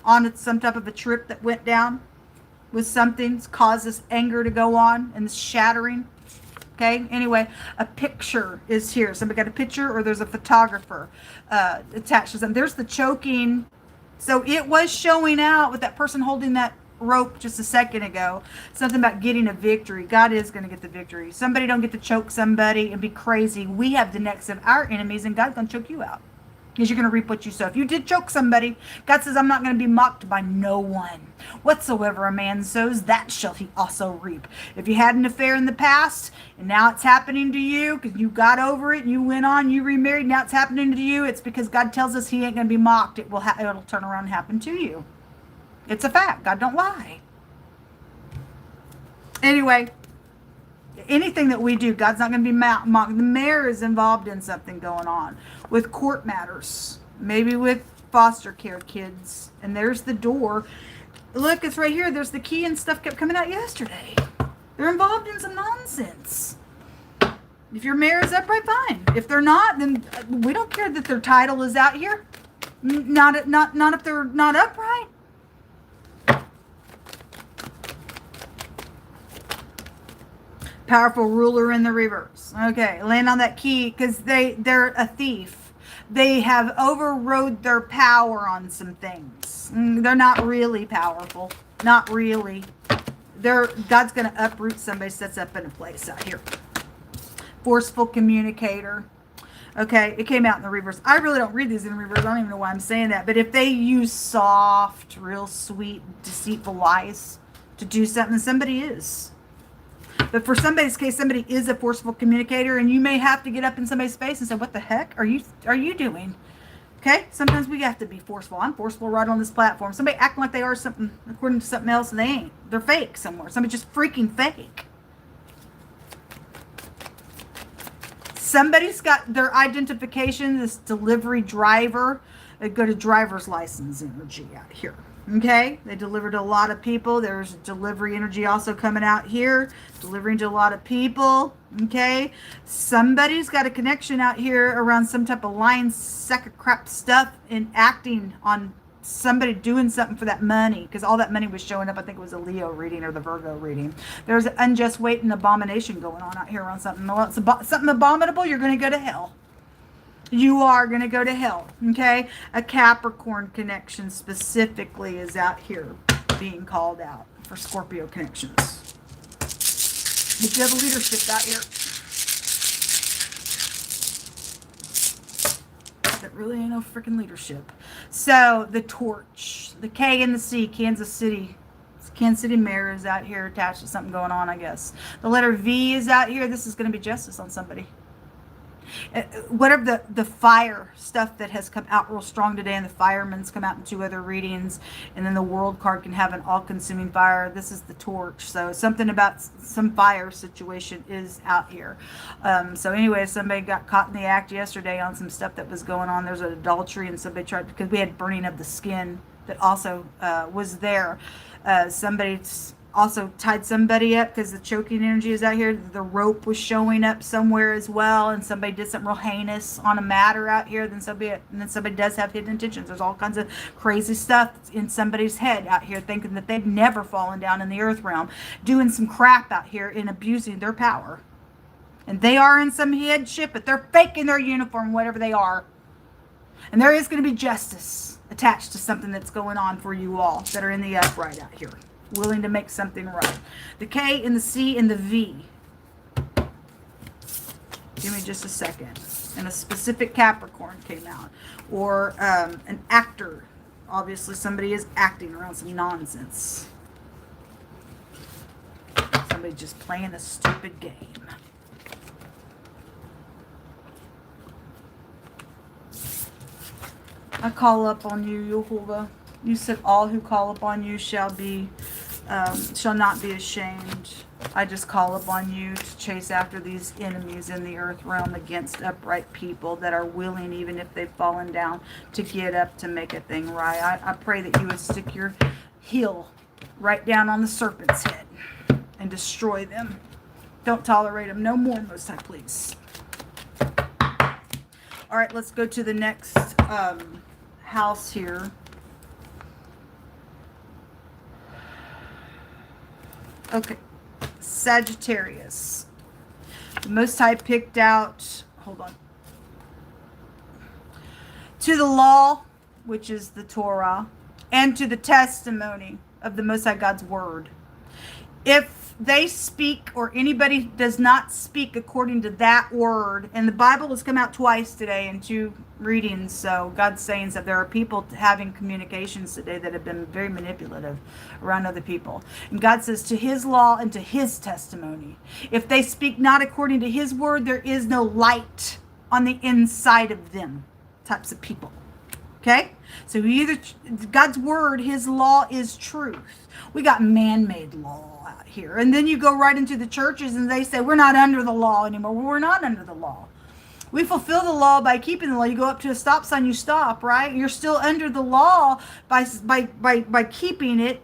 on some type of a trip that went down with something caused this anger to go on and this shattering. Okay, anyway, a picture is here. Somebody got a picture, or there's a photographer attached to something. There's the choking. So it was showing out with that person holding that rope just a second ago. Something about getting a victory. God is going to get the victory. Somebody don't get to choke somebody and be crazy. We have the necks of our enemies, and God's going to choke you out. Because you're going to reap what you sow. If you did choke somebody, God says, I'm not going to be mocked by no one. Whatsoever a man sows, that shall he also reap. If you had an affair in the past, and now it's happening to you, because you got over it, you went on, you remarried, now it's happening to you, it's because God tells us he ain't going to be mocked. It'll turn around and happen to you. It's a fact. God don't lie. Anyway, anything that we do, God's not going to be mocked. The mayor is involved in something going on with court matters, maybe with foster care kids. And there's the door. Look, it's right here. There's the key and stuff kept coming out yesterday. They're involved in some nonsense. If your mayor is upright, fine. If they're not, then we don't care that their title is out here. Not if they're not upright. Powerful ruler in the reverse. Okay, land on that key, because they're a thief. They have overrode their power on some things. They're not really powerful. Not really. God's going to uproot somebody sets up in a place out here. Forceful communicator. Okay, it came out in the reverse. I really don't read these in reverse. I don't even know why I'm saying that. But if they use soft, real sweet, deceitful lies to do something, somebody is. But for somebody's case, somebody is a forceful communicator, and you may have to get up in somebody's face and say, what the heck are you doing? Okay? Sometimes we have to be forceful. I'm forceful right on this platform. Somebody acting like they are something according to something else, and they ain't. They're fake somewhere. Somebody just freaking fake. Somebody's got their identification, this delivery driver. They go to driver's license energy out here. Okay, they deliver to a lot of people. There's delivery energy also coming out here, delivering to a lot of people. Okay, somebody's got a connection out here around some type of lying sack of crap stuff and acting on somebody doing something for that money, because all that money was showing up. I think it was a Leo reading or the Virgo reading. There's an unjust weight and abomination going on out here around something. Well, it's something abominable. You're going to go to hell. You are going to go to hell, okay? A Capricorn connection specifically is out here being called out for Scorpio connections. But you have a leadership out here that really ain't no freaking leadership. So, the torch, the K and the C, Kansas City. Kansas City mayor is out here attached to something going on, I guess. The letter V is out here. This is going to be justice on somebody. Whatever the fire stuff that has come out real strong today, and the fireman's come out in 2 other readings, and then the world card can have an all-consuming fire. This is the torch, so something about some fire situation is out here. So anyway, somebody got caught in the act yesterday on some stuff that was going on. There's an adultery, and somebody tried, because we had burning of the skin that also was there. Somebody's also tied somebody up because the choking energy is out here. The rope was showing up somewhere as well, and somebody did something real heinous on a matter out here. Then somebody does have hidden intentions. There's all kinds of crazy stuff in somebody's head out here, thinking that they've never fallen down in the earth realm, doing some crap out here and abusing their power. And they are in some headship, but they're faking their uniform, whatever they are. And there is going to be justice attached to something that's going on for you all that are in the upright out here, willing to make something right. The K and the C and the V. Give me just a second. And a specific Capricorn came out. Or an actor. Obviously somebody is acting around some nonsense. Somebody just playing a stupid game. I call up on you, Yehovah. You said all who call upon you shall not be ashamed. I just call upon you to chase after these enemies in the earth realm against upright people that are willing, even if they've fallen down, to get up to make a thing right. I pray that you would stick your heel right down on the serpent's head and destroy them. Don't tolerate them no more, Most High, please. All right, let's go to the next house here. Okay, Sagittarius. The Most High picked out, hold on, to the law, which is the Torah, and to the testimony of the Most High God's word. If they speak, or anybody does not speak according to that word, and the Bible has come out twice today in 2 readings, so God's saying that there are people having communications today that have been very manipulative around other people. And God says, to his law and to his testimony. If they speak not according to his word, there is no light on the inside of them, types of people. Okay? So either God's word, his law is truth. We got man-made law out here. And then you go right into the churches and they say, we're not under the law anymore. Well, we're not under the law. We fulfill the law by keeping the law. You go up to a stop sign, you stop, right? You're still under the law by keeping it.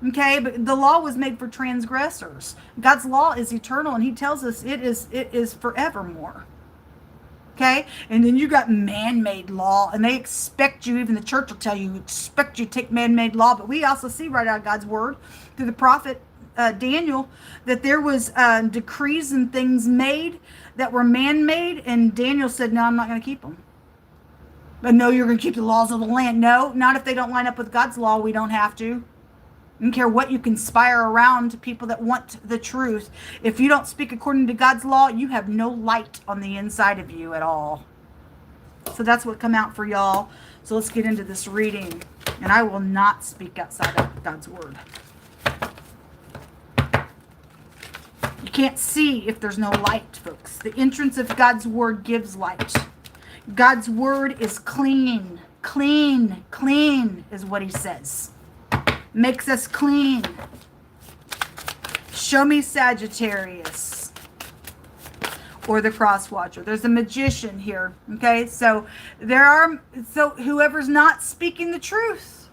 Okay, but the law was made for transgressors. God's law is eternal, and he tells us it is forevermore. Okay, and then you got man-made law, and they expect you, even the church will tell you, expect you to take man-made law. But we also see right out of God's word through the prophet Daniel that there was decrees and things made that were man-made, and Daniel said, no, I'm not going to keep them. But no, you're going to keep the laws of the land. No, not if they don't line up with God's law. We don't have to. I don't care what you conspire around people that want the truth. If you don't speak according to God's law, you have no light on the inside of you at all. So that's what come out for y'all. So let's get into this reading. And I will not speak outside of God's word. You can't see if there's no light, folks. The entrance of God's word gives light. God's word is clean. Clean. Clean is what he says. Makes us clean. Show me Sagittarius. Or the cross watcher. There's a magician here. Okay, so whoever's not speaking the truth.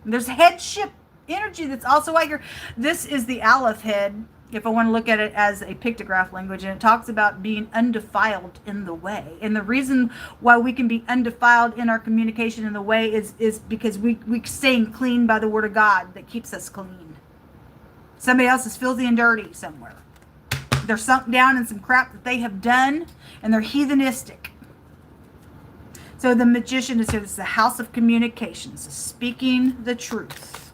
There's headship energy that's also out here. This is the Aleph head, if I want to look at it as a pictograph language, and it talks about being undefiled in the way. And the reason why we can be undefiled in our communication in the way is because we staying clean by the word of God that keeps us clean. Somebody else is filthy and dirty somewhere. They're sunk down in some crap that they have done, and they're heathenistic. So the magician is here. This is the house of communications, speaking the truth.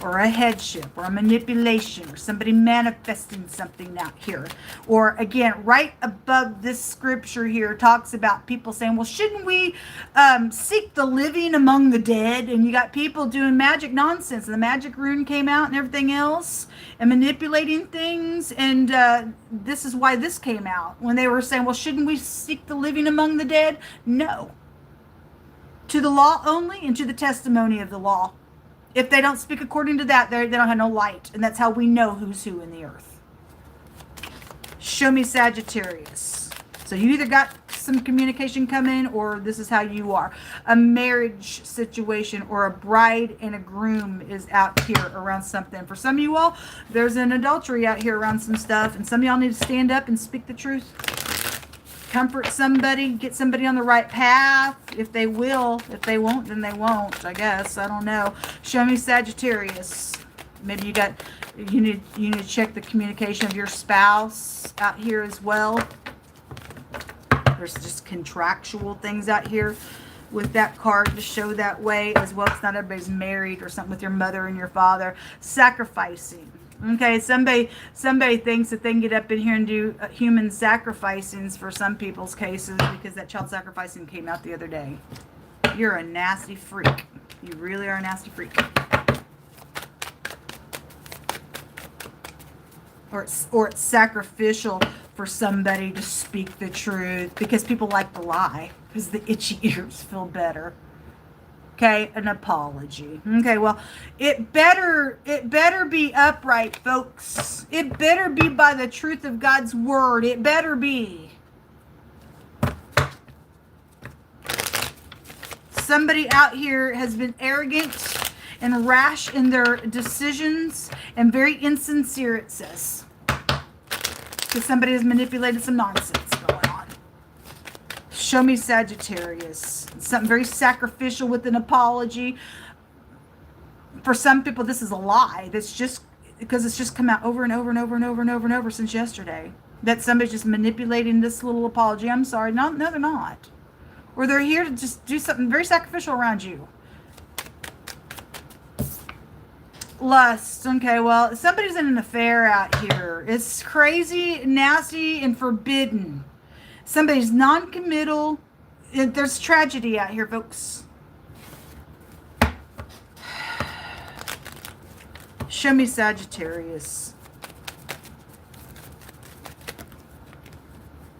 or a headship or a manipulation or somebody manifesting something out here. Or again, right above this scripture here talks about people saying, well, shouldn't we seek the living among the dead? And you got people doing magic nonsense, and the magic rune came out and everything else, and manipulating things. And this is why this came out, when they were saying, well, shouldn't we seek the living among the dead? No. To the law only, and to the testimony of the law. If they don't speak according to that, they don't have no light. And that's how we know who's who in the earth. Show me Sagittarius. So you either got some communication coming, or this is how you are. A marriage situation, or a bride and a groom is out here around something. For some of you all, there's an adultery out here around some stuff. And some of y'all need to stand up and speak the truth. Comfort somebody, get somebody on the right path, if they will. If they won't, then they won't, I guess. I don't know. Show me Sagittarius. Maybe you need to check the communication of your spouse out here as well. There's just contractual things out here with that card to show that way as well. It's not everybody's married or something with your mother and your father. Sacrificing. Okay, somebody thinks that they can get up in here and do human sacrificings for some people's cases, because that child sacrificing came out the other day. You're a nasty freak. You really are a nasty freak. Or it's sacrificial for somebody to speak the truth, because people like to lie, because the itchy ears feel better. Okay, an apology. Okay, well, it better be upright, folks. It better be by the truth of God's word. It better be. Somebody out here has been arrogant and rash in their decisions and very insincere, it says. Because somebody has manipulated some nonsense going on. Show me Sagittarius. Something very sacrificial with an apology. For some people, this is a lie. That's just because it's just come out over and over and over and over and over and over since yesterday. That somebody's just manipulating this little apology. I'm sorry. No, they're not. Or they're here to just do something very sacrificial around you. Lust. Okay, well, somebody's in an affair out here. It's crazy, nasty, and forbidden. Somebody's non-committal. There's tragedy out here, folks. Show me Sagittarius.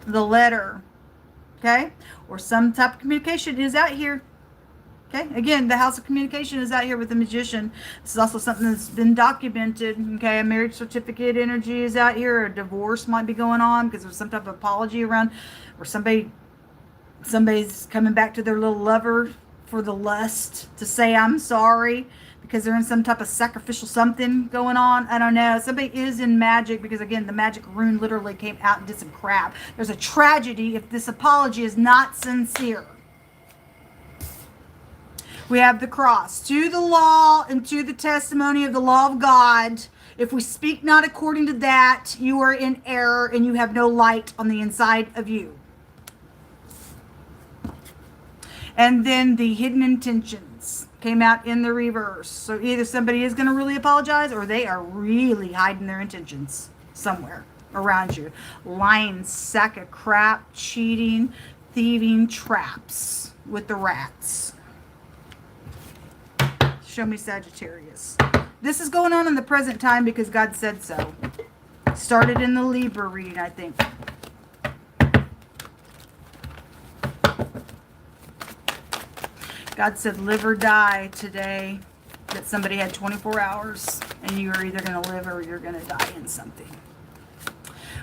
The letter. Okay? Or some type of communication is out here. Okay? Again, the house of communication is out here with the Magician. This is also something that's been documented. Okay? A marriage certificate energy is out here. A divorce might be going on because there's some type of apology around, or somebody's coming back to their little lover for the lust to say I'm sorry, because they're in some type of sacrificial something going on. I don't know. Somebody is in magic, because again, the magic rune literally came out and did some crap. There's a tragedy if this apology is not sincere. We have the cross. To the law and to the testimony of the law of God. If we speak not according to that, you are in error and you have no light on the inside of you. And then the hidden intentions came out in the reverse. So either somebody is going to really apologize, or they are really hiding their intentions somewhere around you. Lying, sack of crap, cheating, thieving, traps with the rats. Show me Sagittarius. This is going on in the present time because God said so. Started in the Libra reading, I think. God said live or die today. That somebody had 24 hours and you are either going to live or you're going to die in something.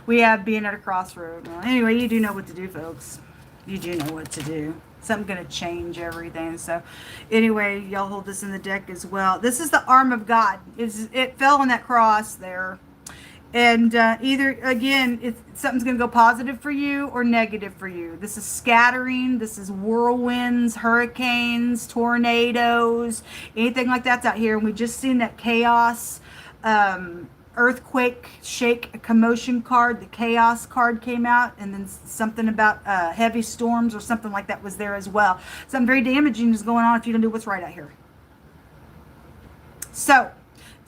We have being at a crossroad. Well, anyway, you do know what to do, folks. You do know what to do. Something going to change everything. So anyway, y'all hold this in the deck as well. This is the arm of God. It fell on that cross there. And either, again, something's going to go positive for you or negative for you. This is scattering. This is whirlwinds, hurricanes, tornadoes, anything like that's out here. And we just seen that chaos, earthquake, shake, commotion card. The chaos card came out. And then something about heavy storms or something like that was there as well. Something very damaging is going on if you don't do what's right out here. So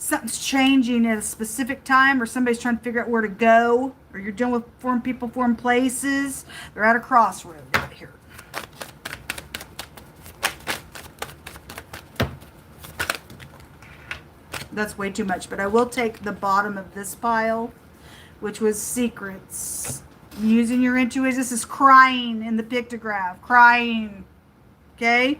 something's changing at a specific time, or somebody's trying to figure out where to go, or you're dealing with foreign people, foreign places. They're at a crossroad right here. That's way too much, but I will take the bottom of this pile, which was secrets. Using your intuition. This is crying in the pictograph. Crying. Okay?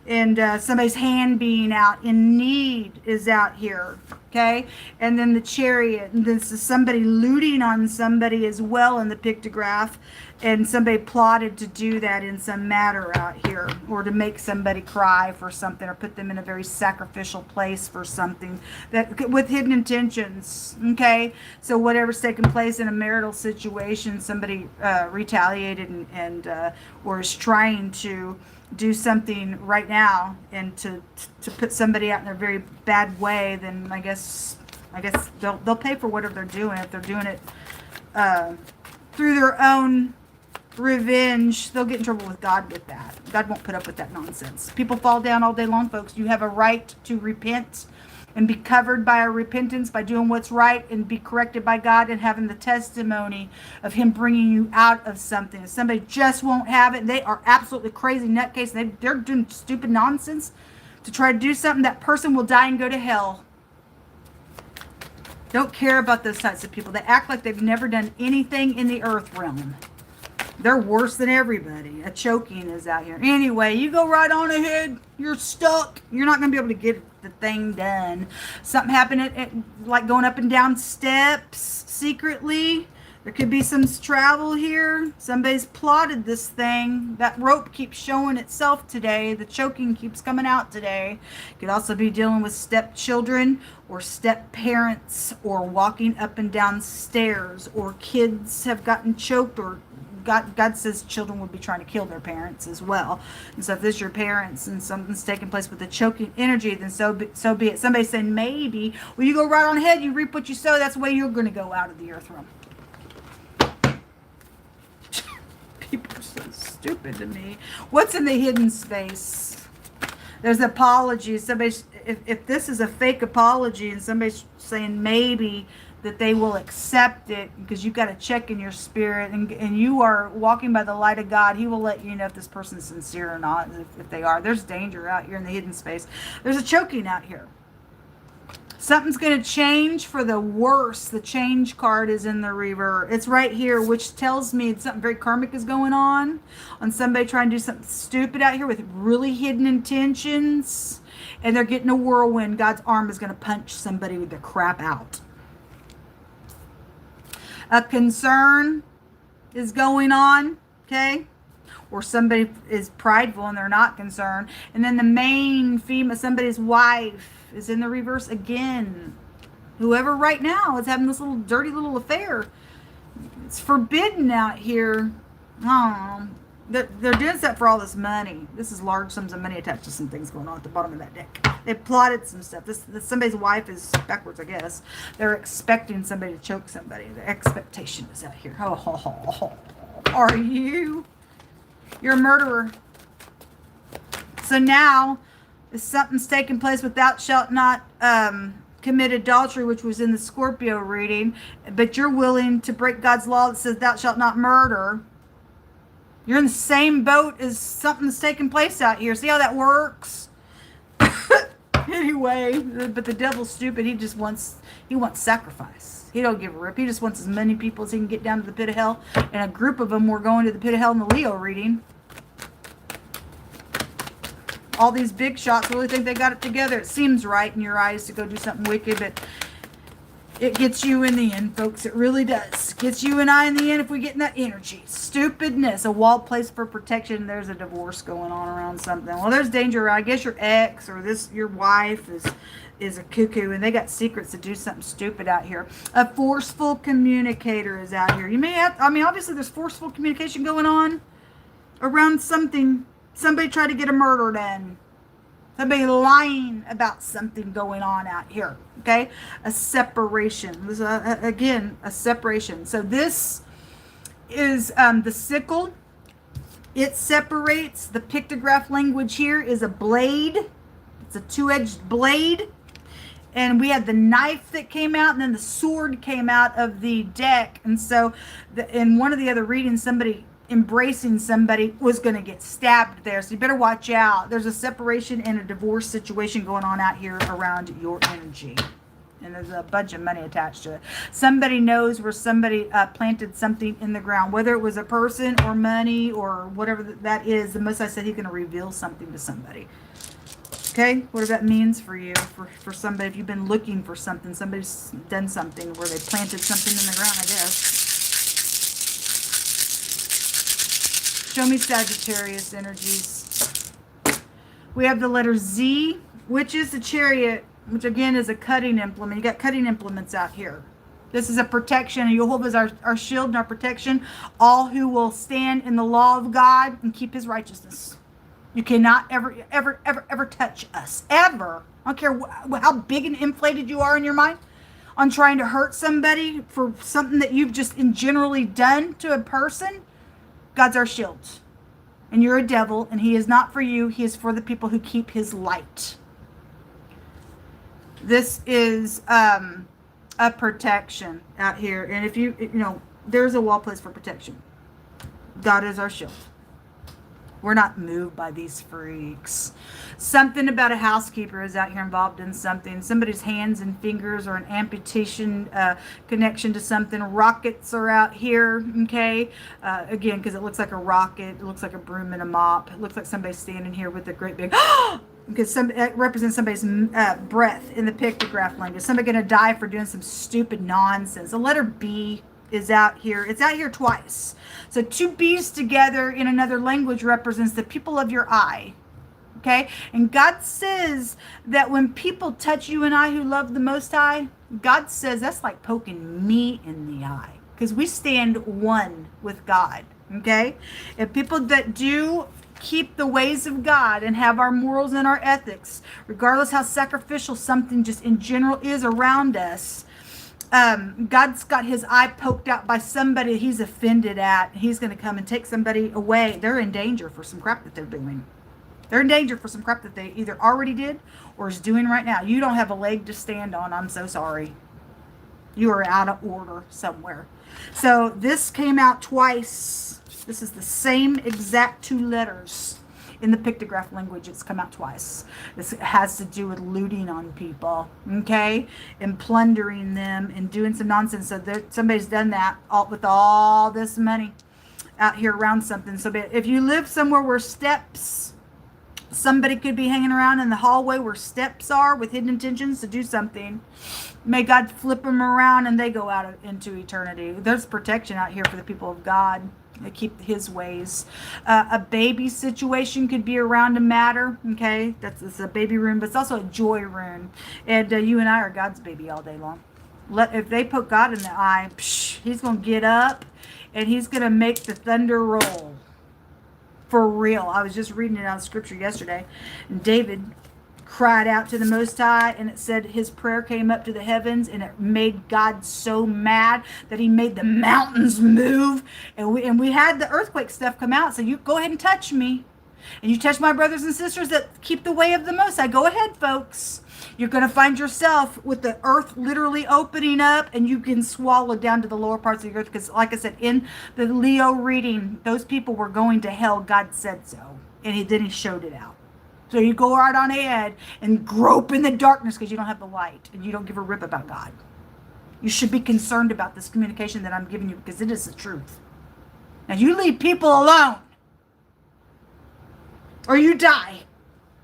And somebody's hand being out in need is out here. Okay? And then the Chariot. And this is somebody looting on somebody as well in the pictograph. And somebody plotted to do that in some matter out here. Or to make somebody cry for something. Or put them in a very sacrificial place for something. That with hidden intentions. Okay? So whatever's taking place in a marital situation. Somebody retaliated and or is trying to do something right now. And to put somebody out in a very bad way. Then I guess they'll pay for whatever they're doing. If they're doing it through their own revenge, they'll get in trouble with God with that. God won't put up with that nonsense. People fall down all day long, folks. You have a right to repent and be covered by a repentance, by doing what's right and be corrected by God and having the testimony of him bringing you out of something. If somebody just won't have it, and they are absolutely crazy nutcase, they're doing stupid nonsense to try to do something, that person will die and go to hell. Don't care about those types of people. They act like they've never done anything in the earth realm. They're worse than everybody. A choking is out here. Anyway, you go right on ahead. You're stuck. You're not going to be able to get the thing done. Something happened like going up and down steps secretly. There could be some travel here. Somebody's plotted this thing. That rope keeps showing itself today. The choking keeps coming out today. Could also be dealing with stepchildren or step parents or walking up and down stairs, or kids have gotten choked, or God says children would be trying to kill their parents as well. And so if this is your parents and something's taking place with the choking energy, then so be it. Somebody's saying maybe, well, you go right on ahead, you reap what you sow. That's the way you're going to go out of the earth realm. People are so stupid to me. What's in the hidden space? There's apologies. Somebody's, if this is a fake apology and somebody's saying maybe that they will accept it, because you've got to check in your spirit, and you are walking by the light of God, he will let you know if this person's sincere or not. If they are, there's danger out here in the hidden space. There's a choking out here. Something's going to change for the worse. The change card is in the reverse. It's right here, which tells me something very karmic is going on somebody trying to do something stupid out here with really hidden intentions, and they're getting a whirlwind. God's arm is going to punch somebody with the crap out. A concern is going on, okay? Or somebody is prideful and they're not concerned. And then the main female, somebody's wife, is in the reverse again. Whoever right now is having this little dirty little affair. It's forbidden out here. Oh, they're doing that for all this money. This is large sums of money attached to some things going on at the bottom of that deck. They plotted some stuff. Somebody's wife is backwards, I guess. They're expecting somebody to choke somebody. The expectation is out here. Oh, are you? You're a murderer. So now, if something's taking place with thou shalt not commit adultery, which was in the Scorpio reading, but you're willing to break God's law that says thou shalt not murder, you're in the same boat as something that's taking place out here. See how that works? Anyway, but the devil's stupid. He wants sacrifice. He don't give a rip. He just wants as many people as he can get down to the pit of hell. And a group of them were going to the pit of hell in the Leo reading. All these big shots really think they got it together. It seems right in your eyes to go do something wicked, but it gets you in the end, folks. It really does. Gets you and I in the end if we get in that energy. Stupidness. A wall placed for protection. There's a divorce going on around something. Well, there's danger. I guess your ex or your wife is a cuckoo, and they got secrets to do something stupid out here. A forceful communicator is out here. You may have, obviously there's forceful communication going on around something. Somebody tried to get a murder done. Somebody lying about something going on out here. Okay? A separation. This is, again, a separation. So this is the sickle. It separates. The pictograph language here is a blade. It's a two-edged blade. And we had the knife that came out, and then the sword came out of the deck. And so in one of the other readings, somebody embracing somebody was going to get stabbed there. So you better watch out. There's a separation and a divorce situation going on out here around your energy. And there's a bunch of money attached to it. Somebody knows where somebody planted something in the ground, whether it was a person or money or whatever that is. The most I said, he's going to reveal something to somebody. Okay, what that means for you, for somebody. If you've been looking for something, somebody's done something where they planted something in the ground, I guess. Show me Sagittarius energies. We have the letter Z, which is the Chariot, which again is a cutting implement. You got cutting implements out here. This is a protection, and Jehovah is our shield and our protection. All who will stand in the law of God and keep his righteousness. You cannot ever touch us. Ever. I don't care how big and inflated you are in your mind on trying to hurt somebody for something that you've just in generally done to a person. God's our shield. And you're a devil, and he is not for you. He is for the people who keep his light. This is a protection out here. And if you know, there's a wall place for protection. God is our shield. We're not moved by these freaks. Something about a housekeeper is out here involved in something. Somebody's hands and fingers or an amputation connection to something. Rockets are out here, okay? Again, because it looks like a rocket. It looks like a broom and a mop. It looks like somebody's standing here with a great big... because it represents somebody's breath in the pictograph language. Somebody going to die for doing some stupid nonsense. The letter B is out here. It's out here twice. So two B's together in another language represents the people of your eye. Okay? And God says that when people touch you and I who love the Most High, God says that's like poking me in the eye. Because we stand one with God. Okay? And people that do keep the ways of God and have our morals and our ethics, regardless how sacrificial something just in general is around us, God's got his eye poked out by somebody he's offended at. He's going to come and take somebody away. They're in danger for some crap that they're doing. They're in danger for some crap that they either already did or is doing right now. You don't have a leg to stand on. I'm so sorry. You are out of order somewhere. So this came out twice. This is the same exact two letters. In the pictograph language, it's come out twice. This has to do with looting on people, okay? And plundering them and doing some nonsense. So somebody's done that with all this money out here around something. So if you live somewhere where steps, somebody could be hanging around in the hallway where steps are with hidden intentions to do something. May God flip them around and they go out into eternity. There's protection out here for the people of God. They keep his ways. A baby situation could be around a matter. Okay, it's a baby rune, but it's also a joy rune. And you and I are God's baby all day long. If they put God in the eye, he's going to get up and he's going to make the thunder roll. For real. I was just reading it out of scripture yesterday. And David cried out to the Most High, and it said his prayer came up to the heavens, and it made God so mad that he made the mountains move. And we had the earthquake stuff come out. So you go ahead and touch me. And you touch my brothers and sisters that keep the way of the Most High. Go ahead, folks. You're going to find yourself with the earth literally opening up, and you can swallow down to the lower parts of the earth. Because like I said, in the Leo reading, those people were going to hell. God said so. And then he showed it out. So you go right on ahead and grope in the darkness because you don't have the light and you don't give a rip about God. You should be concerned about this communication that I'm giving you because it is the truth. Now you leave people alone or you die.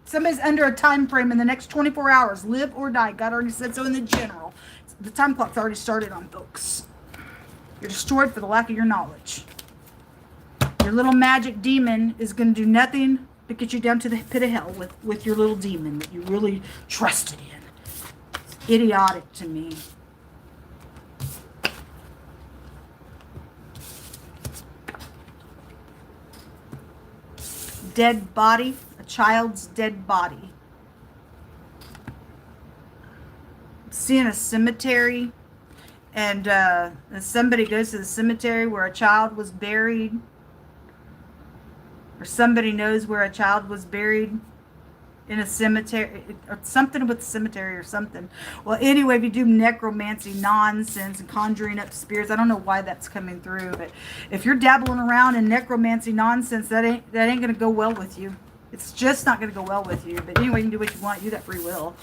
Somebody's under a time frame in the next 24 hours. Live or die. God already said so in the general. The time clock's already started on folks. You're destroyed for the lack of your knowledge. Your little magic demon is going to do nothing to get you down to the pit of hell with your little demon that you really trusted in. It's idiotic to me. Dead body, a child's dead body. Seeing a cemetery, and somebody goes to the cemetery where a child was buried, or somebody knows where a child was buried. in a cemetery, or something with cemetery or something. Well, anyway, if you do necromancy nonsense and conjuring up spirits, I don't know why that's coming through, but if you're dabbling around in necromancy nonsense, that ain't going to go well with you. It's just not going to go well with you. But anyway, you can do what you want. You got free will.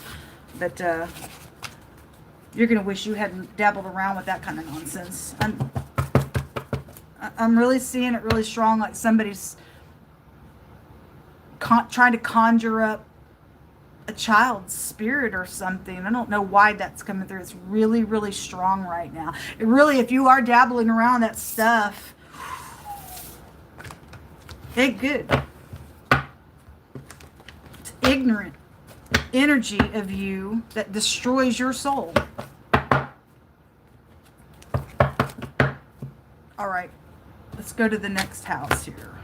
But you're going to wish you hadn't dabbled around with that kind of nonsense. I'm really seeing it really strong, like somebody's trying to conjure up a child's spirit or something. I don't know why that's coming through. It's really, really strong right now. It really, if you are dabbling around that stuff, ain't good. It's ignorant energy of you that destroys your soul. All right, let's go to the next house here.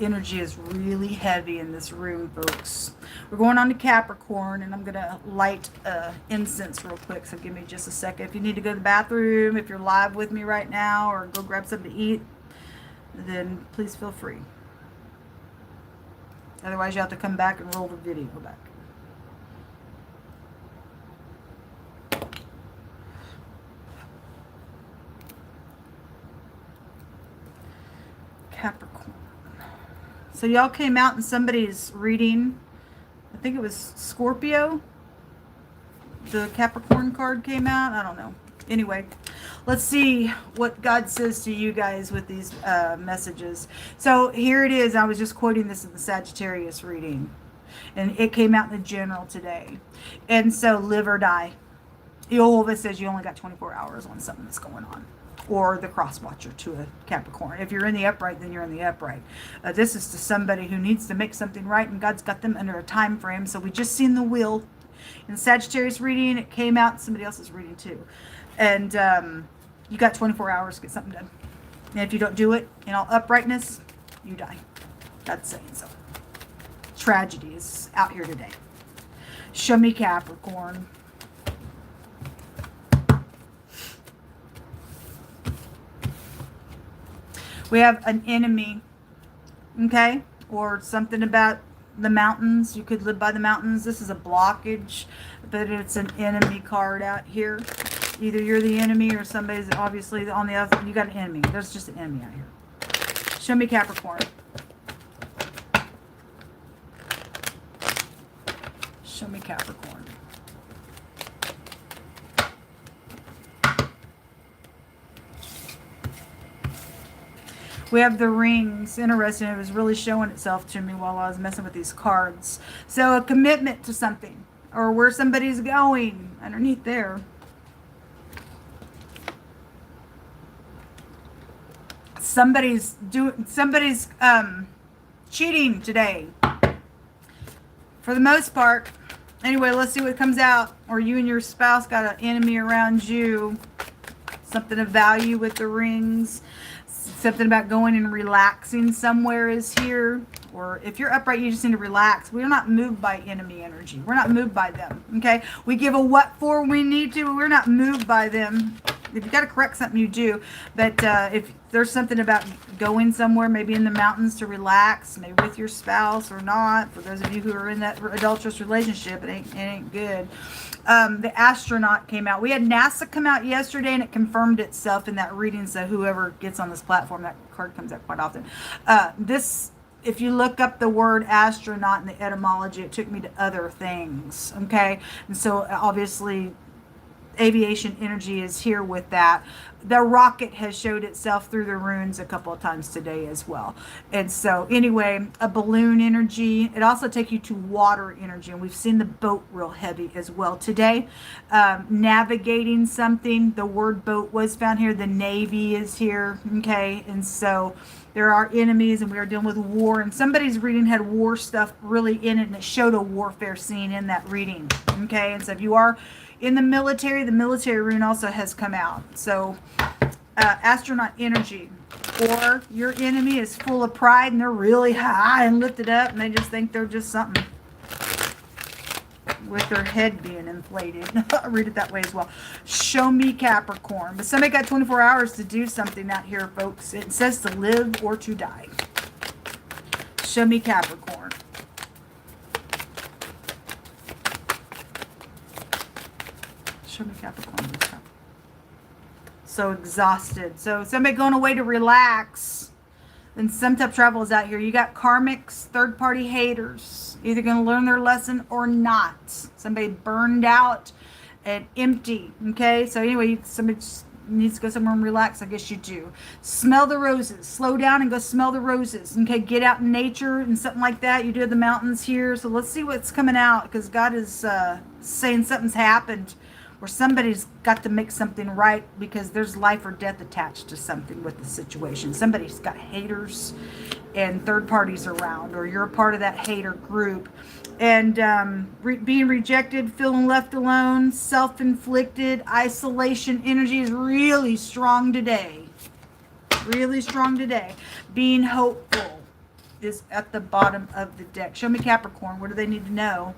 Energy is really heavy in this room, folks. We're going on to Capricorn, and I'm going to light incense real quick, so give me just a second. If you need to go to the bathroom, if you're live with me right now, or go grab something to eat, then please feel free. Otherwise, you have to come back and roll the video back. Capricorn. So y'all came out in somebody's reading. I think it was Scorpio. The Capricorn card came out. I don't know. Anyway, let's see what God says to you guys with these messages. So here it is. I was just quoting this in the Sagittarius reading. And it came out in the general today. And so live or die. Jehovah says you only got 24 hours on something that's going on. Or the cross watcher to a Capricorn. If you're in the upright, then you're in the upright. This is to somebody who needs to make something right, and God's got them under a time frame. So we just seen the wheel in Sagittarius reading. It came out in somebody else's reading too. And you got 24 hours to get something done. And if you don't do it in all uprightness, you die. God's saying so. Tragedy is out here today. Show me Capricorn. We have an enemy, okay? Or something about the mountains. You could live by the mountains. This is a blockage, but it's an enemy card out here. Either you're the enemy or somebody's obviously on the other. You got an enemy. There's just an enemy out here. Show me Capricorn. Show me Capricorn. We have the rings. Interesting. It was really showing itself to me while I was messing with these cards. So a commitment to something, or where somebody's going underneath there. Somebody's cheating today. For the most part. Anyway, let's see what comes out. Or you and your spouse got an enemy around you. Something of value with the rings. Something about going and relaxing somewhere is here. Or if you're upright, you just need to relax. We're not moved by enemy energy. We're not moved by them. Okay? We give a what for when we need to. We're not moved by them. If you got to correct something, you do. But if there's something about going somewhere, maybe in the mountains to relax, maybe with your spouse or not. For those of you who are in that adulterous relationship, it ain't good. The astronaut came out. We had NASA come out yesterday, and it confirmed itself in that reading. So whoever gets on this platform, that card comes out quite often. If you look up the word astronaut in the etymology, it took me to other things. Okay, and so obviously aviation energy is here with that. The rocket has showed itself through the runes a couple of times today as well. And so anyway, a balloon energy. It also takes you to water energy. And we've seen the boat real heavy as well today. Navigating something. The word boat was found here. The Navy is here. Okay. And so there are enemies, and we are dealing with war. And somebody's reading had war stuff really in it, and it showed a warfare scene in that reading. Okay. And so if you are in the military rune also has come out. So astronaut energy, or your enemy is full of pride and they're really high and lifted up, and they just think they're just something. with their head being inflated. I'll read it that way as well. Show me Capricorn. But somebody got 24 hours to do something out here, folks. It says to live or to die. Show me Capricorn. Show me Capricorn. So exhausted. So somebody going away to relax. And some type of travel is out here. You got karmics, third-party haters. Either going to learn their lesson or not. Somebody burned out and empty. Okay? So anyway, somebody needs to go somewhere and relax. I guess you do. Smell the roses. Slow down and go smell the roses. Okay? Get out in nature and something like that. You do have the mountains here. So let's see what's coming out. Because God is saying something's happened. Or somebody's got to make something right because there's life or death attached to something with the situation. Somebody's got haters and third parties around, or you're a part of that hater group. And being rejected, feeling left alone, self-inflicted, isolation energy is really strong today. Really strong today. Being hopeful is at the bottom of the deck. Show me Capricorn. What do they need to know?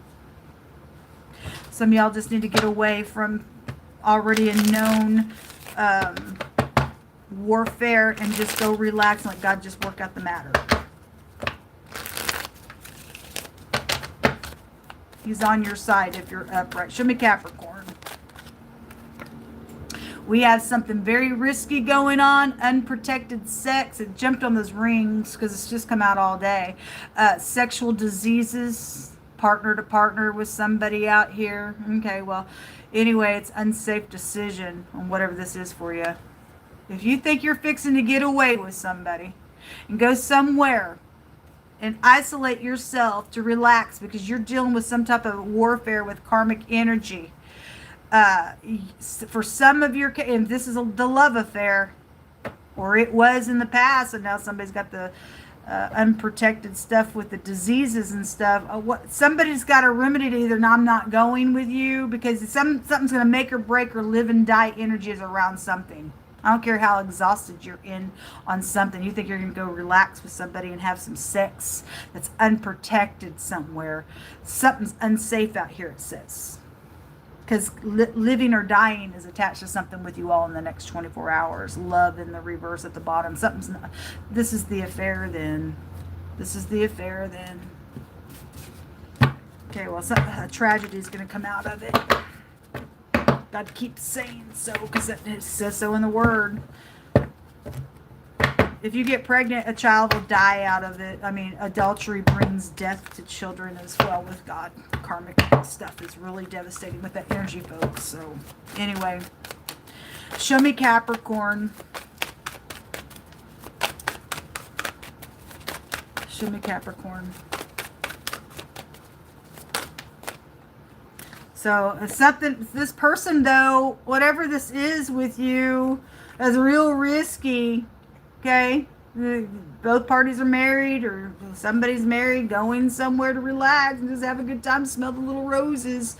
Some of y'all just need to get away from already a known warfare and just go relax and let God just work out the matter. He's on your side if you're upright. Show me Capricorn. We have something very risky going on. Unprotected sex. It jumped on those rings because it's just come out all day. Sexual diseases. Partner to partner with somebody out here. Okay, well, anyway, it's unsafe decision on whatever this is for you. If you think you're fixing to get away with somebody and go somewhere and isolate yourself to relax because you're dealing with some type of warfare with karmic energy, for some of your, and this is the love affair, or it was in the past, and now somebody's got the unprotected stuff with the diseases and stuff. Somebody's got a remedy to either I'm not going with you because something's going to make or break or live and die energy is around something. I don't care how exhausted you're in on something. You think you're going to go relax with somebody and have some sex that's unprotected somewhere. Something's unsafe out here, it says. Because living or dying is attached to something with you all in the next 24 hours. Love in the reverse at the bottom. Something's not. This is the affair then. This is the affair then. Okay, well, a tragedy is going to come out of it. God keeps saying so because it says so in the Word. If you get pregnant, a child will die out of it. I mean, adultery brings death to children as well with God. Karmic stuff is really devastating with that energy, folks. So, anyway, show me Capricorn. Show me Capricorn. So, something, this person, though, whatever this is with you, is real risky. Okay, both parties are married or somebody's married, going somewhere to relax and just have a good time, smell the little roses.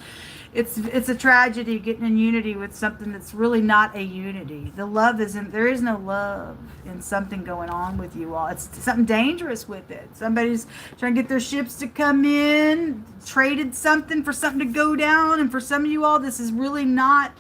It's a tragedy getting in unity with something that's really not a unity. The love isn't, there is no love in something going on with you all. It's something dangerous with it. Somebody's trying to get their ships to come in, traded something for something to go down, and for some of you all, this is really not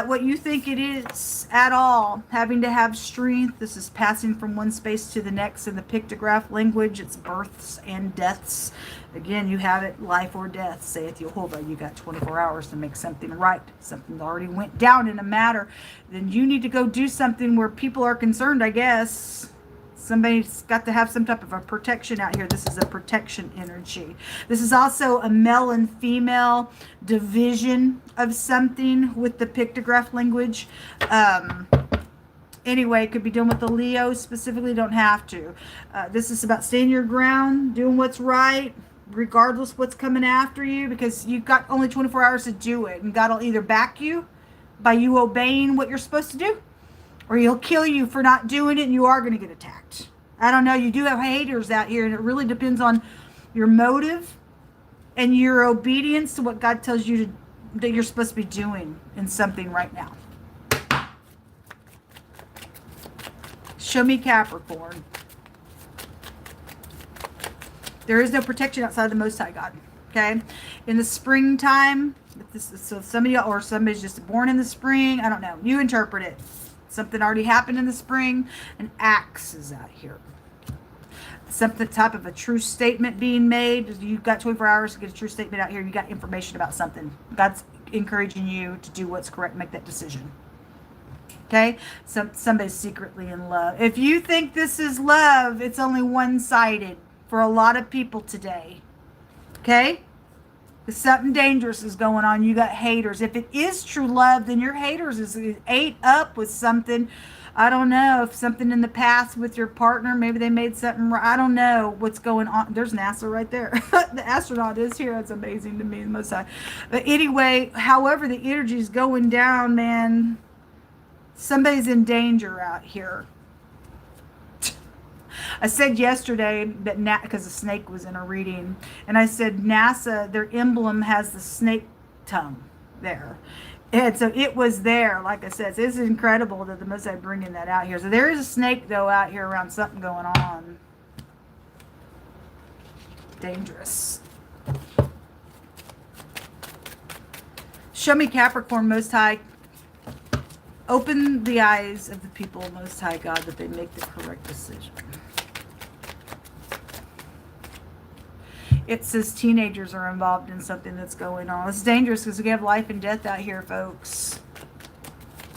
what you think it is at all. Having to have strength. This is passing from one space to the next in the pictograph language. It's births and deaths. Again, you have it, life or death, saith Jehovah. You got 24 hours to make something right. Something already went down in a matter. Then you need to go do something where people are concerned, I guess. Somebody's got to have some type of a protection out here. This is a protection energy. This is also a male and female division of something with the pictograph language. Anyway, could be dealing with the Leo specifically. Don't have to. This is about staying your ground, doing what's right, regardless what's coming after you, because you've got only 24 hours to do it. And God will either back you by you obeying what you're supposed to do, or he'll kill you for not doing it and you are going to get attacked. I don't know. You do have haters out here, and it really depends on your motive and your obedience to what God tells you that you're supposed to be doing in something right now. Show me Capricorn. There is no protection outside the Most High God. Okay? In the springtime, so somebody, or somebody's just born in the spring, I don't know. You interpret it. Something already happened in the spring. An axe is out here. Something type of a true statement being made. You've got 24 hours to get a true statement out here. You got information about something. God's encouraging you to do what's correct, make that decision. Okay? Somebody's secretly in love. If you think this is love, it's only one-sided for a lot of people today. Okay? Because something dangerous is going on. You got haters. If it is true love, then your haters is ate up with something. I don't know, if something in the past with your partner, maybe they made something wrong. I don't know what's going on. There's NASA right there. The astronaut is here. It's amazing to me, the Most High. But anyway, however the energy is going down, man, somebody's in danger out here. I said yesterday that because the snake was in a reading, and I said NASA, their emblem has the snake tongue there. And so it was there, like I said. So it's incredible that the Most High bringing that out here. So there is a snake, though, out here around something going on. Dangerous. Show me Capricorn, Most High. Open the eyes of the people, Most High God, that they make the correct decision. It says teenagers are involved in something that's going on. It's dangerous because we have life and death out here, folks.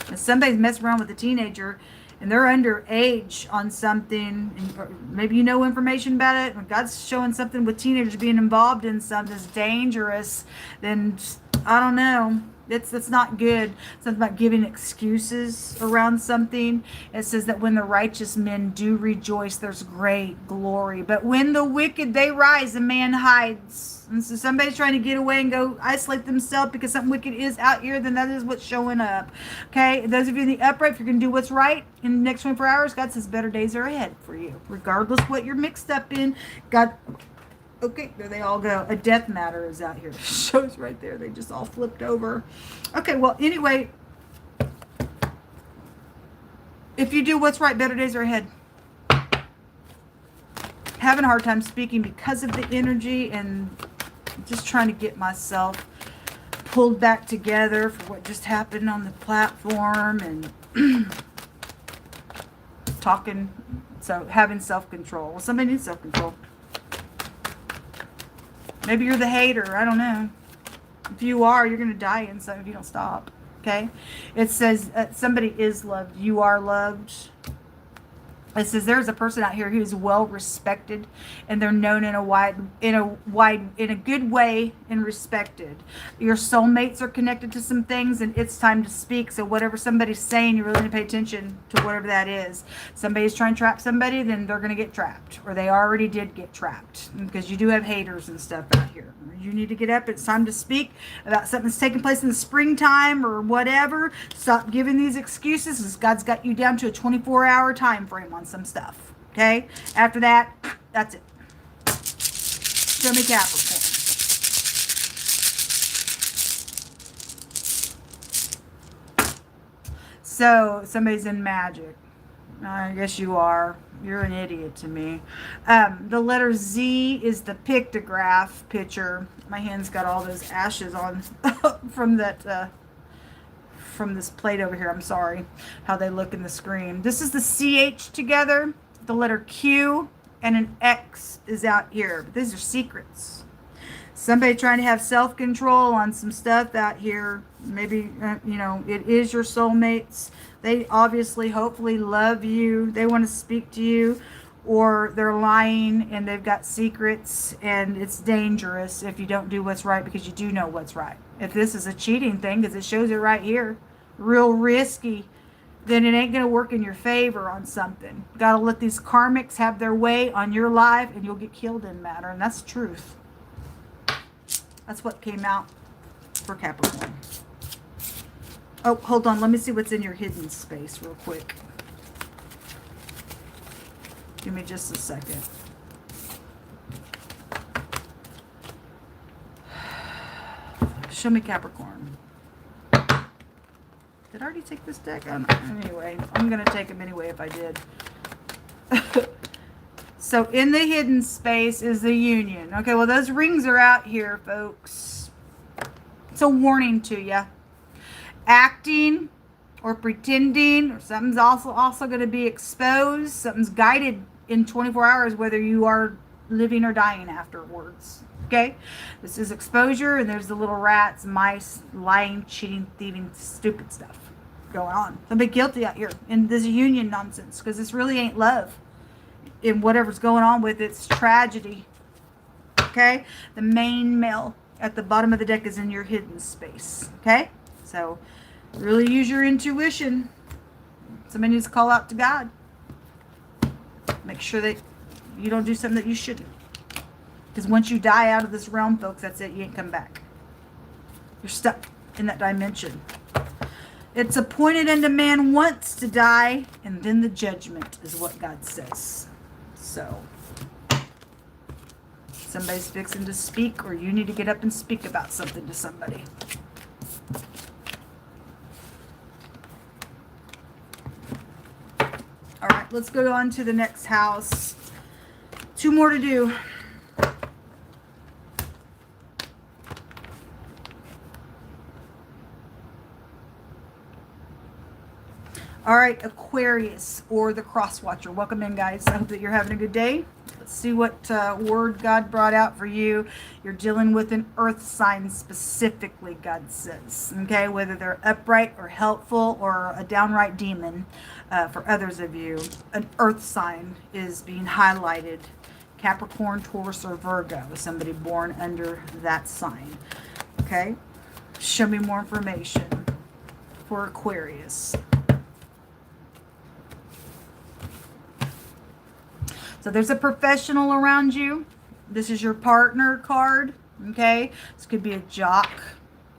If somebody's messing around with a teenager and they're underage on something, and maybe you know information about it, when God's showing something with teenagers being involved in something that's dangerous, then I don't know. That's not good. Something about giving excuses around something. It says that when the righteous men do rejoice, there's great glory. But when the wicked, they rise, a man hides. And so somebody's trying to get away and go isolate themselves because something wicked is out here, then that is what's showing up. Okay? Those of you in the upright, if you're going to do what's right in the next 24 hours, God says better days are ahead for you. Regardless what you're mixed up in, God... Okay, there they all go. A death matter is out here. It shows right there. They just all flipped over. Okay, well, anyway, if you do what's right, better days are ahead. Having a hard time speaking because of the energy and just trying to get myself pulled back together for what just happened on the platform and talking. So having self-control. Well, somebody needs self-control. Maybe you're the hater. I don't know. If you are, you're going to die inside if you don't stop. Okay? It says somebody is loved. You are loved. It says there's a person out here who is well respected, and they're known in a good way and respected. Your soulmates are connected to some things, and it's time to speak. So whatever somebody's saying, you really need to pay attention to whatever that is. Somebody's trying to trap somebody, then they're going to get trapped, or they already did get trapped, because you do have haters and stuff out here. You need to get up. It's time to speak about something that's taking place in the springtime or whatever. Stop giving these excuses, because God's got you down to a 24-hour time frame on some stuff. Okay? After that, that's it. Show me Capricorn. So, somebody's in magic. I guess you are. You're an idiot to me. The letter Z is the pictograph picture. My hand's got all those ashes on from that from this plate over here. I'm sorry how they look in the screen. This is the CH together. The letter Q and an X is out here. But these are secrets. Somebody trying to have self-control on some stuff out here. Maybe, you know, it is your soulmates. They obviously, hopefully love you. They want to speak to you. Or they're lying and they've got secrets. And it's dangerous if you don't do what's right, because you do know what's right. If this is a cheating thing, because it shows it right here, real risky, then it ain't going to work in your favor on something. Got to let these karmics have their way on your life, and you'll get killed in matter. And that's the truth. That's what came out for Capricorn. Oh, hold on. Let me see what's in your hidden space real quick. Give me just a second. Show me Capricorn. Did I already take this deck? Anyway, I'm going to take them anyway if I did. So in the hidden space is the union. Okay, well, those rings are out here, folks. It's a warning to you. Acting or pretending, or something's also going to be exposed. Something's guided in 24 hours, whether you are living or dying afterwards. Okay, this is exposure, and there's the little rats, mice, lying, cheating, thieving, stupid stuff going on. Somebody guilty out here in this union nonsense, because this really ain't love. In whatever's going on with it's tragedy. Okay, the main male at the bottom of the deck is in your hidden space. Okay, so really use your intuition. Somebody needs to call out to God. Make sure that you don't do something that you shouldn't. Because once you die out of this realm, folks, that's it. You ain't come back. You're stuck in that dimension. It's appointed unto man once to die, and then the judgment is what God says. So, somebody's fixing to speak, or you need to get up and speak about something to somebody. All right, let's go on to the next house. 2 more to do. All right, Aquarius, or the Cross Watcher. Welcome in, guys. I hope that you're having a good day. Let's see what word God brought out for you. You're dealing with an earth sign specifically, God says. Okay, whether they're upright or helpful or a downright demon for others of you. An earth sign is being highlighted. Capricorn, Taurus, or Virgo. Somebody born under that sign. Okay, show me more information for Aquarius. So there's a professional around you. This is your partner card, okay? This could be a jock,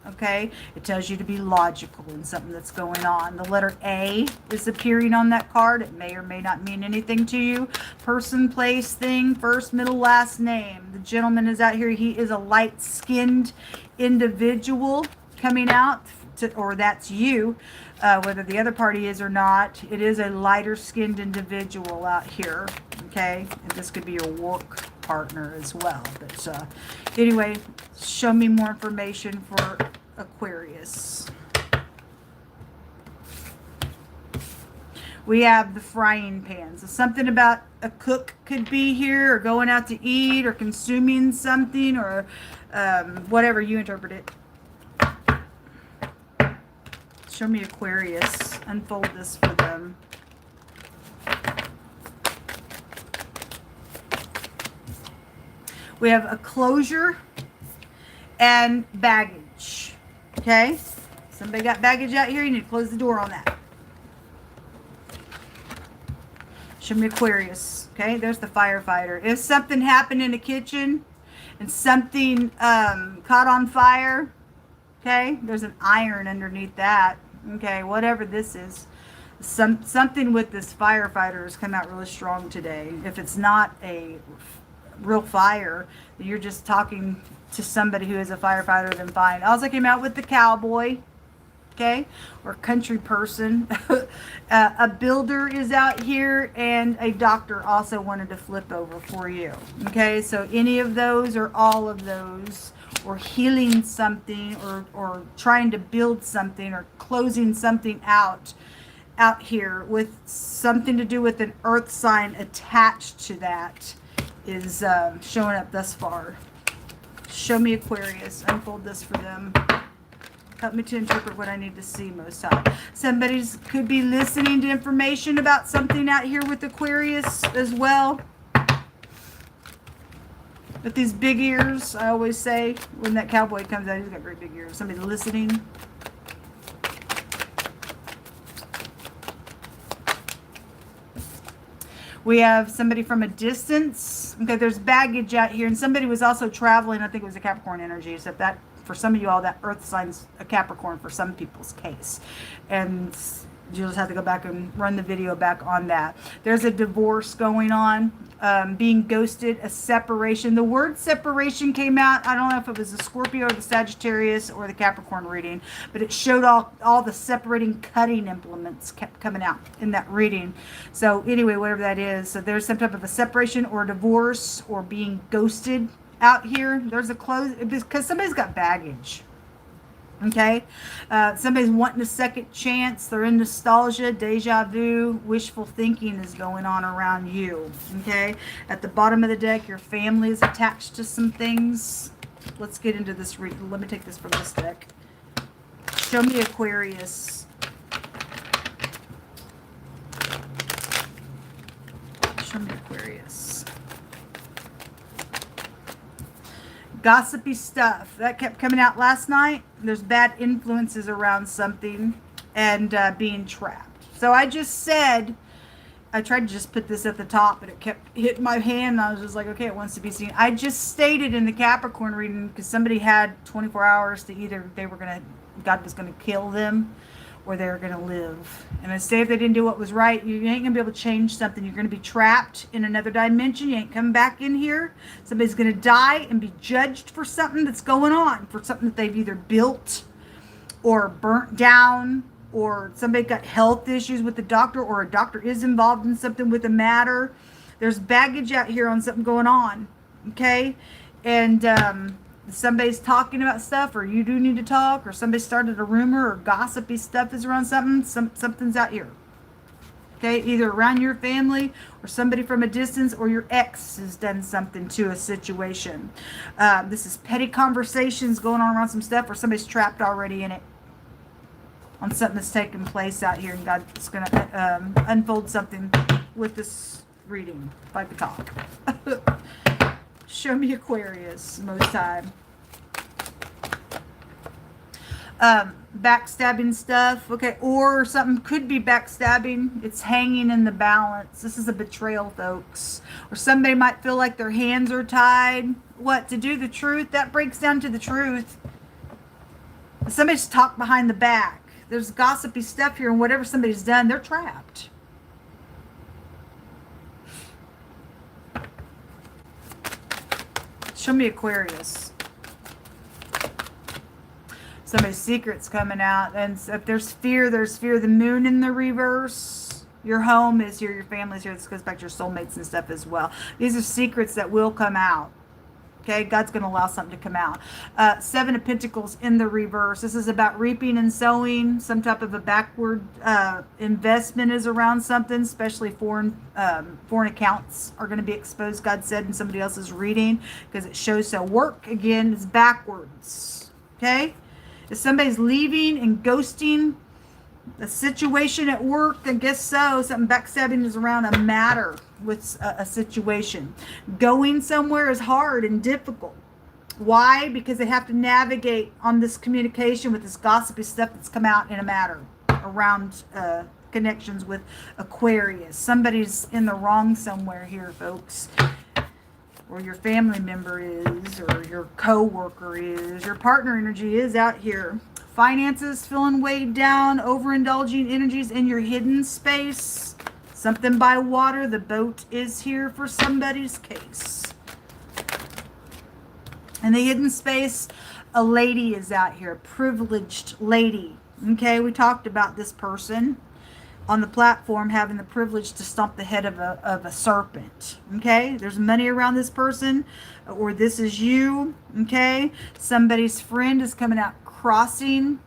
okay? It tells you to be logical in something that's going on. The letter A is appearing on that card. It may or may not mean anything to you. Person, place, thing, first, middle, last name. The gentleman is out here. He is a light-skinned individual coming out, or that's you. Whether the other party is or not, it is a lighter skinned individual out here, okay? And this could be your work partner as well. But anyway, show me more information for Aquarius. We have the frying pan. So something about a cook could be here, or going out to eat, or consuming something, or whatever you interpret it. Show me Aquarius. Unfold this for them. We have a closure and baggage. Okay? Somebody got baggage out here. You need to close the door on that. Show me Aquarius. Okay? There's the firefighter. If something happened in the kitchen and something caught on fire, okay? There's an iron underneath that. Okay, whatever this is, something with this firefighter has come out really strong today. If it's not a real fire, you're just talking to somebody who is a firefighter, then fine. Also came out with the cowboy, okay, or country person. A builder is out here, and a doctor also wanted to flip over for you. Okay, so any of those or all of those, or healing something, or trying to build something, or closing something out here with something to do with an earth sign attached to that is showing up thus far. Show me Aquarius. Unfold this for them. Help me to interpret what I need to see, Most High. Somebody could be listening to information about something out here with Aquarius as well. With these big ears, I always say, when that cowboy comes out, he's got great big ears. Somebody listening. We have somebody from a distance. Okay, there's baggage out here. And somebody was also traveling. I think it was a Capricorn energy. Except that, for some of you all, that earth sign's a Capricorn for some people's case. And You'll just have to go back and run the video back on that. There's a divorce going on, being ghosted, a separation. The word separation came out. I don't know if it was the Scorpio or the Sagittarius or the Capricorn reading, but it showed all the separating cutting implements kept coming out in that reading. So anyway, whatever that is. So there's some type of a separation or a divorce or being ghosted out here. There's a close, because somebody's got baggage. Okay, somebody's wanting a second chance. They're in nostalgia, deja vu, wishful thinking is going on around you. Okay, at the bottom of the deck, your family is attached to some things. Let's get into this. Let me take this from this deck. Show me Aquarius. Show me Aquarius. Gossipy stuff that kept coming out last night. There's bad influences around something and being trapped. So I just said, I tried to just put this at the top, but it kept hitting my hand. And I was just like, okay, it wants to be seen. I just stated in the Capricorn reading, because somebody had 24 hours to either God was going to kill them or they were going to live. And I say if they didn't do what was right, you ain't going to be able to change something. You're going to be trapped in another dimension. You ain't coming back in here. Somebody's going to die and be judged for something that's going on, for something that they've either built or burnt down, or somebody got health issues with the doctor, or a doctor is involved in something with a matter. There's baggage out here on something going on. Okay? And somebody's talking about stuff, or you do need to talk, or somebody started a rumor, or gossipy stuff is around something. Something's out here. Okay, either around your family, or somebody from a distance, or your ex has done something to a situation. This is petty conversations going on around some stuff, or somebody's trapped already in it on something that's taking place out here, and God's going to unfold something with this reading, if I could talk. Show me Aquarius most time. Backstabbing stuff. Okay, or something could be backstabbing. It's hanging in the balance. This is a betrayal, folks. Or somebody might feel like their hands are tied. What? To do the truth? That breaks down to the truth. Somebody's talked behind the back. There's gossipy stuff here, and whatever somebody's done, they're trapped. Show me Aquarius. Somebody's secret's coming out. And if there's fear, there's fear. The moon in the reverse. Your home is here. Your family's here. This goes back to your soulmates and stuff as well. These are secrets that will come out. Okay, God's going to allow something to come out. Seven of Pentacles in the reverse. This is about reaping and sowing. Some type of a backward investment is around something, especially foreign accounts are going to be exposed, God said in somebody else's reading, because it shows so. Work, again, is backwards. Okay? If somebody's leaving and ghosting a situation at work, I guess so. Something backstabbing is around a matter with a situation. Going somewhere is hard and difficult. Why? Because they have to navigate on this communication with this gossipy stuff that's come out in a matter around connections with Aquarius. Somebody's in the wrong somewhere here, folks. Or your family member is, or your co-worker is, your partner energy is out here. Finances feeling weighed down, overindulging energies in your hidden space. Something by water. The boat is here for somebody's case. In the hidden space, a lady is out here, a privileged lady. Okay, we talked about this person on the platform having the privilege to stomp the head of a serpent. Okay, there's money around this person, or this is you. Okay, somebody's friend is coming out crossing.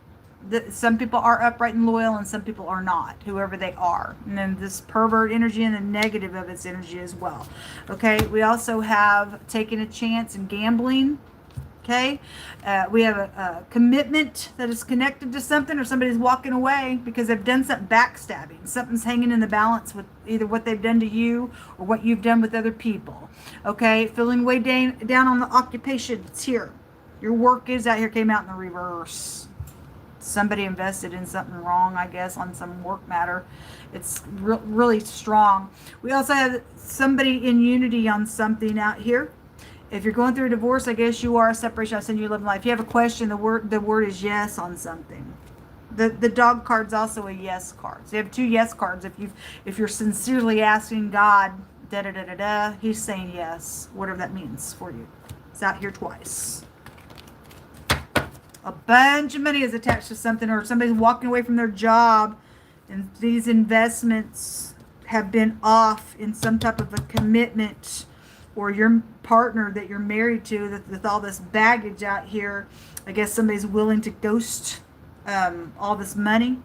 Some people are upright and loyal, and some people are not, whoever they are. And then this pervert energy and the negative of its energy as well. Okay, we also have taking a chance and gambling. Okay, we have a commitment that is connected to something, or somebody's walking away because they've done something backstabbing. Something's hanging in the balance with either what they've done to you or what you've done with other people. Okay, feeling way down on the occupation. It's here. Your work is out here, came out in the reverse. Somebody invested in something wrong, I guess, on some work matter. It's really strong. We also have somebody in unity on something out here. If you're going through a divorce, I guess you are a separation. I send you a living life. If you have a question, the word is yes on something. The dog card's also a yes card. So you have 2 yes cards. If you're sincerely asking God, da da da da da, he's saying yes, whatever that means for you. It's out here twice. A bunch of money is attached to something, or somebody's walking away from their job, and these investments have been off in some type of a commitment, or your partner that you're married to, that with all this baggage out here, I guess somebody's willing to ghost all this money,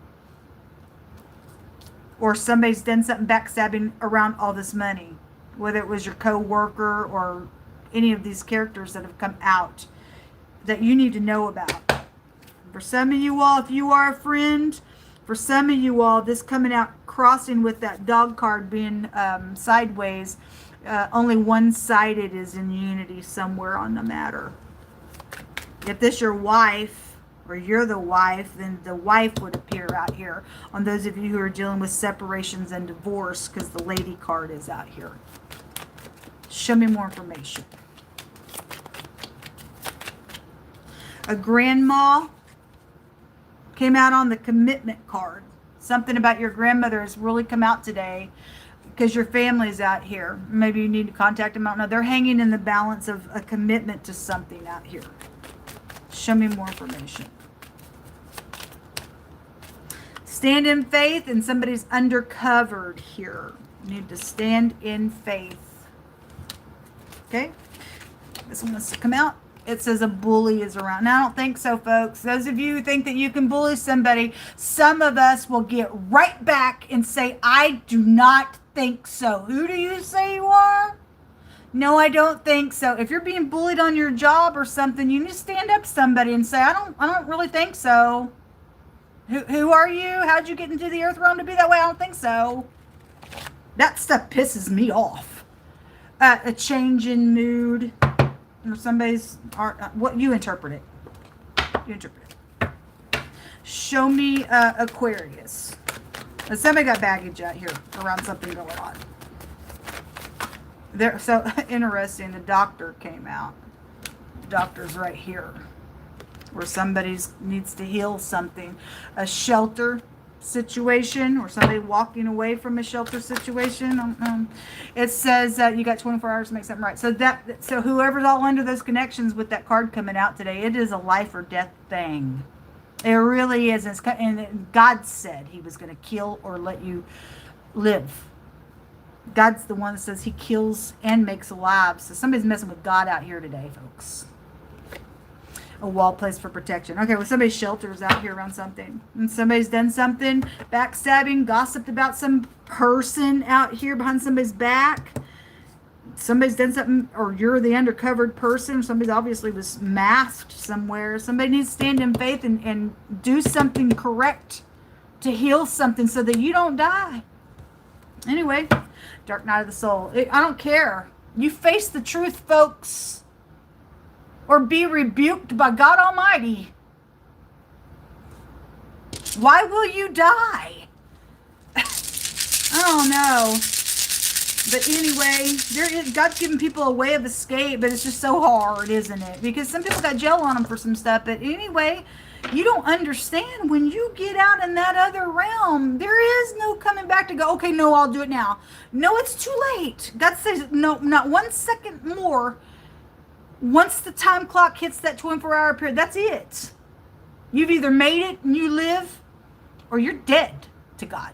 or somebody's done something backstabbing around all this money, whether it was your co-worker or any of these characters that have come out that you need to know about. For some of you all, if you are a friend, for some of you all, this coming out crossing with that dog card being sideways, only one-sided is in unity somewhere on the matter. If this your wife, or you're the wife, then the wife would appear out here on those of you who are dealing with separations and divorce, because the lady card is out here. Show me more information. A grandma came out on the commitment card. Something about your grandmother has really come out today because your family's out here. Maybe you need to contact them. I don't know. They're hanging in the balance of a commitment to something out here. Show me more information. Stand in faith, and somebody's undercovered here. You need to stand in faith. Okay? This one wants to come out. It says a bully is around. Now, I don't think so, folks. Those of you who think that you can bully somebody, some of us will get right back and say, I do not think so. Who do you say you are? No, I don't think so. If you're being bullied on your job or something, you need to stand up to somebody and say, I don't really think so. Who are you? How'd you get into the earth realm to be that way? I don't think so. That stuff pisses me off. A change in mood. Or somebody's, what you interpret it. You interpret it. Show me Aquarius. Somebody got baggage out here around something going on. There, so interesting. The doctor came out. The doctor's right here, where somebody needs to heal something. A shelter situation, or somebody walking away from a shelter situation. It says that you got 24 hours to make something right. So whoever's all under those connections with that card coming out today, it is a life or death thing. It really is. And God said he was going to kill or let you live. God's the one that says he kills and makes alive. So somebody's messing with God out here today, folks. A wall placed for protection. Okay, well, somebody's shelters out here around something. And somebody's done something, backstabbing, gossiped about some person out here behind somebody's back. Somebody's done something, or you're the undercovered person. Somebody obviously was masked somewhere. Somebody needs to stand in faith and do something correct to heal something so that you don't die. Anyway, dark night of the soul. I don't care. You face the truth, folks. Or be rebuked by God Almighty. Why will you die? I don't know. But anyway, God's giving people a way of escape, but it's just so hard, isn't it? Because some people got jail on them for some stuff. But anyway, you don't understand when you get out in that other realm, there is no coming back to go, okay, no, I'll do it now. No, it's too late. God says, no, not 1 second more. Once the time clock hits that 24-hour period, that's it. You've either made it and you live, or you're dead to God.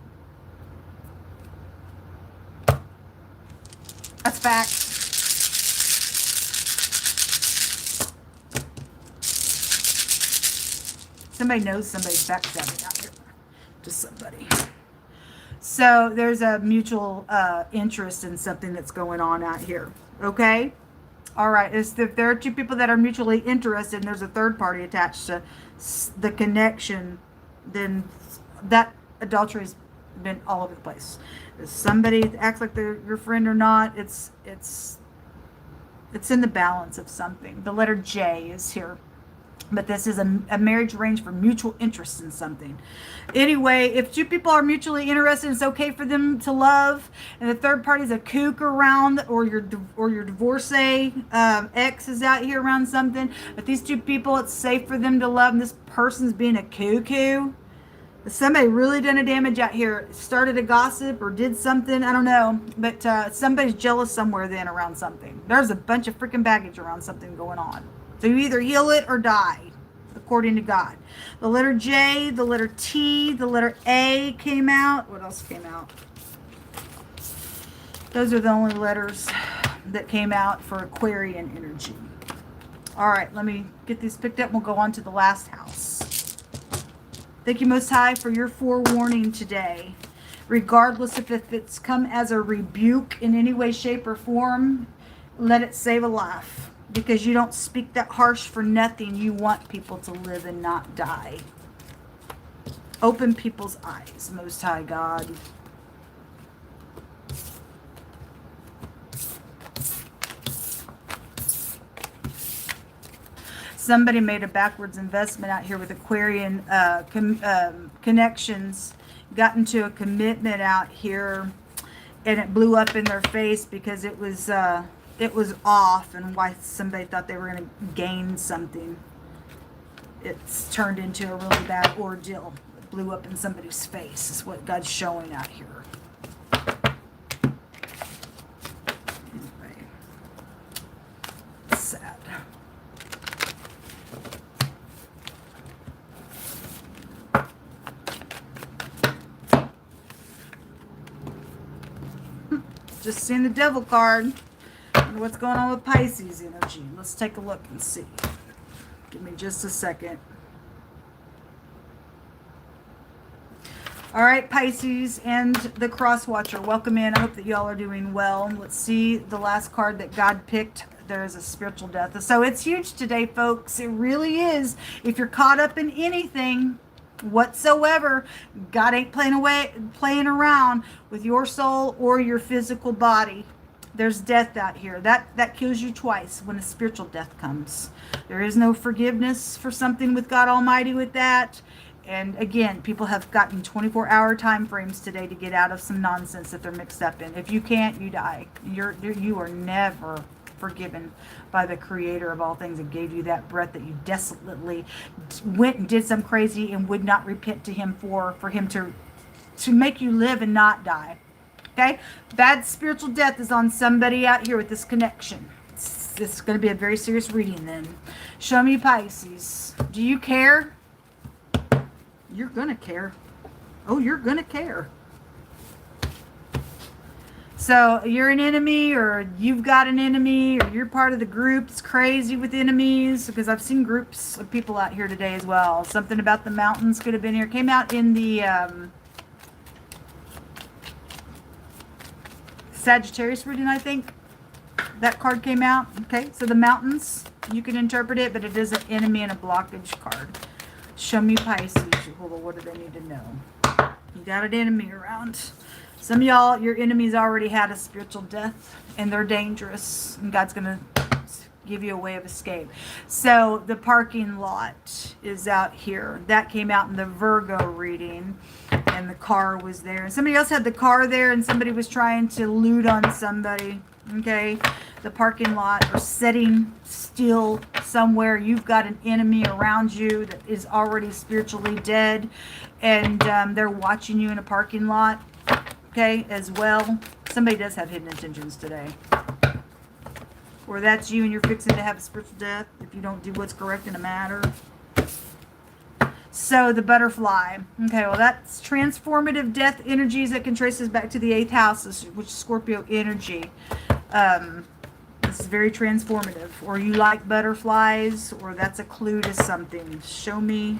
That's fact. Somebody knows somebody's backstabbing out here to somebody. So there's a mutual interest in something that's going on out here. Okay? All right, if there are 2 people that are mutually interested and there's a third party attached to the connection, then that adultery's been all over the place. If somebody acts like they're your friend or not, it's in the balance of something. The letter J is here. But this is a marriage arranged for mutual interest in something. Anyway, if 2 people are mutually interested, it's okay for them to love. And the third party is a kook around, or your divorcee ex is out here around something. But these 2 people, it's safe for them to love. And this person's being a cuckoo. Somebody really done a damage out here. Started a gossip or did something. I don't know. But somebody's jealous somewhere then around something. There's a bunch of freaking baggage around something going on. So you either heal it or die, according to God. The letter J, the letter T, the letter A came out. What else came out? Those are the only letters that came out for Aquarian energy. All right, let me get these picked up. We'll go on to the last house. Thank you, Most High, for your forewarning today. Regardless if it's come as a rebuke in any way, shape, or form, let it save a life. Because you don't speak that harsh for nothing. You want people to live and not die. Open people's eyes, Most High God. Somebody made a backwards investment out here with Aquarian connections, got into a commitment out here, and it blew up in their face because it was off, and why somebody thought they were going to gain something. It's turned into a really bad ordeal. It blew up in somebody's face is what God's showing out here. Anyway, it's sad. Just seeing the devil card. And what's going on with Pisces energy? Let's take a look and see. Give me just a second. All right, Pisces and the Cross Watcher, welcome in. I hope that y'all are doing well. Let's see the last card that God picked. There is a spiritual death. So it's huge today, folks. It really is. If you're caught up in anything whatsoever, God ain't playing around with your soul or your physical body. There's death out here. That kills you twice when a spiritual death comes. There is no forgiveness for something with God Almighty with that. And again, people have gotten 24-hour time frames today to get out of some nonsense that they're mixed up in. If you can't, you die. You are never forgiven by the Creator of all things and gave you that breath that you desolately went and did some crazy and would not repent to Him for Him to make you live and not die. Okay? Bad spiritual death is on somebody out here with this connection. It's going to be a very serious reading then. Show me, Pisces. Do you care? You're going to care. Oh, you're going to care. So you're an enemy, or you've got an enemy, or you're part of the group that's crazy with enemies, because I've seen groups of people out here today as well. Something about the mountains could have been here. Came out in the Sagittarius reading, I think. That card came out. Okay, so the mountains, you can interpret it, but it is an enemy and a blockage card. Show me, Pisces. Hold on, what do they need to know? You got an enemy around. Some of y'all, your enemies already had a spiritual death, and they're dangerous, and God's going to give you a way of escape. So the parking lot is out here. That came out in the Virgo reading, and the car was there. And somebody else had the car there, and somebody was trying to loot on somebody. Okay, the parking lot, or sitting still somewhere. You've got an enemy around you that is already spiritually dead, and they're watching you in a parking lot. Okay, as well. Somebody does have hidden intentions today. Or that's you and you're fixing to have a spiritual death if you don't do what's correct in a matter. So the butterfly. Okay, well that's transformative death energies that can trace us back to the 8th house, which is Scorpio energy. This is very transformative. Or you like butterflies, or that's a clue to something. Show me,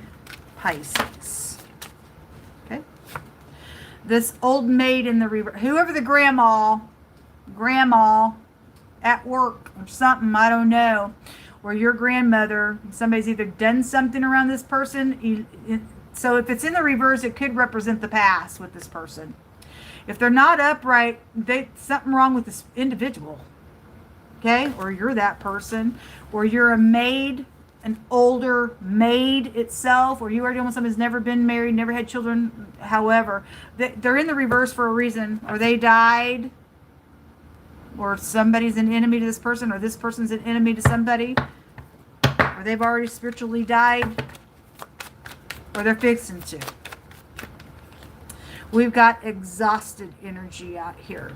Pisces. This old maid in the river, whoever the grandma at work or something, I don't know, or your grandmother, somebody's either done something around this person. So if it's in the reverse, it could represent the past with this person. If they're not upright, something wrong with this individual. Okay, or you're that person, or you're a maid, an older maid itself, or you are dealing with someone who's never been married, never had children. However, they're in the reverse for a reason, or they died, or somebody's an enemy to this person, or this person's an enemy to somebody, or they've already spiritually died, or they're fixing to. We've got exhausted energy out here.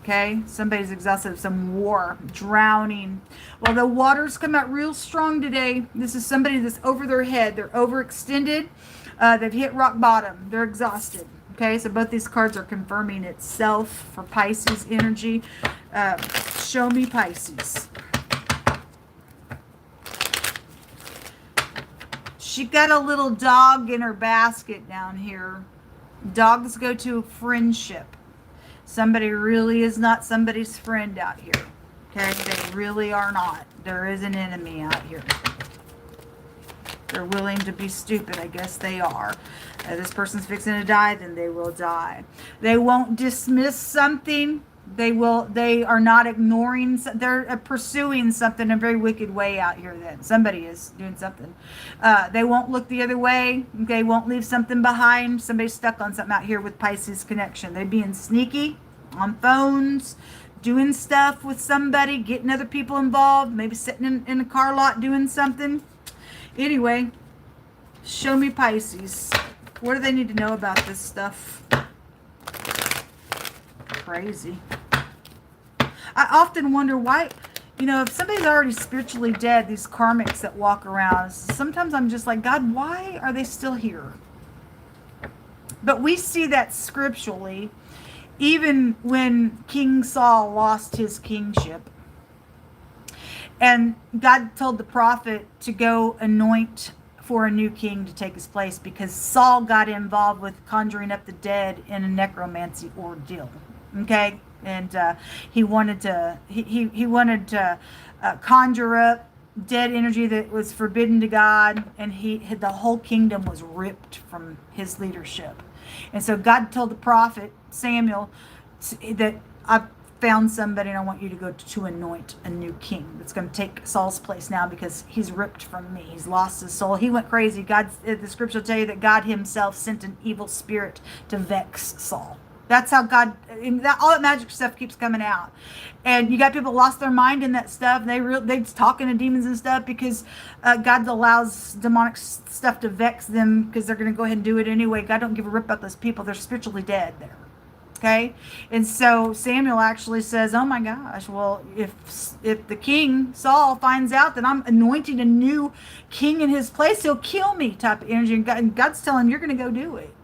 Okay, somebody's exhausted of some war, drowning. Well, the waters come out real strong today. This is somebody that's over their head. They're overextended. They've hit rock bottom. They're exhausted. Okay, so both these cards are confirming itself for Pisces energy. Show me Pisces. She got a little dog in her basket down here. Dogs go to friendship. Somebody really is not somebody's friend out here. Okay, they really are not. There is an enemy out here. They're willing to be stupid. I guess they are. This person's fixing to die, then they will die. They won't dismiss something. They are not ignoring. They're pursuing something in a very wicked way out here then. Somebody is doing something. They won't look the other way. They won't leave something behind. Somebody's stuck on something out here with Pisces connection. They're being sneaky on phones, doing stuff with somebody, getting other people involved, maybe sitting in a car lot doing something. Anyway, show me Pisces. What do they need to know about this stuff? Crazy. I often wonder why, if somebody's already spiritually dead, these karmics that walk around, sometimes I'm just like, God, why are they still here? But we see that scripturally, even when King Saul lost his kingship. And God told the prophet to go anoint for a new king to take his place because Saul got involved with conjuring up the dead in a necromancy ordeal. Okay? And he wanted to conjure up dead energy that was forbidden to God, and the whole kingdom was ripped from his leadership. And so God told the prophet Samuel that I've found somebody and I want you to go to anoint a new king that's going to take Saul's place now because he's ripped from me. He's lost his soul. He went crazy. The scripture will tell you that God himself sent an evil spirit to vex Saul. That's how God, all that magic stuff keeps coming out. And you got people lost their mind in that stuff. They're talking to demons and stuff because God allows demonic stuff to vex them because they're going to go ahead and do it anyway. God don't give a rip about those people. They're spiritually dead there. Okay? And so Samuel actually says, oh my gosh, well, if the king, Saul, finds out that I'm anointing a new king in his place, he'll kill me type of energy. And God's telling him, you're going to go do it.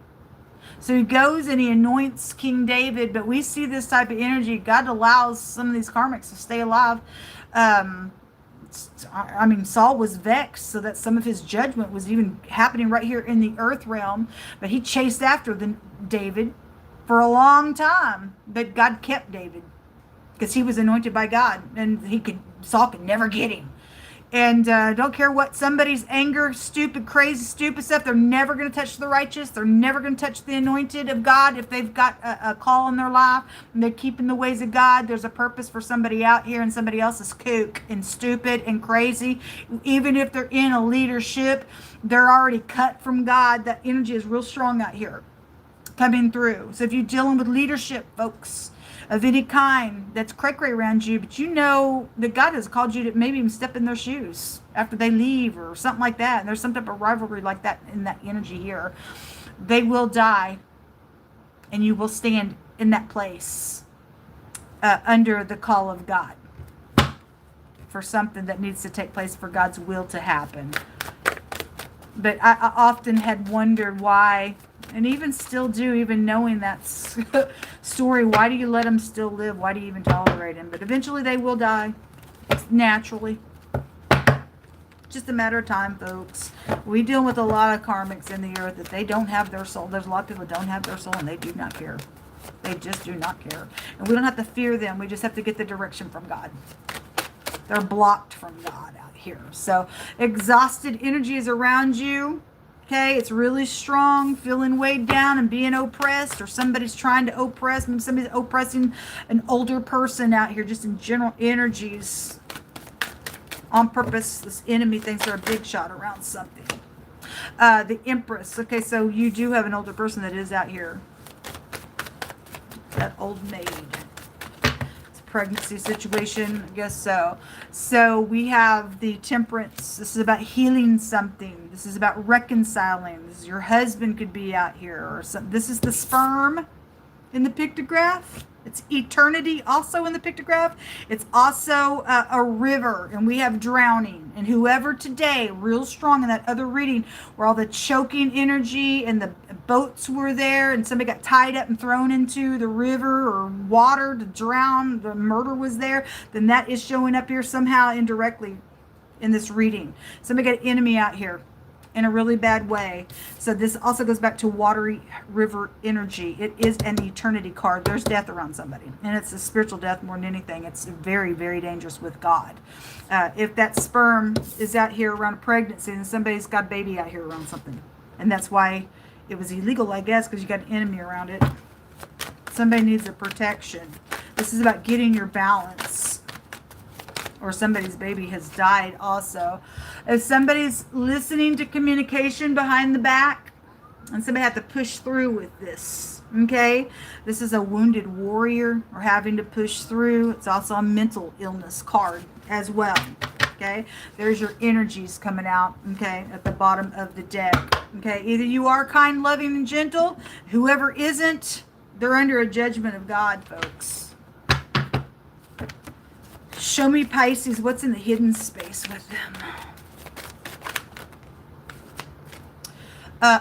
So he goes and he anoints King David, but we see this type of energy. God allows some of these karmics to stay alive. Saul was vexed so that some of his judgment was even happening right here in the earth realm, but he chased after David for a long time, but God kept David because he was anointed by God, and Saul could never get him. And don't care what somebody's anger, crazy, stupid stuff. They're never going to touch the righteous. They're never going to touch the anointed of God. If they've got a call in their life and they're keeping the ways of God, there's a purpose for somebody out here, and somebody else is kook and stupid and crazy. Even if they're in a leadership, they're already cut from God. That energy is real strong out here coming through. So if you're dealing with leadership, folks, of any kind that's cray-cray around you, but you know that God has called you to maybe even step in their shoes after they leave or something like that, and there's some type of rivalry like that in that energy here, they will die, and you will stand in that place under the call of God for something that needs to take place for God's will to happen. But I often had wondered why, and even still do, even knowing that story, why do you let them still live? Why do you even tolerate them? But eventually they will die, naturally. Just a matter of time, folks. We deal with a lot of karmics in the earth that they don't have their soul. There's a lot of people that don't have their soul, and they do not care. They just do not care. And we don't have to fear them. We just have to get the direction from God. They're blocked from God out here. So exhausted energy is around you. Okay, it's really strong, feeling weighed down and being oppressed, or somebody's trying to oppress. Maybe somebody's oppressing an older person out here, just in general energies. On purpose, this enemy thinks they're a big shot around something. The Empress. Okay, so you do have an older person that is out here. That old maid. Pregnancy situation, I guess so. So we have the Temperance. This is about healing something. This is about reconciling. This is your husband could be out here, or some. This is the sperm in the pictograph. It's eternity also in the pictograph. It's also a river, and we have drowning. And whoever today, real strong in that other reading, where all the choking energy and the boats were there, and somebody got tied up and thrown into the river or water to drown, the murder was there, then that is showing up here somehow indirectly in this reading. Somebody got an enemy out here in a really bad way. So this also goes back to watery river energy. It is an eternity card. There's death around somebody, and it's a spiritual death more than anything. It's very, very dangerous with God. If that sperm is out here around a pregnancy, and somebody's got a baby out here around something, and that's why it was illegal, I guess, because you got an enemy around it. Somebody needs a protection. This is about getting your balance. Or somebody's baby has died also. If somebody's listening to communication behind the back, and somebody had to push through with this, okay? This is a wounded warrior or having to push through. It's also a mental illness card as well, okay? There's your energies coming out, okay, at the bottom of the deck, okay? Either you are kind, loving, and gentle. Whoever isn't, they're under a judgment of God, folks. Show me, Pisces, what's in the hidden space with them.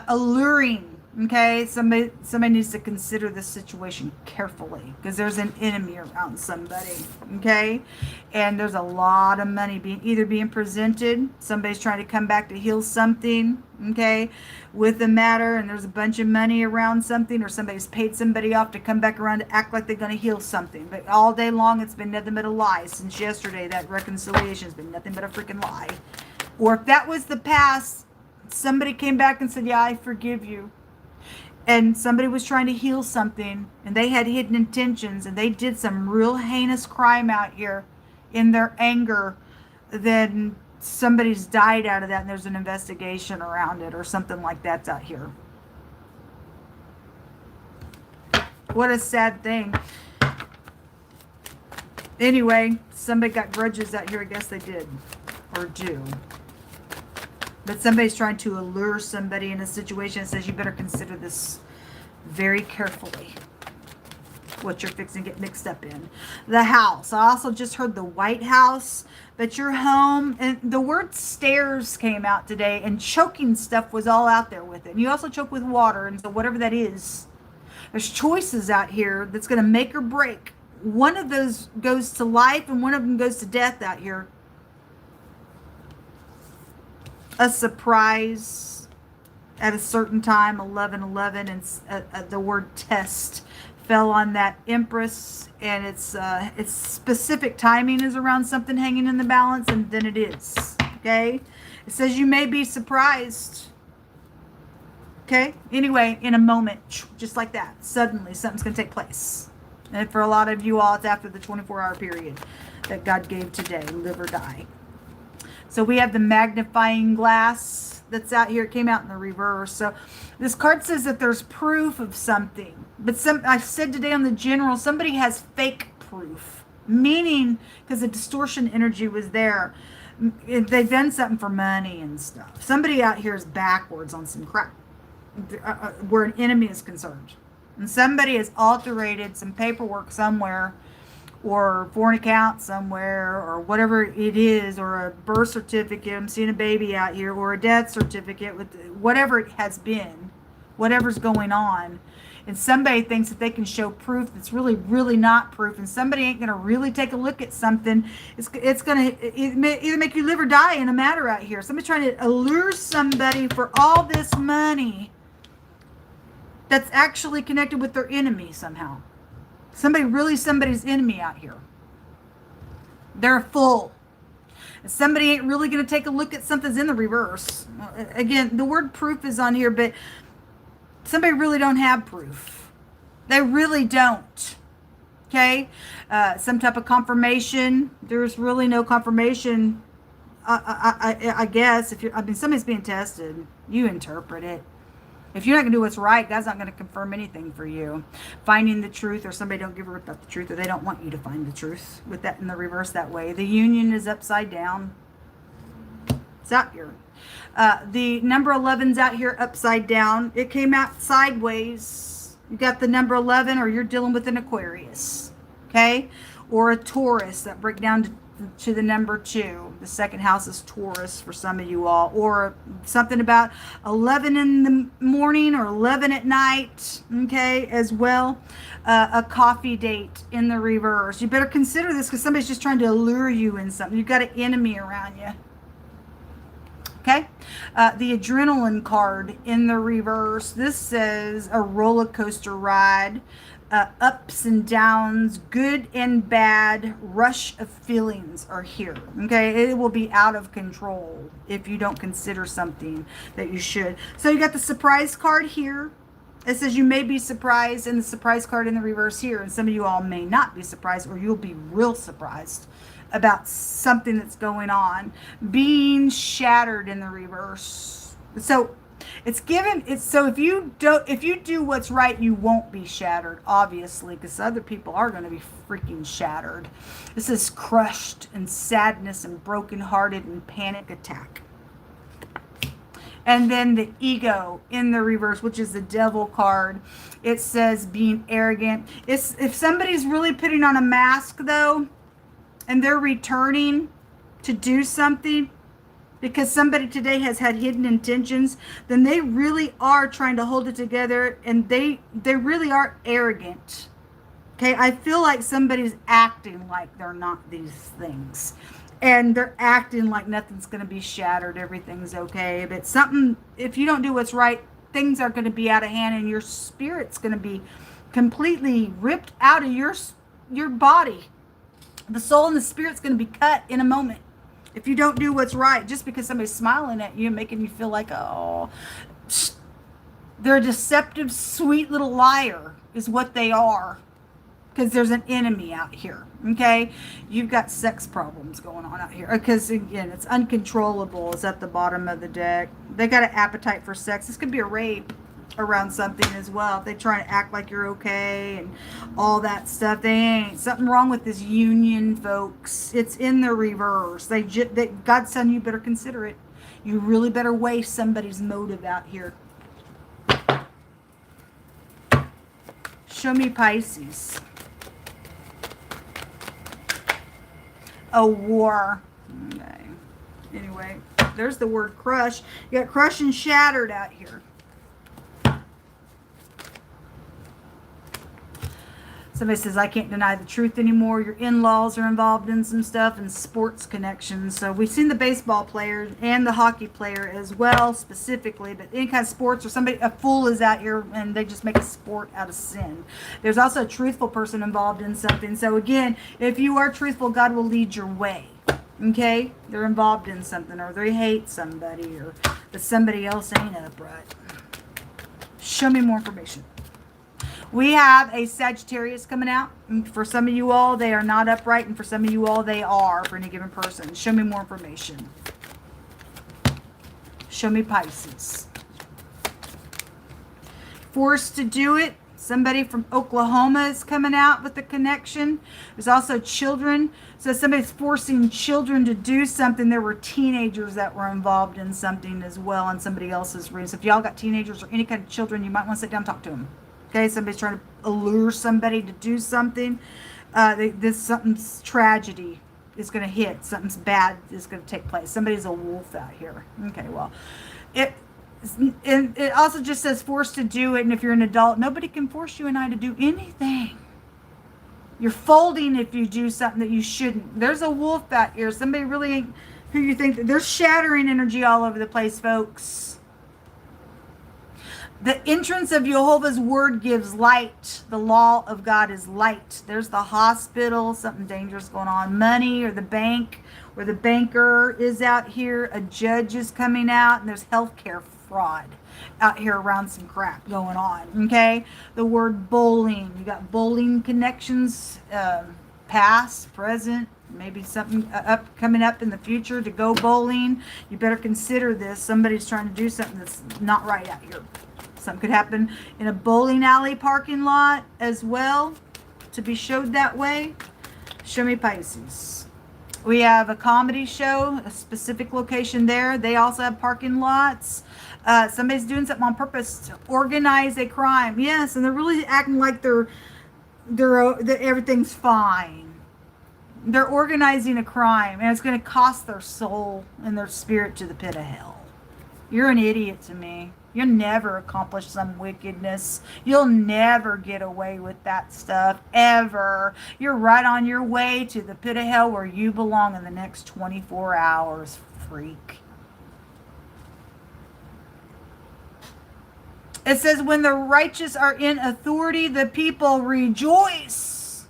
Alluring. Okay, somebody needs to consider this situation carefully, because there's an enemy around somebody. Okay, and there's a lot of money being presented. Somebody's trying to come back to heal something. Okay, with the matter, and there's a bunch of money around something, or somebody's paid somebody off to come back around to act like they're going to heal something. But all day long, it's been nothing but a lie. Since yesterday, that reconciliation has been nothing but a freaking lie. Or if that was the past, somebody came back and said, "Yeah, I forgive you." And somebody was trying to heal something, and they had hidden intentions, and they did some real heinous crime out here in their anger. Then somebody's died out of that, and there's an investigation around it, or something like that's out here. What a sad thing. Anyway, somebody got grudges out here. I guess they did, or do. But somebody's trying to allure somebody in a situation that says you better consider this very carefully, what you're fixing to get mixed up in. The house. I also just heard the White House, but your home, and the word stairs came out today, and choking stuff was all out there with it. And you also choke with water, and so whatever that is, there's choices out here that's going to make or break. One of those goes to life, and one of them goes to death out here. A surprise at a certain time, 11/11, and the word test fell on that Empress, and its specific timing is around something hanging in the balance, and then it is, okay? It says you may be surprised, okay? Anyway, in a moment, just like that, suddenly something's going to take place. And for a lot of you all, it's after the 24-hour period that God gave today, live or die. So we have the magnifying glass that's out here. It came out in the reverse. So this card says that there's proof of something. But I said today on the general, somebody has fake proof. Meaning, because the distortion energy was there, they've done something for money and stuff. Somebody out here is backwards on some crap where an enemy is concerned. And somebody has alterated some paperwork somewhere, or foreign account somewhere, or whatever it is, or a birth certificate, I'm seeing a baby out here, or a death certificate, with whatever it has been, whatever's going on. And somebody thinks that they can show proof that's really, really not proof, and somebody ain't going to really take a look at something. It's going to either make you live or die in a matter out here. Somebody's trying to allure somebody for all this money that's actually connected with their enemy somehow. Somebody's enemy out here. They're full. Somebody ain't really going to take a look at something's in the reverse. Again, the word proof is on here, but somebody really don't have proof. They really don't. Okay? Some type of confirmation. There's really no confirmation. I guess if somebody's being tested, you interpret it. If you're not going to do what's right, God's not going to confirm anything for you. Finding the truth, or somebody don't give a rip about the truth, or they don't want you to find the truth with that in the reverse that way. The union is upside down. It's out here. The number 11's out here upside down. It came out sideways. You got the number 11, or you're dealing with an Aquarius, okay? Or a Taurus that break down to the number 2. The second house is Taurus for some of you all. Or something about 11 in the morning or 11 at night, okay, as well. A coffee date in the reverse. You better consider this because somebody's just trying to lure you in something. You've got an enemy around you. Okay, the adrenaline card in the reverse. This says a roller coaster ride, ups and downs, good and bad, rush of feelings are here. Okay, it will be out of control if you don't consider something that you should. So you got the surprise card here. It says you may be surprised, and the surprise card in the reverse here. And some of you all may not be surprised, or you'll be real surprised about something that's going on. Being shattered in the reverse. So it's given, it's so if you do what's right, you won't be shattered, obviously, because other people are going to be freaking shattered. This is crushed and sadness and brokenhearted and panic attack. And then the ego in the reverse, which is the devil card. It says being arrogant. If somebody's really putting on a mask though, and they're returning to do something because somebody today has had hidden intentions, then they really are trying to hold it together, and they really are arrogant. Okay, I feel like somebody's acting like they're not these things. And they're acting like nothing's going to be shattered, everything's okay. But something, if you don't do what's right, things are going to be out of hand, and your spirit's going to be completely ripped out of your body. The soul and the spirit's going to be cut in a moment if you don't do what's right, just because somebody's smiling at you and making you feel like, oh, they're a deceptive, sweet little liar is what they are, because there's an enemy out here, okay? You've got sex problems going on out here, because, again, it's uncontrollable. It's at the bottom of the deck. They got an appetite for sex. This could be a rape around something as well. If they try to act like you're okay and all that stuff, they ain't. Something wrong with this union, folks. It's in the reverse. God's son, you better consider it. You really better weigh somebody's motive out here. Show me Pisces. A war. Okay. Anyway, there's the word crush. You got crush and shattered out here. Somebody says, I can't deny the truth anymore. Your in-laws are involved in some stuff, and sports connections. So we've seen the baseball player and the hockey player as well, specifically. But any kind of sports, or somebody, a fool is out here and they just make a sport out of sin. There's also a truthful person involved in something. So again, if you are truthful, God will lead your way. Okay? They're involved in something, or they hate somebody, or that somebody else ain't upright. Show me more information. We have a Sagittarius coming out. And for some of you all, they are not upright. And for some of you all, they are for any given person. Show me more information. Show me Pisces. Forced to do it. Somebody from Oklahoma is coming out with the connection. There's also children. So somebody's forcing children to do something. There were teenagers that were involved in something as well on somebody else's reading. So if y'all got teenagers or any kind of children, you might want to sit down and talk to them. Okay, somebody's trying to allure somebody to do something. Something's tragedy is going to hit. Something's bad is going to take place. Somebody's a wolf out here. Okay, well, it also just says forced to do it. And if you're an adult, nobody can force you and I to do anything. You're folding if you do something that you shouldn't. There's a wolf out here. Somebody really who you think that there's shattering energy all over the place, folks. The entrance of Jehovah's word gives light. The law of God is light. There's the hospital, something dangerous going on. Money, or the bank, where the banker is out here. A judge is coming out, and there's healthcare fraud out here around some crap going on. Okay? The word bowling. You got bowling connections, past, present, maybe something coming up in the future to go bowling. You better consider this. Somebody's trying to do something that's not right out here. Something could happen in a bowling alley parking lot as well, to be showed that way. Show me Pisces. We have a comedy show, a specific location there. They also have parking lots. Somebody's doing something on purpose to organize a crime. Yes, and they're really acting like they're everything's fine. They're organizing a crime, and it's going to cost their soul and their spirit to the pit of hell. You're an idiot to me. You'll never accomplish some wickedness. You'll never get away with that stuff, ever. You're right on your way to the pit of hell where you belong in the next 24 hours, freak. It says, when the righteous are in authority, the people rejoice.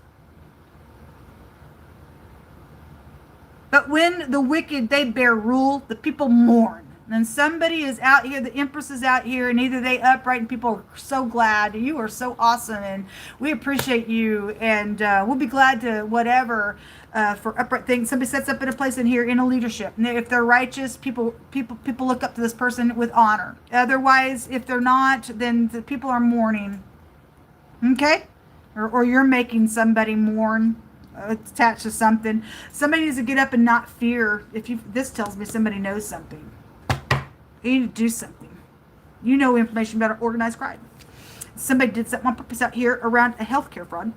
But when the wicked, they bear rule, the people mourn. And somebody is out here, the Empress is out here, and either they upright, and people are so glad. You are so awesome, and we appreciate you, and we'll be glad to whatever for upright things. Somebody sets up in a place in here in a leadership. And if they're righteous, people look up to this person with honor. Otherwise, if they're not, then the people are mourning. Okay? Or you're making somebody mourn. Attached to something. Somebody needs to get up and not fear. This tells me somebody knows something. You need to do something. You know information about an organized crime. Somebody did something on purpose out here around a healthcare fraud.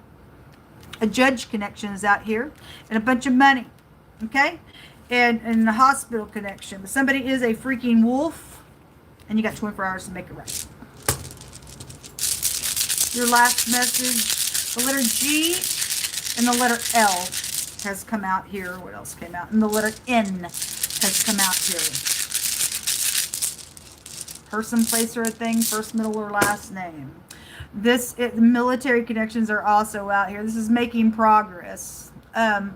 A judge connection is out here, and a bunch of money. Okay, and a hospital connection. But somebody is a freaking wolf, and you got 24 hours to make it right. Your last message: the letter G and the letter L has come out here. What else came out? And the letter N has come out here. Person, place, or a thing, first, middle, or last name. Military connections are also out here. This is making progress.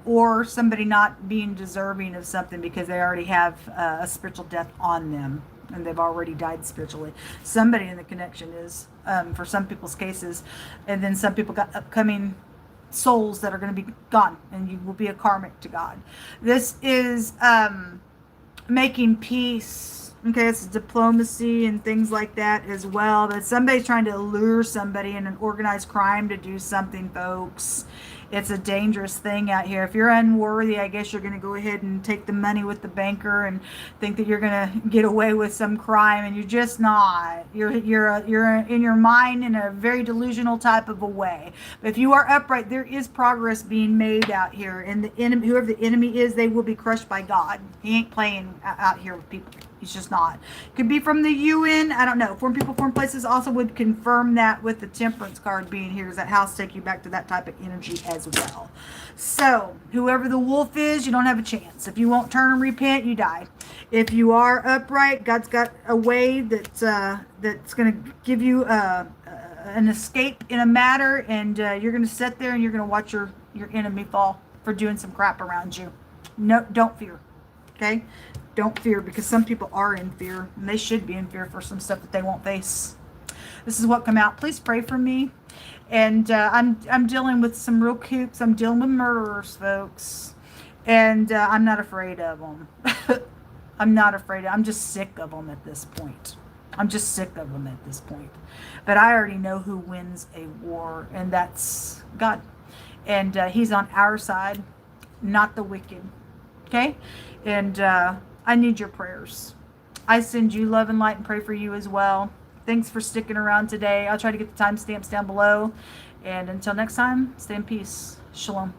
Or somebody not being deserving of something because they already have a spiritual death on them. And they've already died spiritually. Somebody in the connection is, for some people's cases. And then some people got upcoming souls that are going to be gone. And you will be a karmic to God. This is making peace. Okay, it's diplomacy and things like that as well. But somebody's trying to lure somebody in an organized crime to do something, folks. It's a dangerous thing out here. If you're unworthy, I guess you're going to go ahead and take the money with the banker and think that you're going to get away with some crime, and you're just not. You're in your mind in a very delusional type of a way. But if you are upright, there is progress being made out here, and the enemy, whoever the enemy is, they will be crushed by God. He ain't playing out here with people. He's just not. Could be from the UN. I don't know. Foreign people, foreign places also would confirm that with the temperance card being here. Does that house take you back to that type of energy as well? So, whoever the wolf is, you don't have a chance. If you won't turn and repent, you die. If you are upright, God's got a way that's going to give you an escape in a matter, and you're going to sit there and you're going to watch your enemy fall for doing some crap around you. No, don't fear. Okay? Don't fear, because some people are in fear, and they should be in fear for some stuff that they won't face. This is what come out. Please pray for me. And I'm dealing with some real kooks. I'm dealing with murderers, folks. And I'm not afraid of them. I'm not afraid. I'm just sick of them at this point. But I already know who wins a war, and that's God. And he's on our side, not the wicked. Okay? And I need your prayers. I send you love and light and pray for you as well. Thanks for sticking around today. I'll try to get the timestamps down below. And until next time, stay in peace. Shalom.